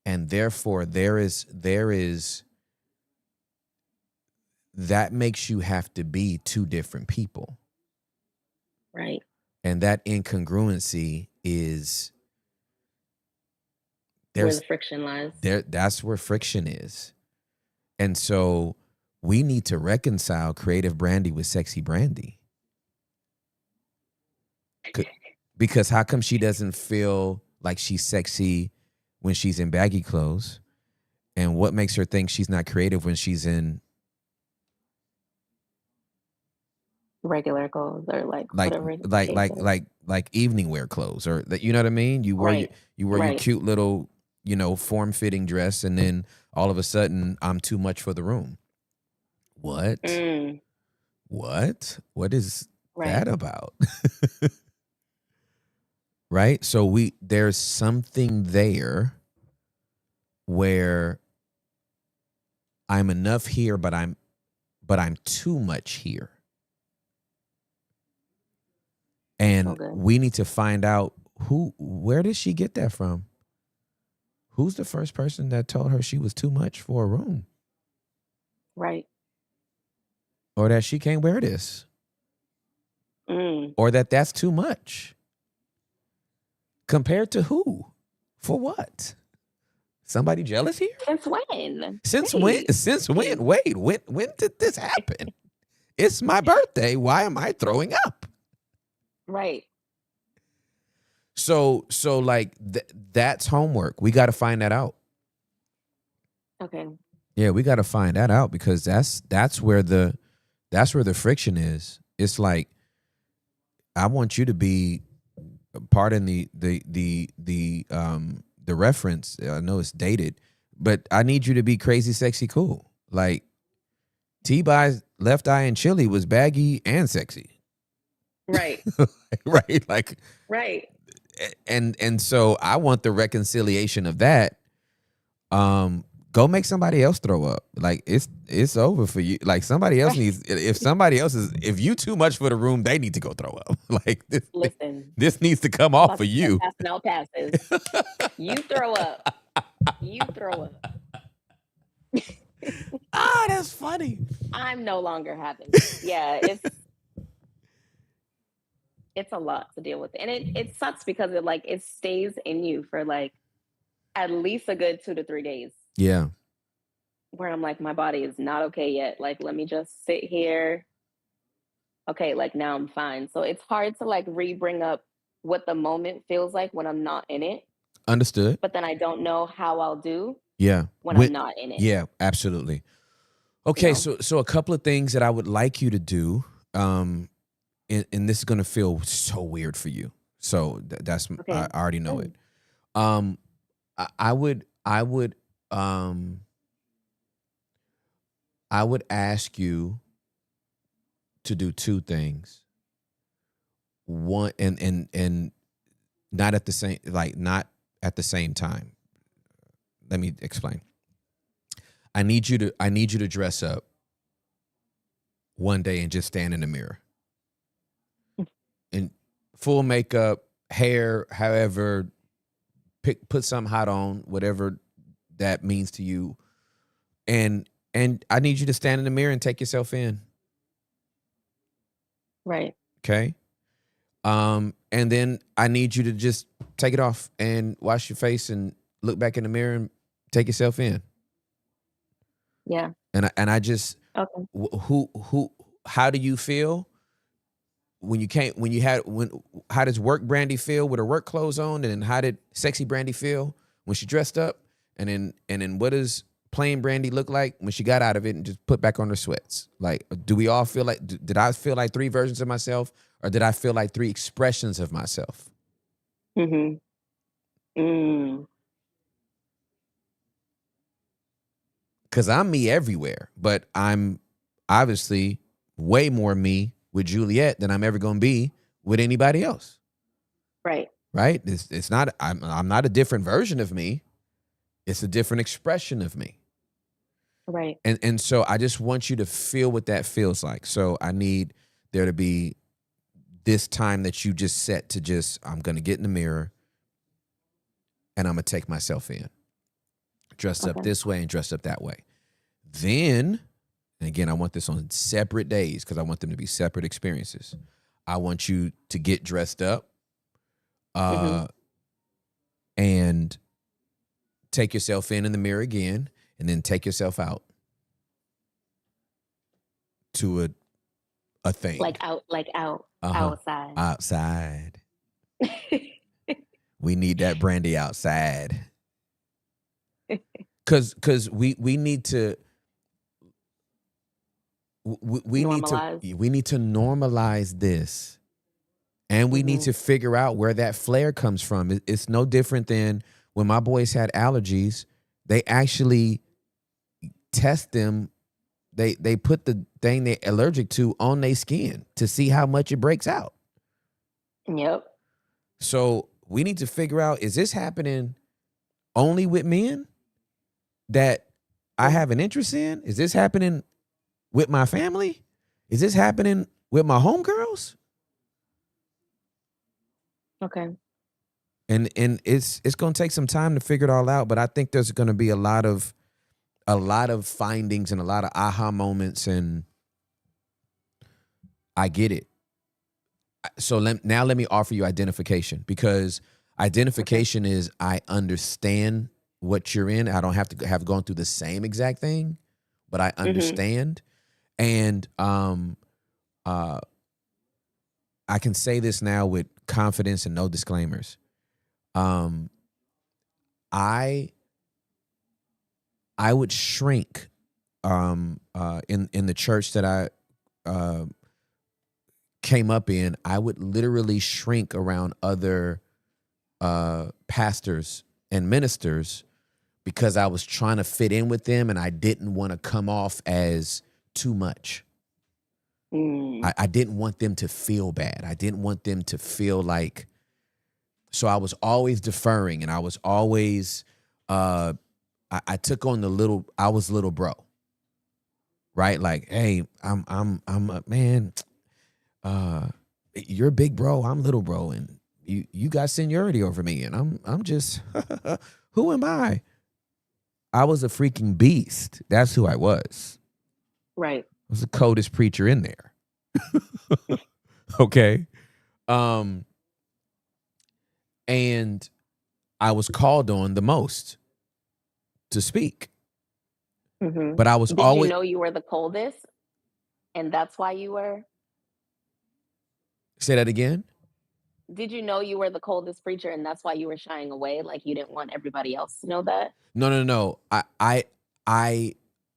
And therefore there is that makes you have to be two different people. Right. And that incongruency is Where the friction lies. That's where friction is. And so we need to reconcile creative Brandy with sexy Brandy. Because how come she doesn't feel like she's sexy when she's in baggy clothes? And what makes her think she's not creative when she's in regular clothes or whatever like evening wear clothes, or that, you know what I mean? You wear your cute little, form-fitting dress, and then all of a sudden I'm too much for the room. What? What is that about? Right? So there's something there where I'm enough here, but I'm too much here. And we need to find out where did she get that from? Who's the first person that told her she was too much for a room? Right. Or that she can't wear this? Or that's too much? Compared to who? For what? Somebody jealous here? Since when? Since when? Wait, when did this happen? It's my birthday. Why am I throwing up? Right. So like that's homework. We got to find that out. Okay. Yeah, we got to find that out, because that's where the friction is. It's like, I want you to be, pardon the reference. I know it's dated, but I need you to be crazy, sexy, cool. Like T-By's Left Eye and Chili was baggy and sexy. Right. Right. Like, right. And so I want the reconciliation of that. Go make somebody else throw up. Like it's over for you. Like somebody else needs, if you too much for the room, they need to go throw up. Like this needs to come off for you. Passing out passes. You throw up. You throw up. Ah, that's funny. I'm no longer having. Yeah, it's a lot to deal with, and it sucks because it stays in you for like at least a good 2 to 3 days. Yeah. Where I'm like, my body is not okay yet. Like, let me just sit here. Okay, like now I'm fine. So it's hard to like bring up what the moment feels like when I'm not in it. Understood. But then I don't know how I'll do Yeah. when I'm not in it. Yeah, absolutely. You Okay, know? so a couple of things that I would like you to do, and this is gonna feel so weird for you. So that's Okay. I already know it. Um, I would ask you to do two things. One and not at the same not at the same time. Let me explain. I need you to dress up one day and just stand in the mirror. In full makeup, hair, however, put something hot on, whatever that means to you. And I need you to stand in the mirror and take yourself in. Right. Okay? And then I need you to just take it off and wash your face and look back in the mirror and take yourself in. Yeah. And I just Okay. how do you feel when how does work Brandy feel with her work clothes on, and then how did sexy Brandy feel when she dressed up, and then what does plain Brandy look like when she got out of it and just put back on her sweats? Like, do we all feel like, did I feel like three versions of myself, or did I feel like three expressions of myself? Mm-hmm. Because I'm me everywhere, but I'm obviously way more me with Juliet than I'm ever going to be with anybody else. Right. Right? It's not, I'm not a different version of me. It's a different expression of me. Right. And so I just want you to feel what that feels like. So I need there to be this time that you just set to just, I'm going to get in the mirror and I'm going to take myself in. Dressed up this way and dressed up that way. Then, and again, I want this on separate days because I want them to be separate experiences. I want you to get dressed up and take yourself in the mirror again, and then take yourself out to a thing. Outside. Outside. We need that Brandy outside. Cause we need to we need to normalize this, and we need to figure out where that flare comes from. It's no different than when my boys had allergies. They actually test them. They put the thing they're allergic to on their skin to see how much it breaks out. Yep. So we need to figure out, is this happening only with men that I have an interest in? Is this happening with my family? Is this happening with my homegirls? Okay. And it's going to take some time to figure it all out, but I think there's going to be a lot of findings and a lot of aha moments, and I get it. So now let me offer you identification, because identification is, I understand what you're in. I don't have to have gone through the same exact thing, but I understand. And I can say this now with confidence and no disclaimers. I would shrink in the church that I came up in. I would literally shrink around other pastors and ministers because I was trying to fit in with them, and I didn't want to come off as too much. I didn't want them to feel bad. I didn't want them to feel like, so I was always deferring, and I was always I took on I was little bro. Right? Like, hey, I'm a man, you're big bro, I'm little bro, and you got seniority over me, and I'm just who am I? I was a freaking beast. That's who I was. Right. I was the coldest preacher in there. Okay. And I was called on the most to speak. Mm-hmm. But I was Did always you know you were the coldest, and that's why you were? Say that again. Did you know you were the coldest preacher, and that's why you were shying away? Like you didn't want everybody else to know that? No. I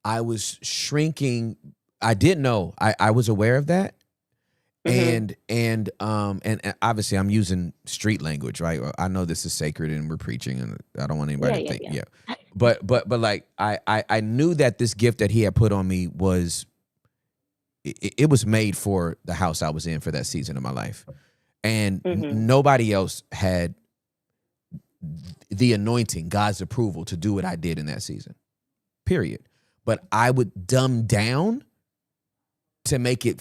was shrinking. I didn't know. I was aware of that. Mhm. And obviously I'm using street language, right? I know this is sacred and we're preaching, and I don't want anybody to think, yeah. But like I knew that this gift that he had put on me was it was made for the house I was in for that season of my life, and nobody else had the anointing, God's approval to do what I did in that season. Period. But I would dumb down to make it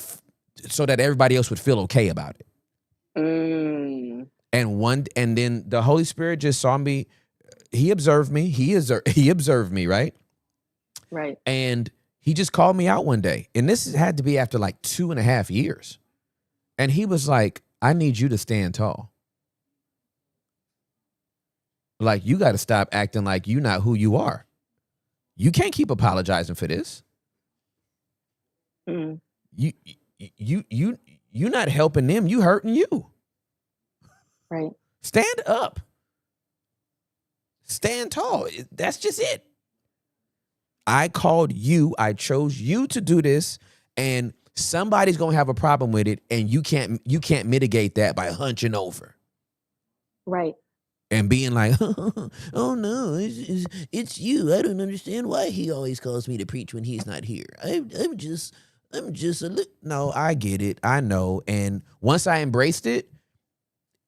so that everybody else would feel okay about it. Mm. And then the Holy Spirit just saw me. He observed me. He observed me, right? Right. And he just called me out one day. And this had to be after like 2.5 years. And he was like, I need you to stand tall. Like, you got to stop acting like you're not who you are. You can't keep apologizing for this. Mm. You're not helping them. You hurting you. Right. Stand up. Stand tall. That's just it. I called you. I chose you to do this, and somebody's gonna have a problem with it, and you can't mitigate that by hunching over. Right. And being like, oh no, it's you. I don't understand why he always calls me to preach when he's not here. I'm just no, I get it. I know. And once I embraced it,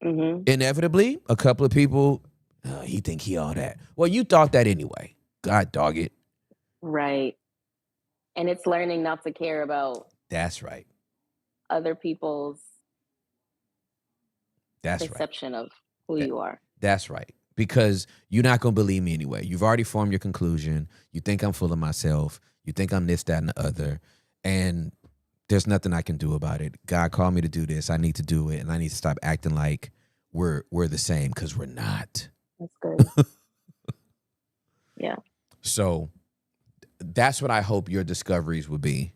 inevitably, a couple of people, he think he all that. Well, you thought that anyway. God dog it. Right. And it's learning not to care about That's right. other people's That's right. perception of who you are. That's right. Because you're not going to believe me anyway. You've already formed your conclusion. You think I'm full of myself. You think I'm this, that, and the other. And there's nothing I can do about it. God called me to do this. I need to do it. And I need to stop acting like we're the same, because we're not. That's good. Yeah. So that's what I hope your discoveries would be.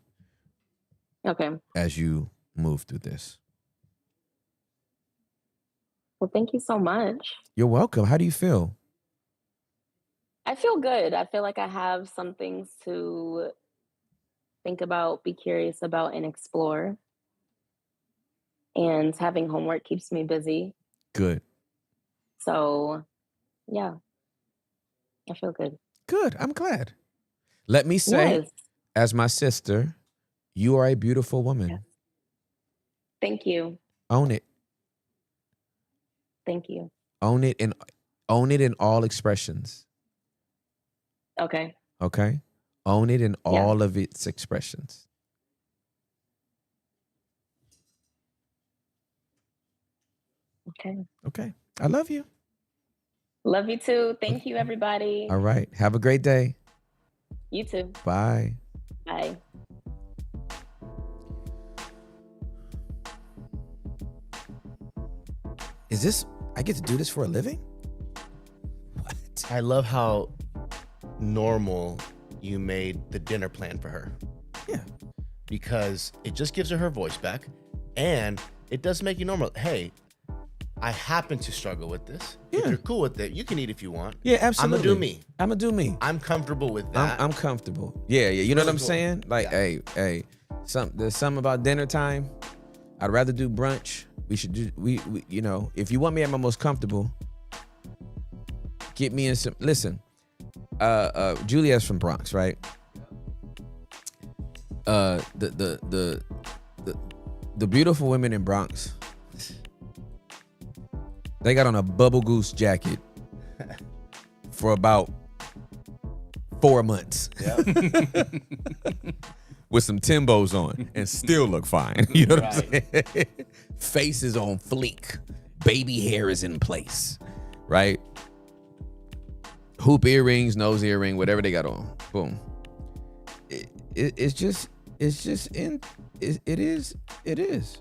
Okay. As you move through this. Well, thank you so much. You're welcome. How do you feel? I feel good. I feel like I have some things to think about, be curious about, and explore. And having homework keeps me busy. Good. So, yeah, I feel good. Good. I'm glad. Let me say, as my sister, you are a beautiful woman. Yes. Thank you. Own it. Thank you. Own it in all expressions. Okay. Okay? Own it in all of its expressions. Okay. Okay. I love you. Love you too. Thank you, everybody. All right. Have a great day. You too. Bye. Bye. Is this, I get to do this for a living? What? I love how normal you made the dinner plan for her. Yeah. Because it just gives her voice back, and it does make you normal. Hey, I happen to struggle with this. Yeah. If you're cool with it, you can eat if you want. Yeah, absolutely. I'm gonna do me. I'm gonna do me. I'm comfortable with that. I'm comfortable. Yeah. You know what I'm cool. saying? Like, Yeah. hey, there's something about dinner time. I'd rather do brunch. We should do, we you know, if you want me at my most comfortable, get me in some, listen, Juliet's from Bronx, right? The beautiful women in Bronx, they got on a bubble goose jacket for about 4 months. Yep. With some Timbos on and still look fine. You know what I'm saying? Face is on fleek. Baby hair is in place. Right? hoop earrings, nose earring, whatever they got on. Boom. It's just it is.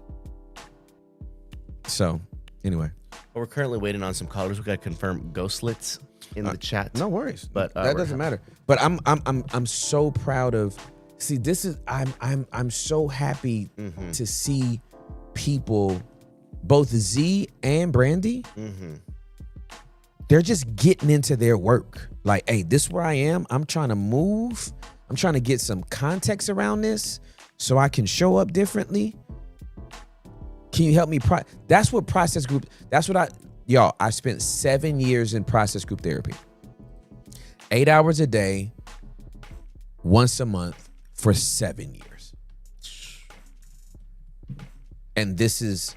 So anyway, We're currently waiting on some callers. We got to confirm ghostlets in the chat. no worries. But that doesn't matter. But I'm so proud of. See, this is I'm so happy to see people, both Z and Brandy. They're just getting into their work. Like, hey, this is where I am. I'm trying to move. I'm trying to get some context around this so I can show up differently. Can you help me? That's what process group. That's what I spent 7 years in process group therapy. 8 hours a day, once a month for 7 years. And this is,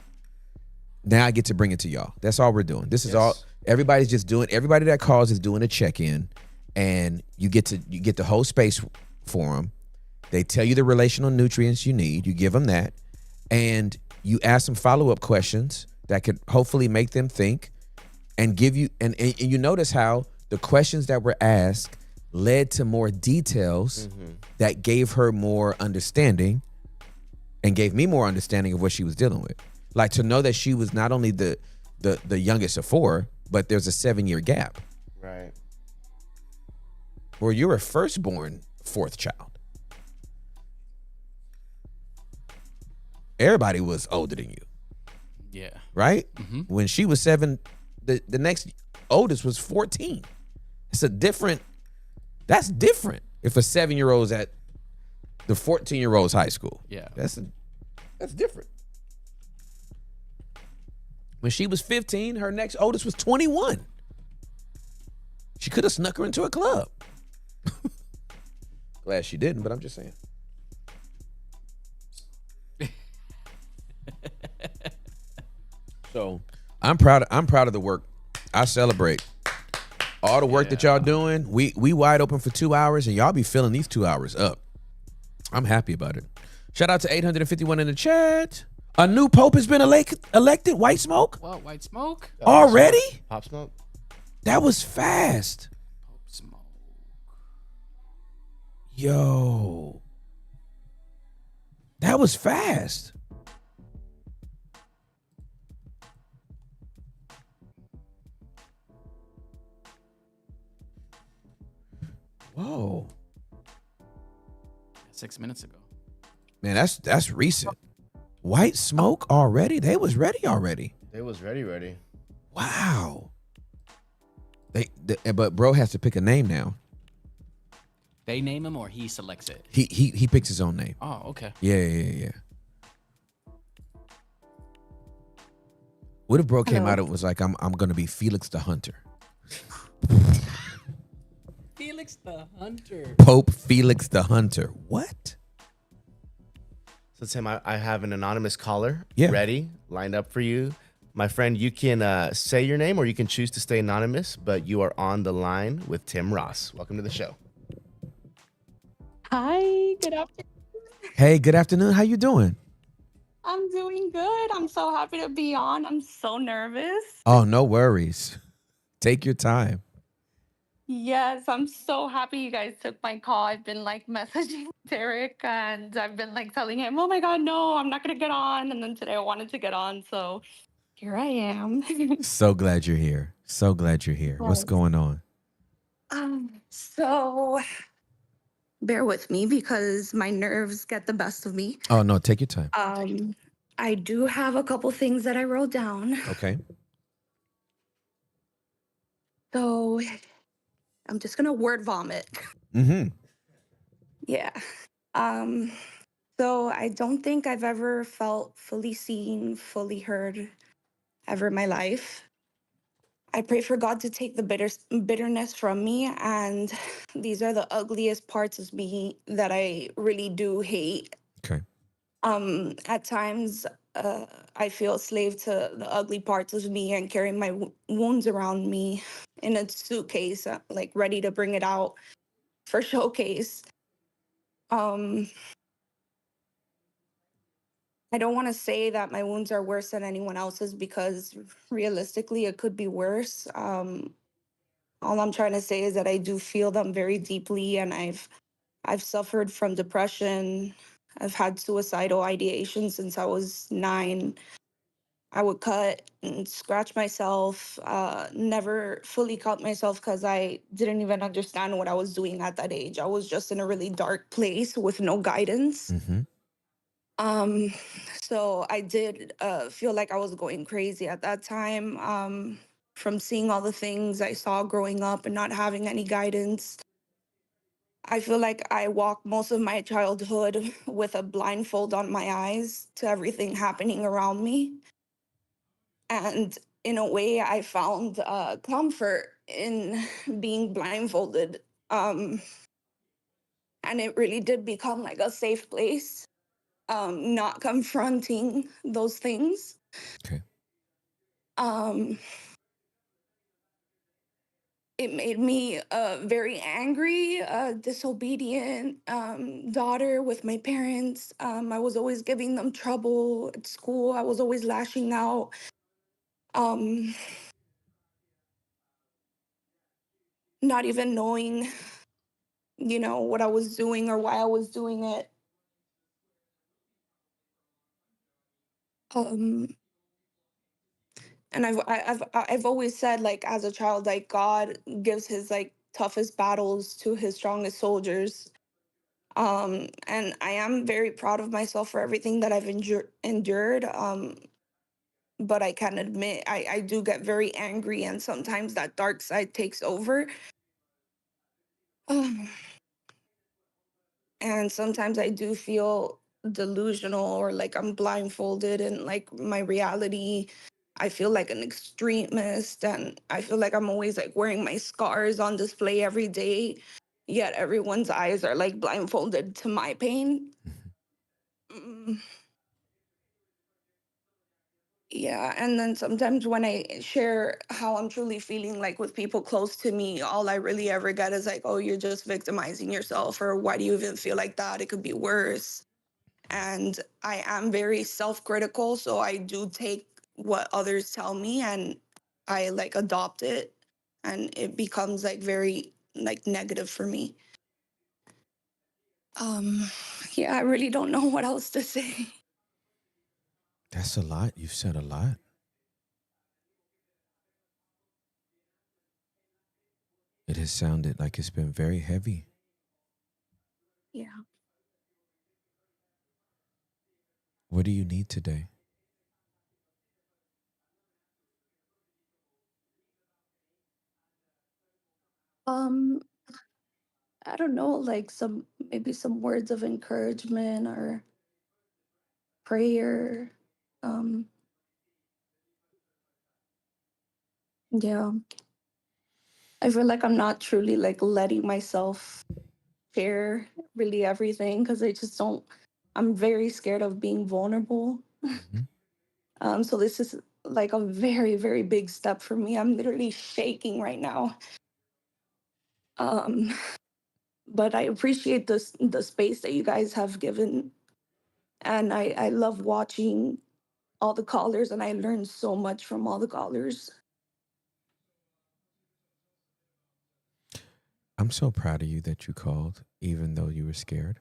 now I get to bring it to y'all. That's all we're doing. This is all, everybody's just doing, everybody that calls is doing a check-in, and you get the whole space for them. They tell you the relational nutrients you need. You give them that, and you ask them follow-up questions that could hopefully make them think and give you, and you notice how the questions that were asked led to more details that gave her more understanding and gave me more understanding of what she was dealing with. Like, to know that she was not only the youngest of four, but there's a 7-year gap. Right. Or you're a firstborn fourth child. Everybody was older than you. Yeah. Right? When she was 7, the next oldest was 14. That's different if a 7-year-old's at the 14-year-old's high school. Yeah. That's different. When she was 15, her next oldest was 21. She could have snuck her into a club. Glad she didn't, but I'm just saying. So I'm proud of the work. I celebrate all the work that y'all doing. We wide open for 2 hours, and y'all be filling these 2 hours up. I'm happy about it. Shout out to 851 in the chat. A new pope has been elected. White Smoke? What? White Smoke? Already? Pop Smoke? That was fast. Smoke. Yo. That was fast. Whoa. 6 minutes ago. Man, that's recent. White Smoke already? They was ready already. They was ready. Wow. But bro has to pick a name now. They name him or he selects it? He picks his own name. Oh, okay. Yeah. What if bro came out and was like, I'm gonna be Felix the Hunter? Felix the Hunter. Pope Felix the Hunter. What? So Tim, I have an anonymous caller Yeah. ready, lined up for you. My friend, you can say your name or you can choose to stay anonymous, but you are on the line with Tim Ross. Welcome to the show. Hi, good afternoon. Hey, good afternoon. How you doing? I'm doing good. I'm so happy to be on. I'm so nervous. Oh, no worries. Take your time. Yes, I'm so happy you guys took my call. I've been like messaging Derek and I've been like telling him, oh my God, no, I'm not going to get on. And then today I wanted to get on. So here I am. So glad you're here. What's Yes. going on? So bear with me because my nerves get the best of me. Oh, no, take your time. I do have a couple things that I wrote down. Okay. So I'm just gonna word vomit. Mm-hmm. Yeah. So I don't think I've ever felt fully seen, fully heard ever in my life. I pray for God to take the bitterness from me, and these are the ugliest parts of me that I really do hate. Okay. At times, I feel a slave to the ugly parts of me and carry my wounds around me in a suitcase, like ready to bring it out for showcase. I don't want to say that my wounds are worse than anyone else's because realistically, it could be worse. All I'm trying to say is that I do feel them very deeply, and I've suffered from depression. I've had suicidal ideation since I was 9. I would cut and scratch myself, never fully cut myself because I didn't even understand what I was doing at that age. I was just in a really dark place with no guidance. Mm-hmm. Um, so I did feel like I was going crazy at that time, from seeing all the things I saw growing up and not having any guidance. I feel like I walked most of my childhood with a blindfold on my eyes to everything happening around me. And in a way, I found comfort in being blindfolded. Um, and it really did become like a safe place, not confronting those things. Okay. Um, it made me a very angry, disobedient daughter with my parents. I was always giving them trouble at school. I was always lashing out. Um, not even knowing, what I was doing or why I was doing it. Um, and I've always said, like, as a child, like, God gives his like toughest battles to his strongest soldiers. And I am very proud of myself for everything that I've endured. But I can admit I do get very angry, and sometimes that dark side takes over. Um, and sometimes I do feel delusional, or like I'm blindfolded, and like my reality, I feel like an extremist, and I feel like I'm always like wearing my scars on display every day, yet everyone's eyes are like blindfolded to my pain. Mm, yeah, and then sometimes when I share how I'm truly feeling, like with people close to me, all I really ever get is like, oh, you're just victimizing yourself, or why do you even feel like that? It could be worse. And I am very self-critical, so I do take what others tell me and I like adopt it, and it becomes like very like negative for me. Um yeah, I really don't know what else to say. That's a lot. You've said a lot. It has sounded like it's been very heavy. Yeah. What do you need today? Um I don't know, like maybe some words of encouragement or prayer. Um yeah. I feel like I'm not truly like letting myself share really everything because I just don't. I'm very scared of being vulnerable. Mm-hmm. So this is like a very, very big step for me. I'm literally shaking right now. Um, but I appreciate the space that you guys have given, and I love watching all the callers, and I learned so much from all the callers. I'm so proud of you that you called, even though you were scared.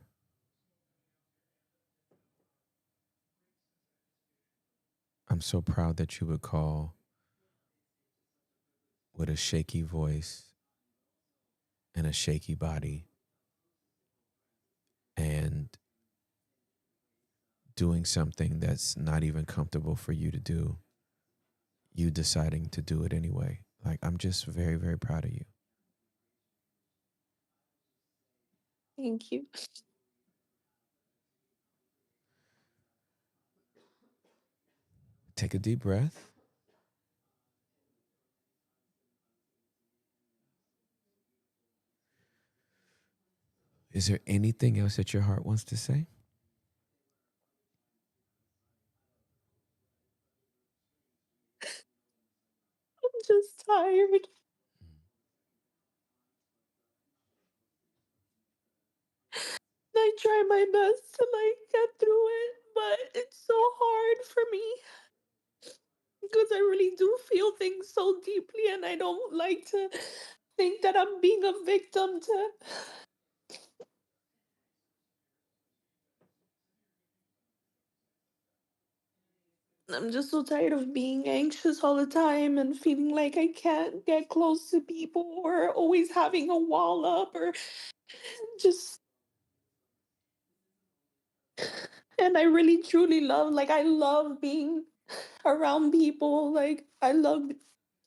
I'm so proud that you would call with a shaky voice and a shaky body and doing something that's not even comfortable for you to do, you deciding to do it anyway. Like, I'm just very, very proud of you. Thank you. Take a deep breath. Is there anything else that your heart wants to say? I'm just tired. I try my best to like get through it, but it's so hard for me because I really do feel things so deeply, and I don't like to. think that I'm being a victim to. I'm just so tired of being anxious all the time and feeling like I can't get close to people or always having a wall up or just. And I really truly love, like, I love being around people. Like, I love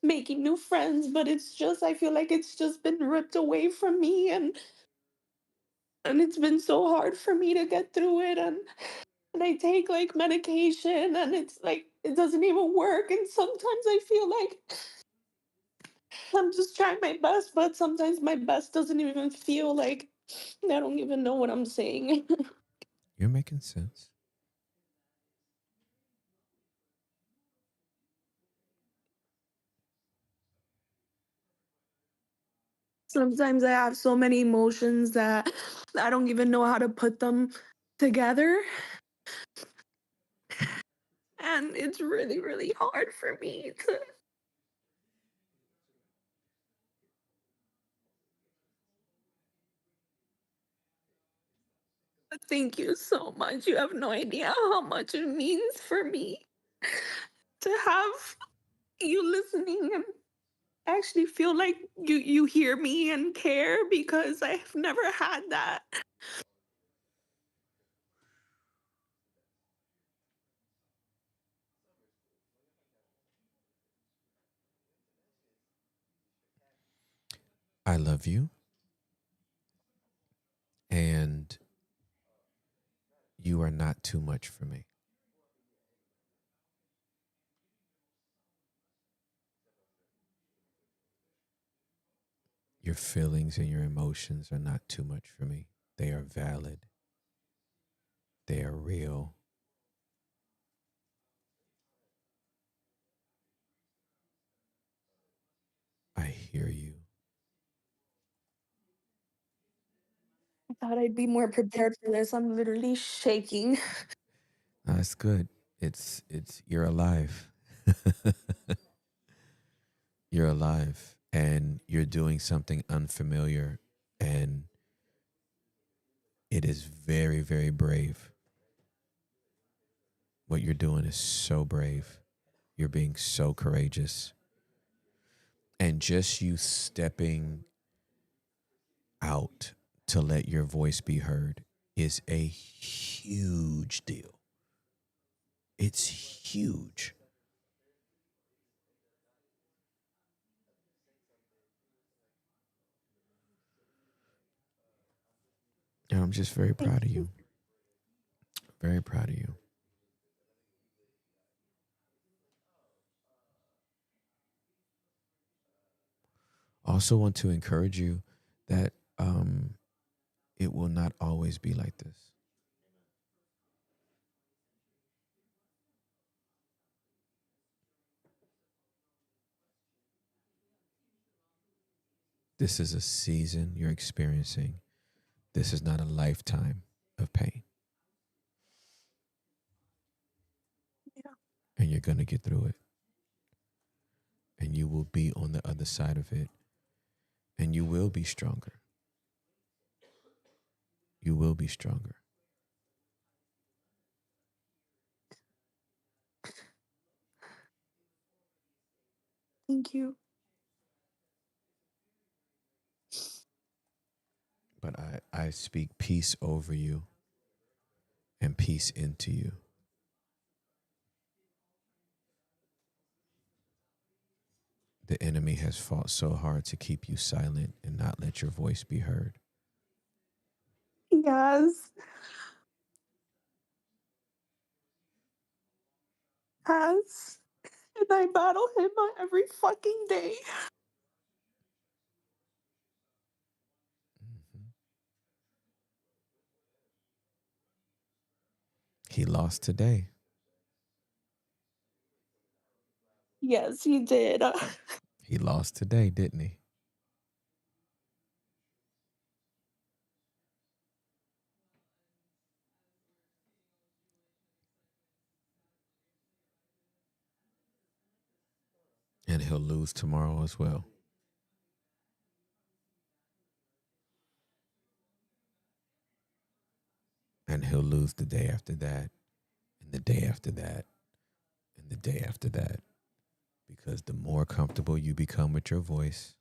making new friends, but it's just, I feel like it's just been ripped away from me. And it's been so hard for me to get through it. And I take like medication and it's like, it doesn't even work. And sometimes I feel like I'm just trying my best, but sometimes my best doesn't even feel like I don't even know what I'm saying. You're making sense. Sometimes I have so many emotions that I don't even know how to put them together. And it's really, really hard for me to. Thank you so much. You have no idea how much it means for me to have you listening and actually feel like you hear me and care, because I've never had that. I love you, and you are not too much for me. Your feelings and your emotions are not too much for me. They are valid. They are real. I hear you. I thought I'd be more prepared for this. I'm literally shaking. That's good. It's you're alive. You're alive and you're doing something unfamiliar, and it is very, very brave. What you're doing is so brave. You're being so courageous. And just you stepping out to let your voice be heard is a huge deal. It's huge. And I'm just very Thank proud of you. you. Very proud of you. Also want to encourage you that it will not always be like this. This is a season you're experiencing. This is not a lifetime of pain. Yeah. And you're going to get through it. And you will be on the other side of it. And you will be stronger. You will be stronger. Thank you. But I speak peace over you and peace into you. The enemy has fought so hard to keep you silent and not let your voice be heard. Yes. Yes. And I battle him on every fucking day. Mhm. He lost today. Yes, he did. He lost today, didn't he? And he'll lose tomorrow as well. he'll lose the day after that, and the day after that, and the day after that. Because the more comfortable you become with your voice,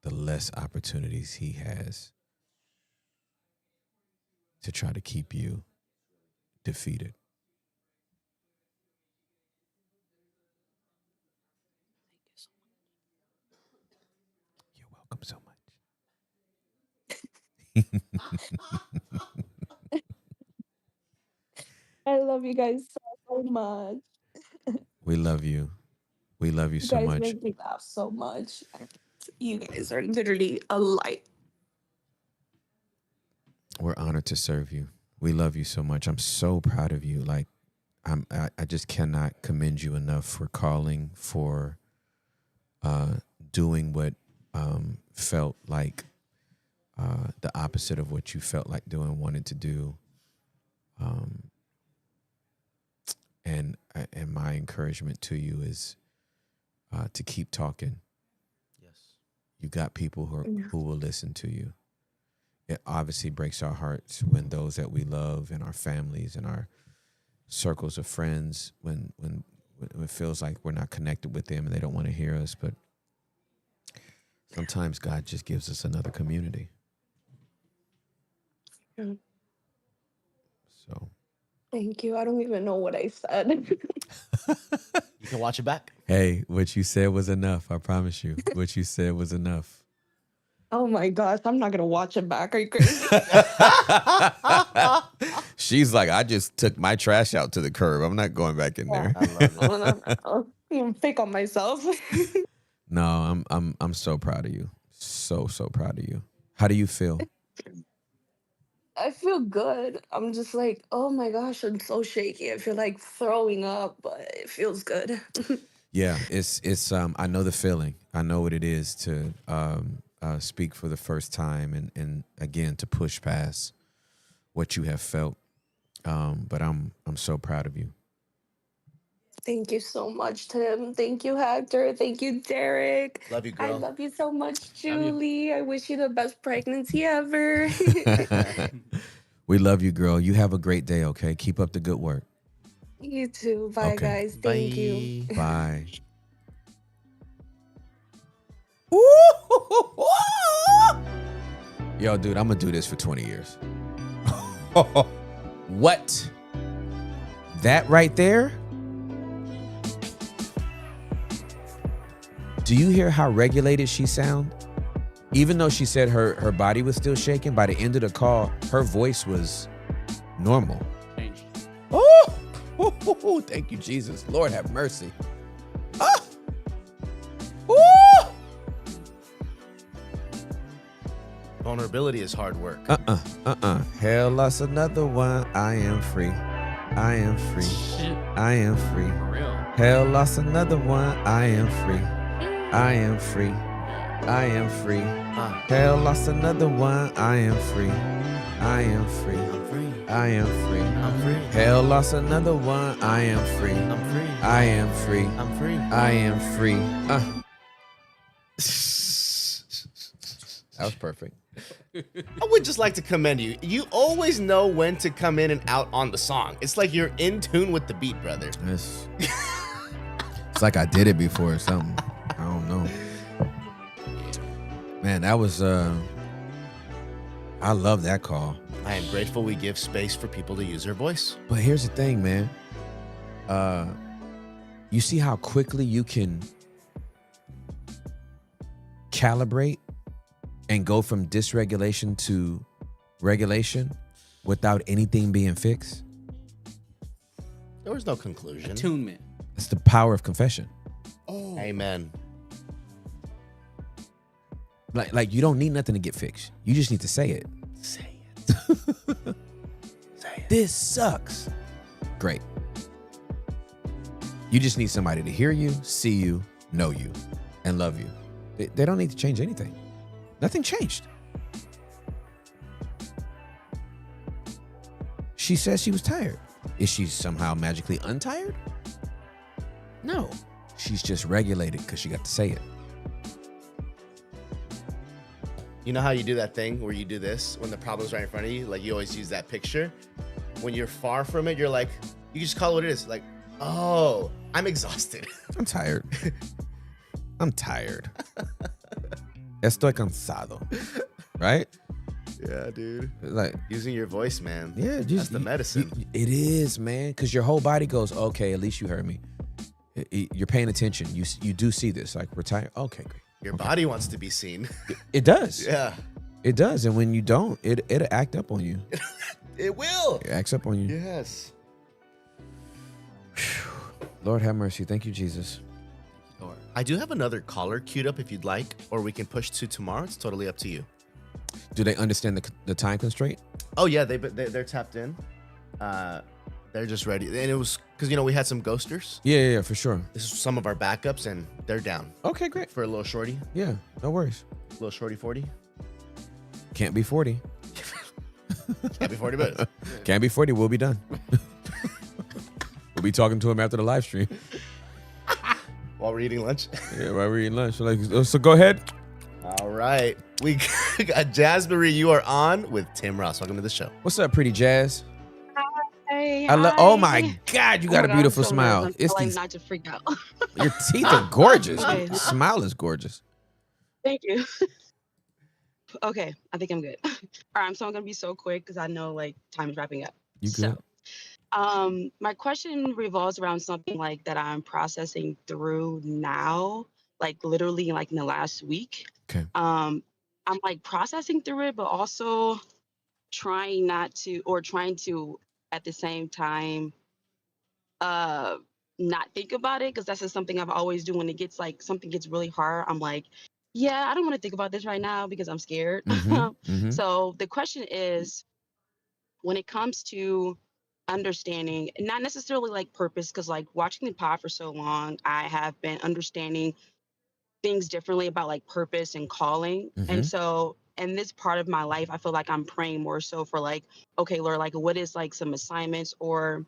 the less opportunities he has to try to keep you defeated. You're welcome so much. I love you guys so much. We love you. We love you You so guys much. make me laugh so much. You guys are literally a light. We're honored to serve you. We love you so much. I'm so proud of you. Like, I just cannot commend you enough for calling, for doing what felt like the opposite of what you felt like doing, wanted to do. And my encouragement to you is to keep talking. Yes. You got people who will listen to you. It obviously breaks our hearts when those that we love and our families and our circles of friends, when it feels like we're not connected with them and they don't want to hear us. But sometimes God just gives us another community. Yeah. So Thank you. I don't even know what I said. You can watch it back. hey, what you said was enough. I promise you. What you said was enough. Oh my gosh, I'm not gonna watch it back. Are you crazy? She's like, I just took my trash out to the curb. I'm not going back in there. I love it. I'm gonna pick on myself. No, I'm so proud of you. So proud of you. How do you feel? I feel good. I'm just like, oh my gosh, I'm so shaky. I feel like throwing up, but it feels good. Yeah, it's I know the feeling. I know what it is to speak for the first time and again to push past what you have felt. But I'm so proud of you. Thank you so much, Tim. Thank you, Hector. Thank you, Derek. Love you, I girl. love you so much, Love you. Julie. I wish you the best pregnancy ever. We love you, girl. You have a great day, okay? Keep up the good work. You too. Bye, Okay. guys. Thank you. Bye. Yo, dude, I'm gonna do this for 20 years. What? That right there? Do you hear how regulated she sound? Even though she said her body was still shaking, by the end of the call, her voice was normal. Changed. Oh, thank you, Jesus. Lord have mercy. Ah! Woo! Vulnerability is hard work. Hell lost another one. I am free. I am free. Shit. I am free. For real. Hell lost another one. I am free. I am free. I am free. Hell lost another one. I am free. I am free. I'm free. I am free. I'm free. Hell lost another one. I am free. I'm free. I am free. I'm free. I am free. That was perfect. I would just like to commend you. You always know when to come in and out on the song. It's like you're in tune with the beat, brother. It's like I did it before or something. I don't know. Man, that was I love that call. I am grateful we give space for people to use their voice. But here's the thing, man. You see how quickly you can calibrate and go from dysregulation to regulation without anything being fixed? There was no conclusion. Attunement. It's the power of confession. Amen. Like you don't need nothing to get fixed. You just need to say it. Say it. Say it. This sucks. Great. You just need somebody to hear you, see you, know you, and love you. They don't need to change anything. Nothing changed. She says she was tired. Is she somehow magically untired? No. She's just regulated because she got to say it. You know how you do that thing where you do this when the problem's right in front of you? Like you always use that picture. When you're far from it, you're like, you just call it what it is. Like, oh, I'm exhausted. I'm tired. I'm tired. Estoy cansado. Right? Yeah, dude. Like, Using your voice, man. yeah, That's just the medicine. it is, man, because your whole body goes, okay, at least you heard me. You're paying attention. You do see this. Like, we're tired. Okay, great. Your body wants to be seen. It does. Yeah. It does. And when you don't, it'll act up on you. It will. It acts up on you. Yes. Lord have mercy. Thank you, Jesus. Lord. I do have another caller queued up if you'd like, or we can push to tomorrow. It's totally up to you. Do they understand the time constraint? Oh yeah, they're tapped in. They're just ready, and it was because we had some ghosters. Yeah, for sure. This is some of our backups, and they're down Okay, great. for a little shorty, Yeah, no worries. little shorty 40. Can't be 40. Happy 40 minutes. Can't be 40. We'll be done. We'll be talking to him after the live stream. While we're eating lunch. Yeah, while we're eating lunch. So go ahead. All right, we got Jasmine. You are on with Tim Ross. Welcome to the show. What's up, pretty Jazz? Hey, Oh hi. my God, you Oh got my a God, beautiful I'm so smile. nervous. It's I'm these, not to freak out. your teeth are gorgeous. Okay. Your smile is gorgeous. Thank you. Okay, I think I'm good. All right, so I'm gonna be so quick because I know like time is wrapping up. You good? My question revolves around something like that I'm processing through now, like literally like in the last week. Okay. I'm like processing through it, but also trying to at the same time not think about it because that's just something I've always do when it gets like something gets really hard. I'm like, yeah, I don't want to think about this right now because I'm scared. Mm-hmm. So the question is, when it comes to understanding, and not necessarily like purpose, because like watching the pod for so long, I have been understanding things differently about like purpose and calling. Mhm. And so in this part of my life, I feel like I'm praying more so for like, okay, Lord, like what is like some assignments or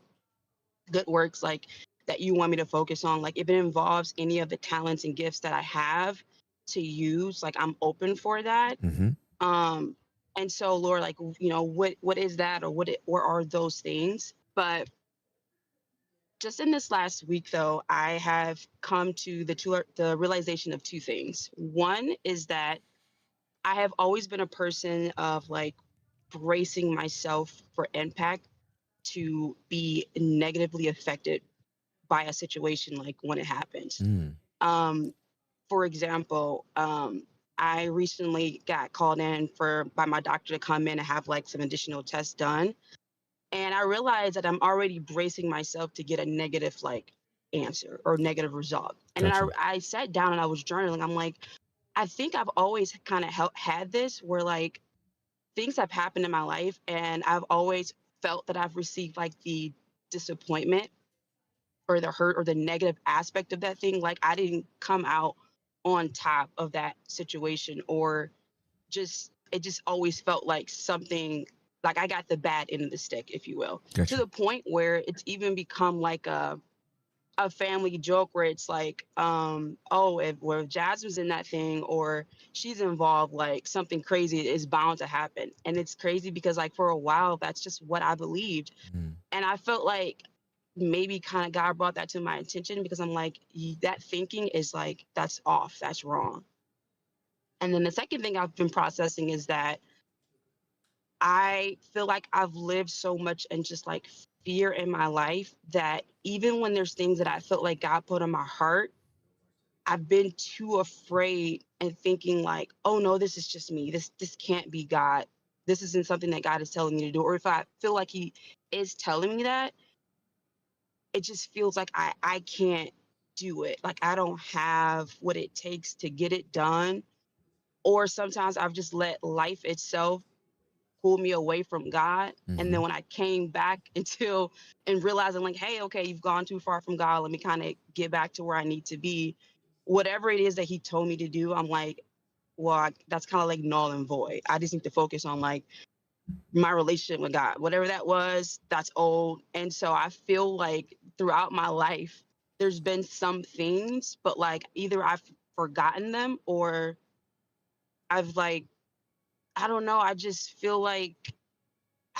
good works like that you want me to focus on? Like if it involves any of the talents and gifts that I have to use, like I'm open for that. Mm-hmm. And so Lord, like, what is that or or are those things? But just in this last week though, I have come to the realization of two things. One is that I have always been a person of like bracing myself for impact to be negatively affected by a situation like when it happens. Mm. For example, I recently got called in by my doctor to come in and have like some additional tests done. And I realized that I'm already bracing myself to get a negative like answer or negative result. And then Gotcha. I sat down and I was journaling. I'm like, I think I've always kind of had this where like things have happened in my life and I've always felt that I've received like the disappointment or the hurt or the negative aspect of that thing. Like I didn't come out on top of that situation or it just always felt like something like I got the bad end of the stick, if you will, Gotcha. to the point where it's even become like a family joke where it's like, oh, if Jasmine's in that thing or she's involved, like something crazy is bound to happen. And it's crazy because like for a while, that's just what I believed. Mm. And I felt like maybe kind of God brought that to my attention because I'm like, that thinking is like, that's off, that's wrong. And then the second thing I've been processing is that I feel like I've lived so much in just like fear in my life that even when there's things that I felt like God put on my heart, I've been too afraid and thinking like, oh no, this is just me. This can't be God. This isn't something that God is telling me to do. Or if I feel like he is telling me that, it just feels like I can't do it. Like I don't have what it takes to get it done. Or sometimes I've just let life itself pull me away from God. And then when I came back and realizing like, hey, okay, you've gone too far from God. Let me kind of get back to where I need to be. Whatever it is that he told me to do, I'm like, well, that's kind of like null and void. I just need to focus on like my relationship with God. Whatever that was, that's old. And so I feel like throughout my life, there's been some things, but like either I've forgotten them or I've like I don't know. I just feel like,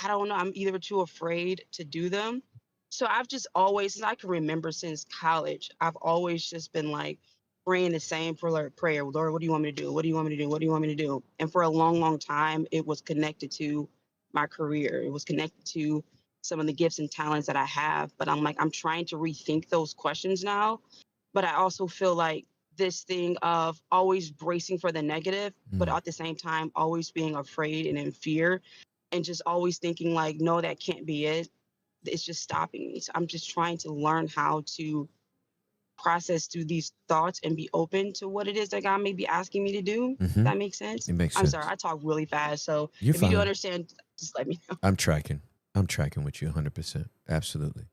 I don't know. I'm either too afraid to do them. So I've just always, since I can remember since college, I've always just been like praying the same prayer. Lord, what do you want me to do? What do you want me to do? What do you want me to do? And for a long, long time, it was connected to my career. It was connected to some of the gifts and talents that I have. But I'm like, I'm trying to rethink those questions now. But I also feel like this thing of always bracing for the negative, but at the same time, always being afraid and in fear and just always thinking like, no, that can't be it. It's just stopping me. So I'm just trying to learn how to process through these thoughts and be open to what it is that God may be asking me to do. Mm-hmm. That makes sense. It makes I'm sense. sorry, I talk really fast. So You're if you do fine. understand, just let me know. I'm tracking with you 100%. Absolutely.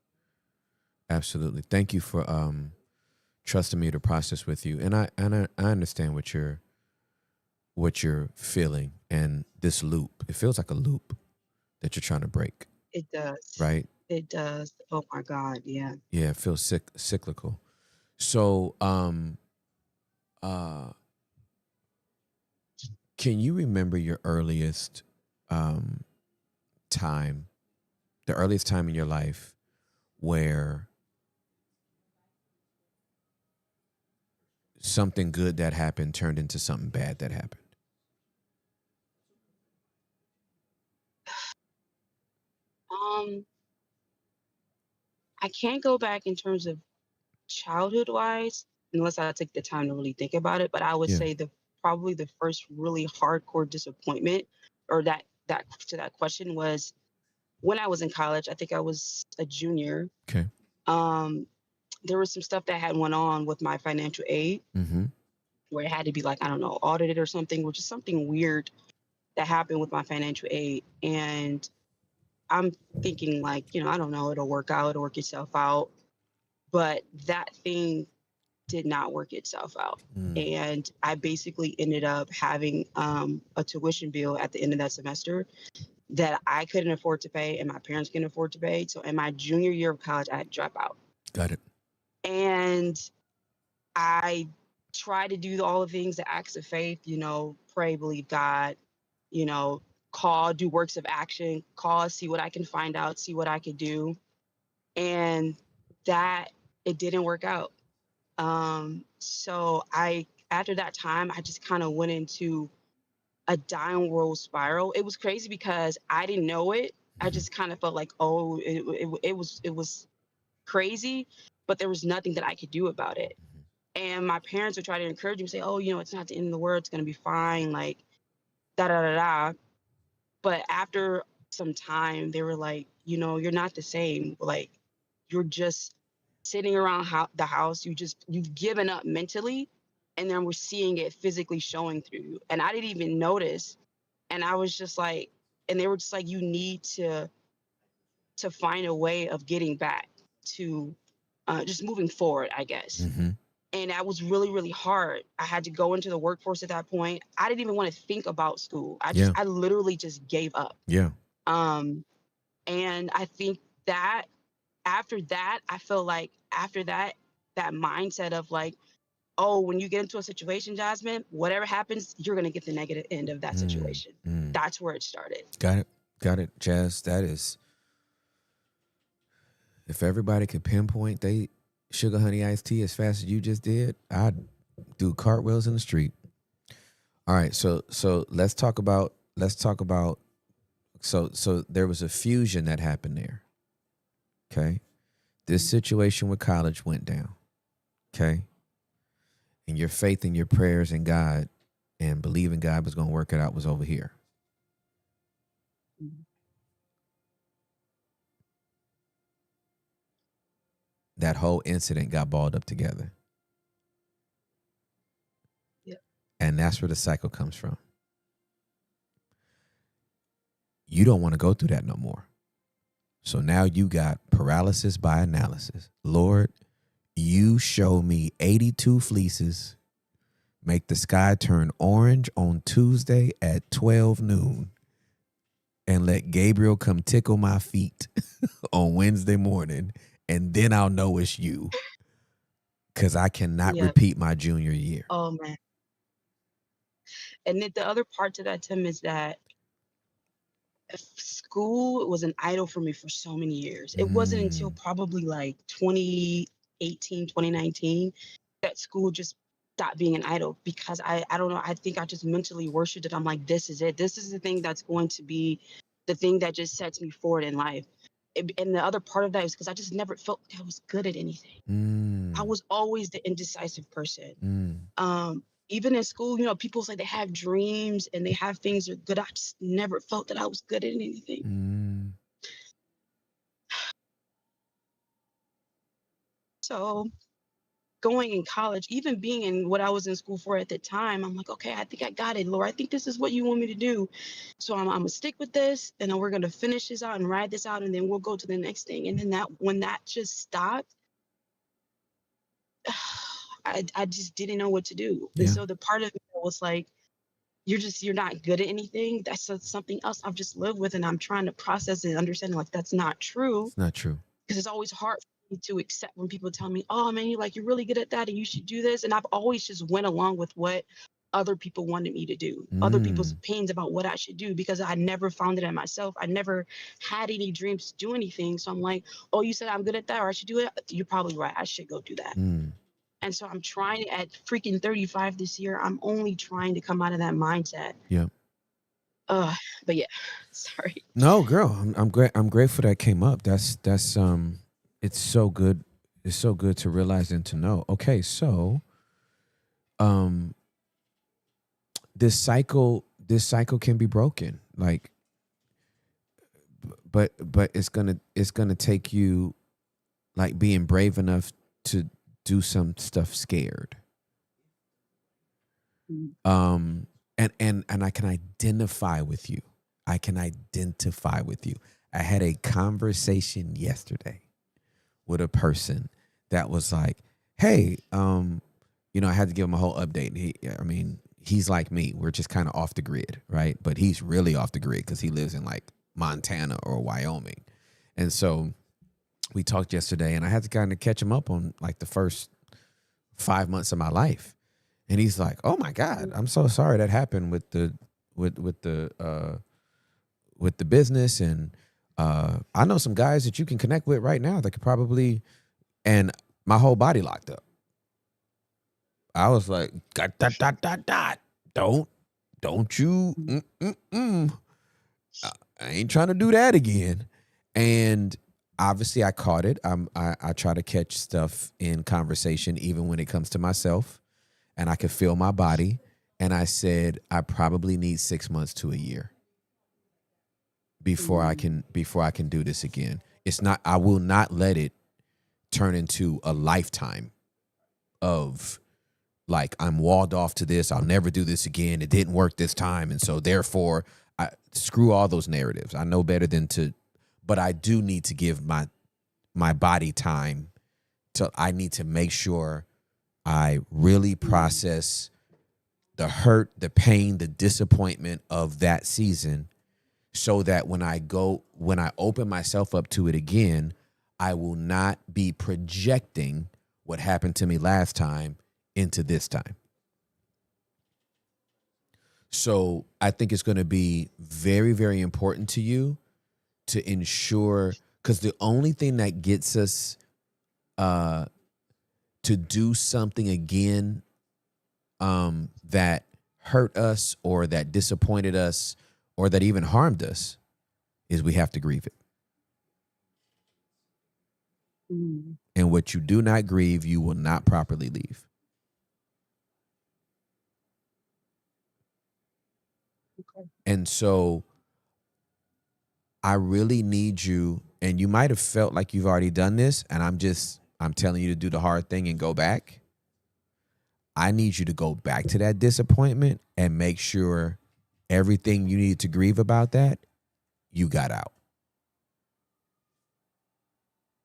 Thank you for trusting me to process with you. And I understand what you're feeling, and this loop. It feels like a loop that you're trying to break, It does. right? It does. Oh my God. Yeah. Yeah, it feels cyclical. So, can you remember your earliest time, the earliest time in your life where something good that happened turned into something bad that happened? Um, I can't go back in terms of childhood wise, unless I take the time to really think about it. But I would Yeah. say the probably the first really hardcore disappointment, or that to that question, was when I was in college. I think I was a junior. Okay. Um, there was some stuff that had went on with my financial aid Mm-hmm. where it had to be like, I don't know, audited or something, which is something weird that happened with my financial aid. And I'm thinking like, I don't know, it'll work itself out. But that thing did not work itself out. And I basically ended up having a tuition bill at the end of that semester that I couldn't afford to pay and my parents couldn't afford to pay. So in my junior year of college, I had to drop out. Got it. And I tried to do all the things, the acts of faith, pray, believe God, you know, call, do works of action, call, see what I can find out, see what I could do. And that, it didn't work out. So after that time, I just kind of went into a downward spiral. It was crazy because I didn't know it. I just kind of felt like, oh, it was crazy, but there was nothing that I could do about it. And my parents would try to encourage me, say, oh, it's not the end of the world. It's going to be fine. Like, da da da da. But after some time, they were like, you're not the same. Like, you're just sitting around the house. You've given up mentally. And then we're seeing it physically showing through you. And I didn't even notice. And I was just like, and they were just like, you need to find a way of getting back to just moving forward, I guess. Mm-hmm. And that was really, really hard. I had to go into the workforce at that point. I didn't even want to think about school. I literally just gave up. Yeah. And I think that after that, I feel like after that mindset of like, oh, when you get into a situation, Jasmine, whatever happens, you're going to get the negative end of that situation. That's where it started. Got it, Jazz. That is, if everybody could pinpoint they sugar honey iced tea as fast as you just did, I'd do cartwheels in the street. All right, so let's talk about so there was a fusion that happened there. Okay. This situation with college went down. Okay. And your faith and your prayers in God and believing God was going to work it out was over here. That whole incident got balled up together. Yeah. And that's where the cycle comes from. You don't want to go through that no more. So now you got paralysis by analysis. Lord, you show me 82 fleeces, make the sky turn orange on Tuesday at 12 noon, and let Gabriel come tickle my feet on Wednesday morning, and then I'll know it's you. Because I cannot repeat my junior year. Oh, man. And then the other part to that, Tim, is that school was an idol for me for so many years. It wasn't until probably like 2018, 2019 that school just stopped being an idol, because I don't know, I think I just mentally worshiped it. I'm like, this is it. This is the thing that's going to be the thing that just sets me forward in life. And the other part of that is because I just never felt like I was good at anything. I was always the indecisive person. Even in school, you know, people say they have dreams and they have things that are good. I just never felt that I was good at anything. So going in college, even being in what I was in school for at the time, I'm like, okay, I think I got it, Lord. I think this is what you want me to do. So I'm gonna stick with this, and then we're gonna finish this out and ride this out, and then we'll go to the next thing. And then when that just stopped, I just didn't know what to do. And so the part of me that was like, you're not good at anything. That's something else I've just lived with, and I'm trying to process it and understand like that's not true. It's not true. Because it's always hard for me to accept when people tell me, oh man, you're really good at that and you should do this. And I've always just went along with what other people wanted me to do, other people's opinions about what I should do, because I never found it in myself. I never had any dreams to do anything. So I'm like, oh, you said I'm good at that, or I should do it. You're probably right. I should go do that. And so I'm trying at freaking 35 this year. I'm only trying to come out of that mindset. Yeah. But yeah, sorry. No, girl, I'm grateful that came up. That's it's so good. It's so good to realize and to know. Okay, so this cycle can be broken. Like, but it's gonna take you like being brave enough to do some stuff scared. And I can identify with you. I had a conversation yesterday with a person that was like, hey, you know, I had to give him a whole update. He's like me. We're just kind of off the grid, right? But he's really off the grid because he lives in like Montana or Wyoming. And so we talked yesterday, and I had to kind of catch him up on like the first 5 months of my life. And he's like, "Oh my God, I'm so sorry that happened with the business, and I know some guys that you can connect with right now that could probably." And my whole body locked up. I was like, don't you? I ain't trying to do that again. And obviously, I caught it. I try to catch stuff in conversation, even when it comes to myself. And I could feel my body. And I said, I probably need 6 months to a year before I can do this again. I will not let it turn into a lifetime of like, I'm walled off to this. I'll never do this again. It didn't work this time. And so therefore, I screw all those narratives. I know better than to, but I do need to give my body time I need to make sure I really process the hurt, the pain, the disappointment of that season, so that when I open myself up to it again, I will not be projecting what happened to me last time into this time. So I think it's going to be very, very important to you to ensure, because the only thing that gets us to do something again that hurt us or that disappointed us or that even harmed us is we have to grieve it. And what you do not grieve, you will not properly leave. Okay. And so I really need you, and you might have felt like you've already done this, and I'm telling you to do the hard thing and go back. I need you to go back to that disappointment and make sure everything you need to grieve about that, you got out.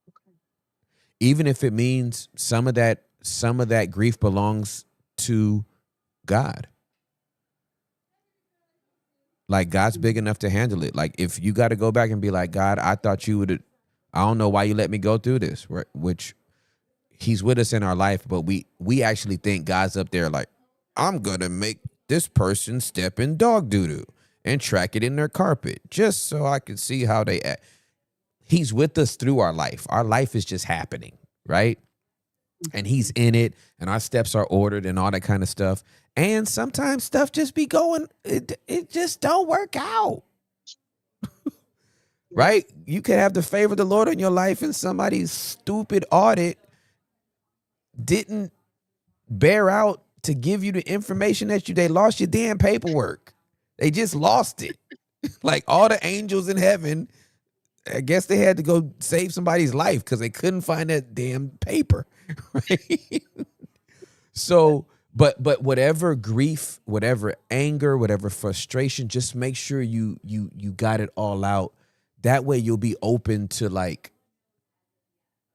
Okay. Even if it means some of that grief belongs to God. Like, God's big enough to handle it. Like, if you got to go back and be like, God, I thought you would, I don't know why you let me go through this, right? Which he's with us in our life, but we actually think God's up there like, I'm going to make this person step in dog doo-doo and track it in their carpet just so I can see how they act. He's with us through our life. Our life is just happening, right? And he's in it, and our steps are ordered and all that kind of stuff. And sometimes stuff just be going, it just don't work out. Right? You could have the favor of the Lord in your life, and somebody's stupid audit didn't bear out to give you the information that they lost your damn paperwork. They just lost it. Like all the angels in heaven, I guess they had to go save somebody's life because they couldn't find that damn paper. Right? So, but whatever grief, whatever anger, whatever frustration, just make sure you got it all out. That way you'll be open to like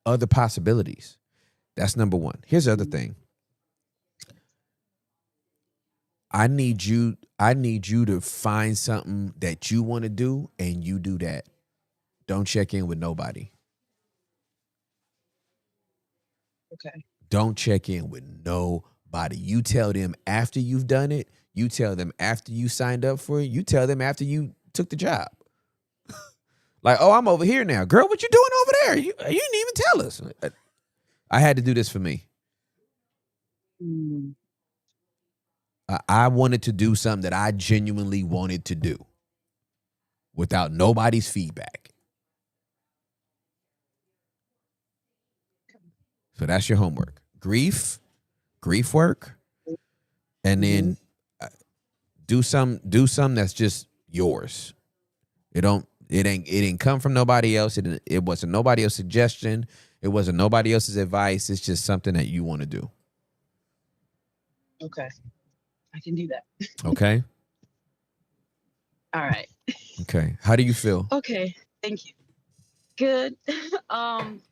other possibilities. That's number one. Here's the other thing. I need you to find something that you want to do and you do that. Don't check in with nobody. Okay. Don't check in with nobody. You tell them after you've done it. You tell them after you signed up for it. You tell them after you took the job. Like, oh, I'm over here now. Girl, what you doing over there? You didn't even tell us. I had to do this for me. Mm. I wanted to do something that I genuinely wanted to do without nobody's feedback. So that's your homework. Grief work, and then do some that's just yours. It didn't come from nobody else. It wasn't nobody else's suggestion. It wasn't nobody else's advice. It's just something that you want to do. Okay. I can do that. Okay? All right. Okay. How do you feel? Okay. Thank you. Good.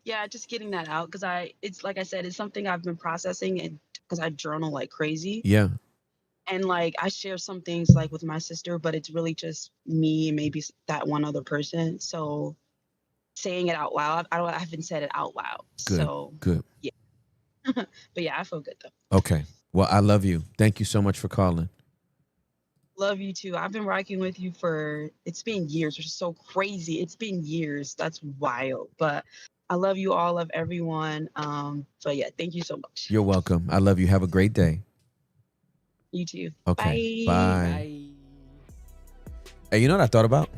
Yeah, just getting that out because it's like I said, it's something I've been processing and because I journal like crazy. Yeah. And like I share some things like with my sister, but it's really just me and maybe that one other person. So saying it out loud, I haven't said it out loud. Good. So Good. yeah. But yeah, I feel good though. Okay. Well, I love you. Thank you so much for calling. Love you too. I've been rocking with you it's been years, which is so crazy. It's been years. That's wild. But I love you all, love everyone. But yeah, thank you so much. You're welcome. I love you. Have a great day. You too. Okay. Bye. Bye. Hey, you know what I thought about?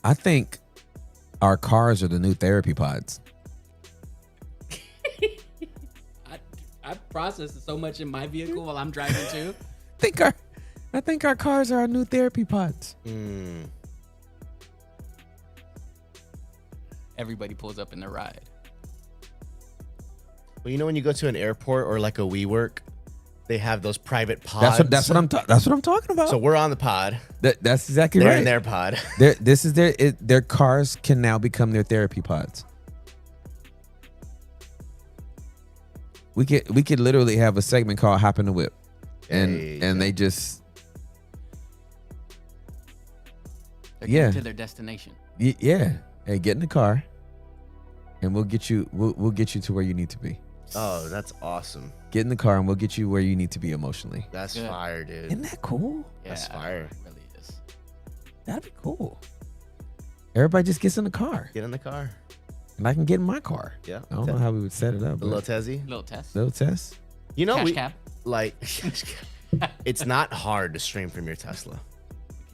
I think our cars are the new therapy pods. I process so much in my vehicle while I'm driving too. I think our cars are our new therapy pods. Everybody pulls up in the ride. Well, you know when you go to an airport or like a WeWork, they have those private pods. That's what I'm talking about. So we're on the pod. That's exactly They're right. in their pod. This is their cars can now become their therapy pods. We could literally have a segment called "Hop in the Whip," and they just They're getting to their destination. yeah. Hey, get in the car, and we'll get you. We'll get you to where you need to be. Oh, that's awesome. Get in the car, and we'll get you where you need to be emotionally. That's Good. fire, dude. Isn't that cool? Yeah, That's fire. It really is. That'd be cool. Everybody just gets in the car, Get in the car. and I can get in my car. Yeah. I don't know how we would set it up. A little Tezzy. Little test. Little test. You know, Cash cab. like, it's not hard to stream from your Tesla.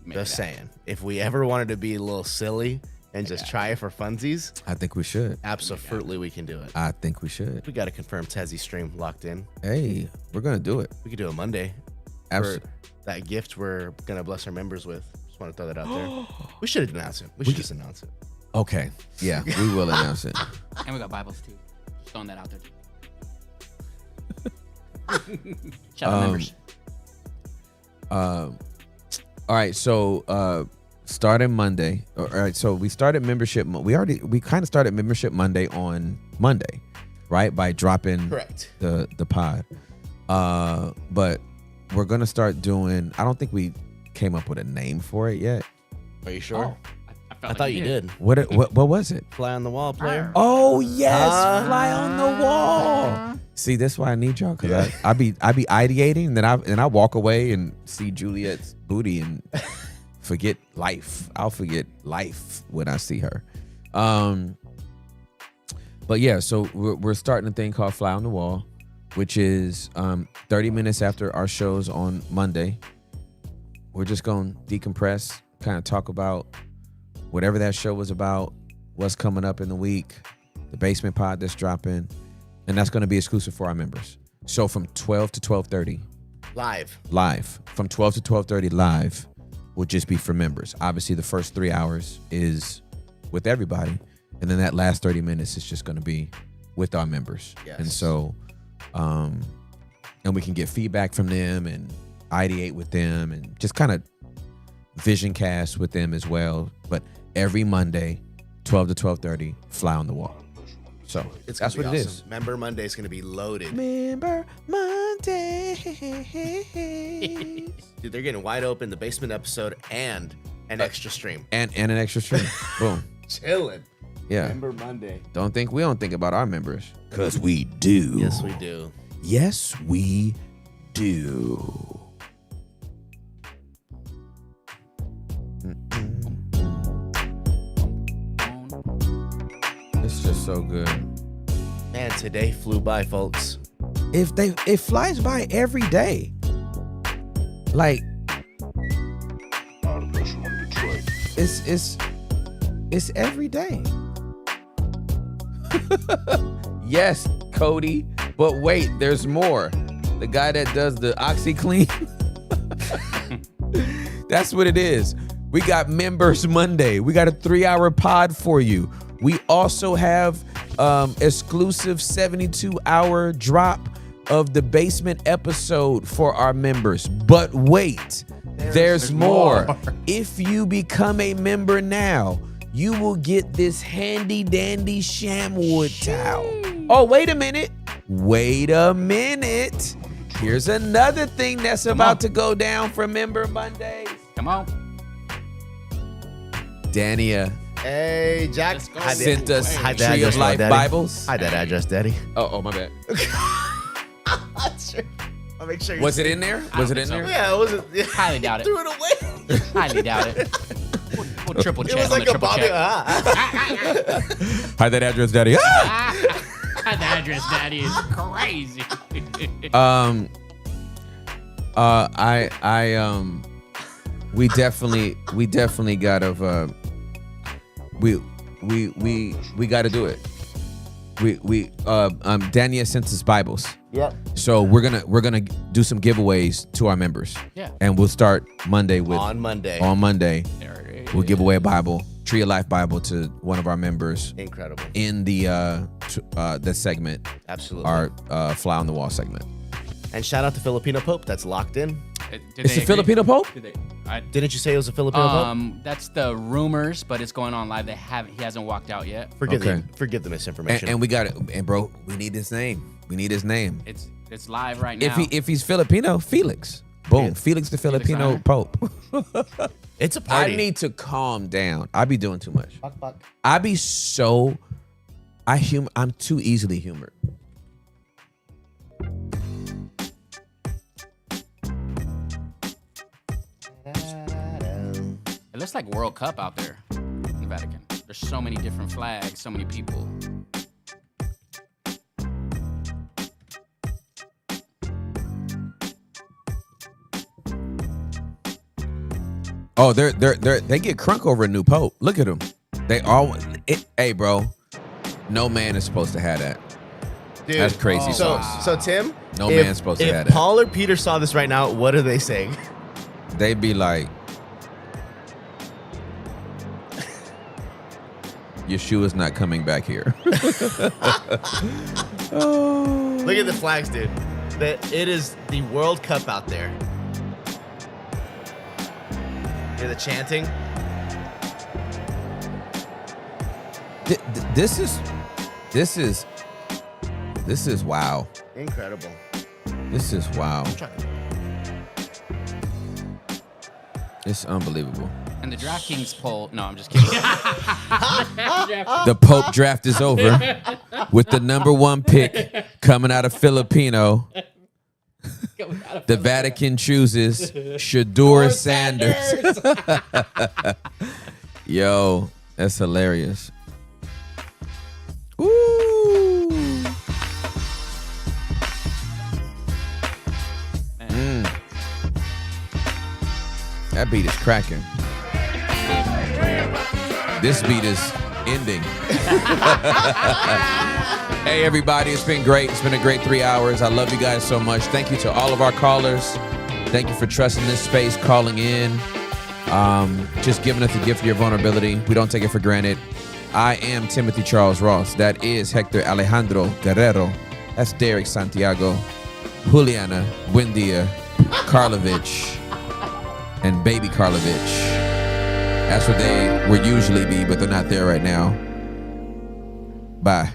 Maybe Just that. saying. If we ever wanted to be a little silly and just try it for funsies, I think we should. absolutely we can do it. I think we should. We got to confirm Tezzy stream locked in. Hey, we're gonna do it. We could do it Monday. Absolutely. For that gift we're going to bless our members with. Just want to throw that out there. We should announce it. We should just announce it. Okay. Yeah, we will announce it. And we got Bibles too. Just throwing that out there. Shout out members. All right, so starting Monday. All right, so we started membership. We kind of started membership Monday on Monday, right? By dropping Correct. the pod. But we're gonna start doing. I don't think we came up with a name for it yet. Are you sure? I I thought you did. What was it? Fly on the wall, player. Oh yes, fly on the wall. See, that's why I need y'all, because I be ideating, and I walk away and see Juliet's booty and forget life. I'll forget life when I see her. But yeah, so we're starting a thing called Fly on the Wall, which is 30 minutes after our shows on Monday. We're just going to decompress, kind of talk about whatever that show was about, what's coming up in the week, the basement pod that's dropping, and that's going to be exclusive for our members. So from 12 to 12:30. Live. From 12 to 12:30 live will just be for members. Obviously, the first 3 hours is with everybody, and then that last 30 minutes is just going to be with our members. Yes. And so, and we can get feedback from them and ideate with them and just kind of vision cast with them as well. But every Monday, 12 to 12:30, Fly on the Wall. So that's what it is. Member Monday is going to be loaded. Member Monday. Dude, they're getting wide open, the basement episode and an extra stream. And an extra stream. Boom. Chilling. Yeah. Member Monday. We don't think about our members. Because we do. Yes, we do. Yes, we do. It's just so good. Man, today flew by, folks. It flies by every day. Like it's every day. Yes, Cody. But wait, there's more. The guy that does the OxyClean. That's what it is. We got Members Monday. We got a 3-hour pod for you. We also have exclusive 72-hour drop of the basement episode for our members. But wait, there's more. If you become a member now, you will get this handy dandy Shamwood towel. Oh, wait a minute. Here's another thing that's about to go down for Member Mondays. Come on. Daniah. Hey, Jack. Sent us Hide Tree that of address, Life Daddy. Bibles. Hide that address, Daddy. Oh, my bad. Sure. I'll make sure. Was it in there? Was it in so. there? Yeah, it wasn't. Yeah. Highly doubt it. Threw it away. Highly doubt it. We'll triple check. It was like a Bobby. Hide that address, Daddy. The address, Daddy, is crazy. We definitely gotta we gotta do it. Daniah sent us Bibles. Yep. So we're gonna do some giveaways to our members. Yeah. And we'll start Monday with On Monday. There it is. we'll give away a Bible, Tree of Life Bible, to one of our members Incredible. in the segment, Absolutely. our Fly on the Wall segment. And shout out to Filipino Pope. That's locked in. It's the Filipino Pope? Didn't you say it was a Filipino Pope? That's the rumors, but it's going on live. He hasn't walked out yet. Forgive Okay. the misinformation. And we got it. And bro, we need his name. It's live right now. If he's Filipino, Felix. Boom. Yeah. Felix the Filipino Honor. Pope. It's a party. I need to calm down. I be doing too much. Fuck. I be so I'm too easily humored. It looks like World Cup out there in the Vatican. There's so many different flags, so many people. Oh, they get crunk over a new pope. Look at them. Hey, bro. No man is supposed to have that. Dude, That's crazy So, sauce. so Tim, No man's supposed to have If that. Paul or Peter saw this right now, what are they saying? They'd be like, Yeshua's not coming back here. Look at the flags, dude. It is the World Cup out there. Hear the chanting? This is wow. Incredible. This is wow. I'm trying. It's unbelievable. And the DraftKings poll. No, I'm just kidding. The Pope draft is over with the #1 pick coming out of Filipino. The Vatican chooses Shadur Sanders. Yo, that's hilarious. Ooh. That beat is cracking. This beat is ending. Hey, everybody, it's been great. It's been a great 3 hours. I love you guys so much. Thank you to all of our callers. Thank you for trusting this space, calling in, just giving us the gift of your vulnerability. We don't take it for granted. I am Timothy Charles Ross. That is Hector Alejandro Guerrero. That's Derek Santiago, Juliana Buendia, Karlovich, and Baby Karlovich. That's what they would usually be, but they're not there right now. Bye.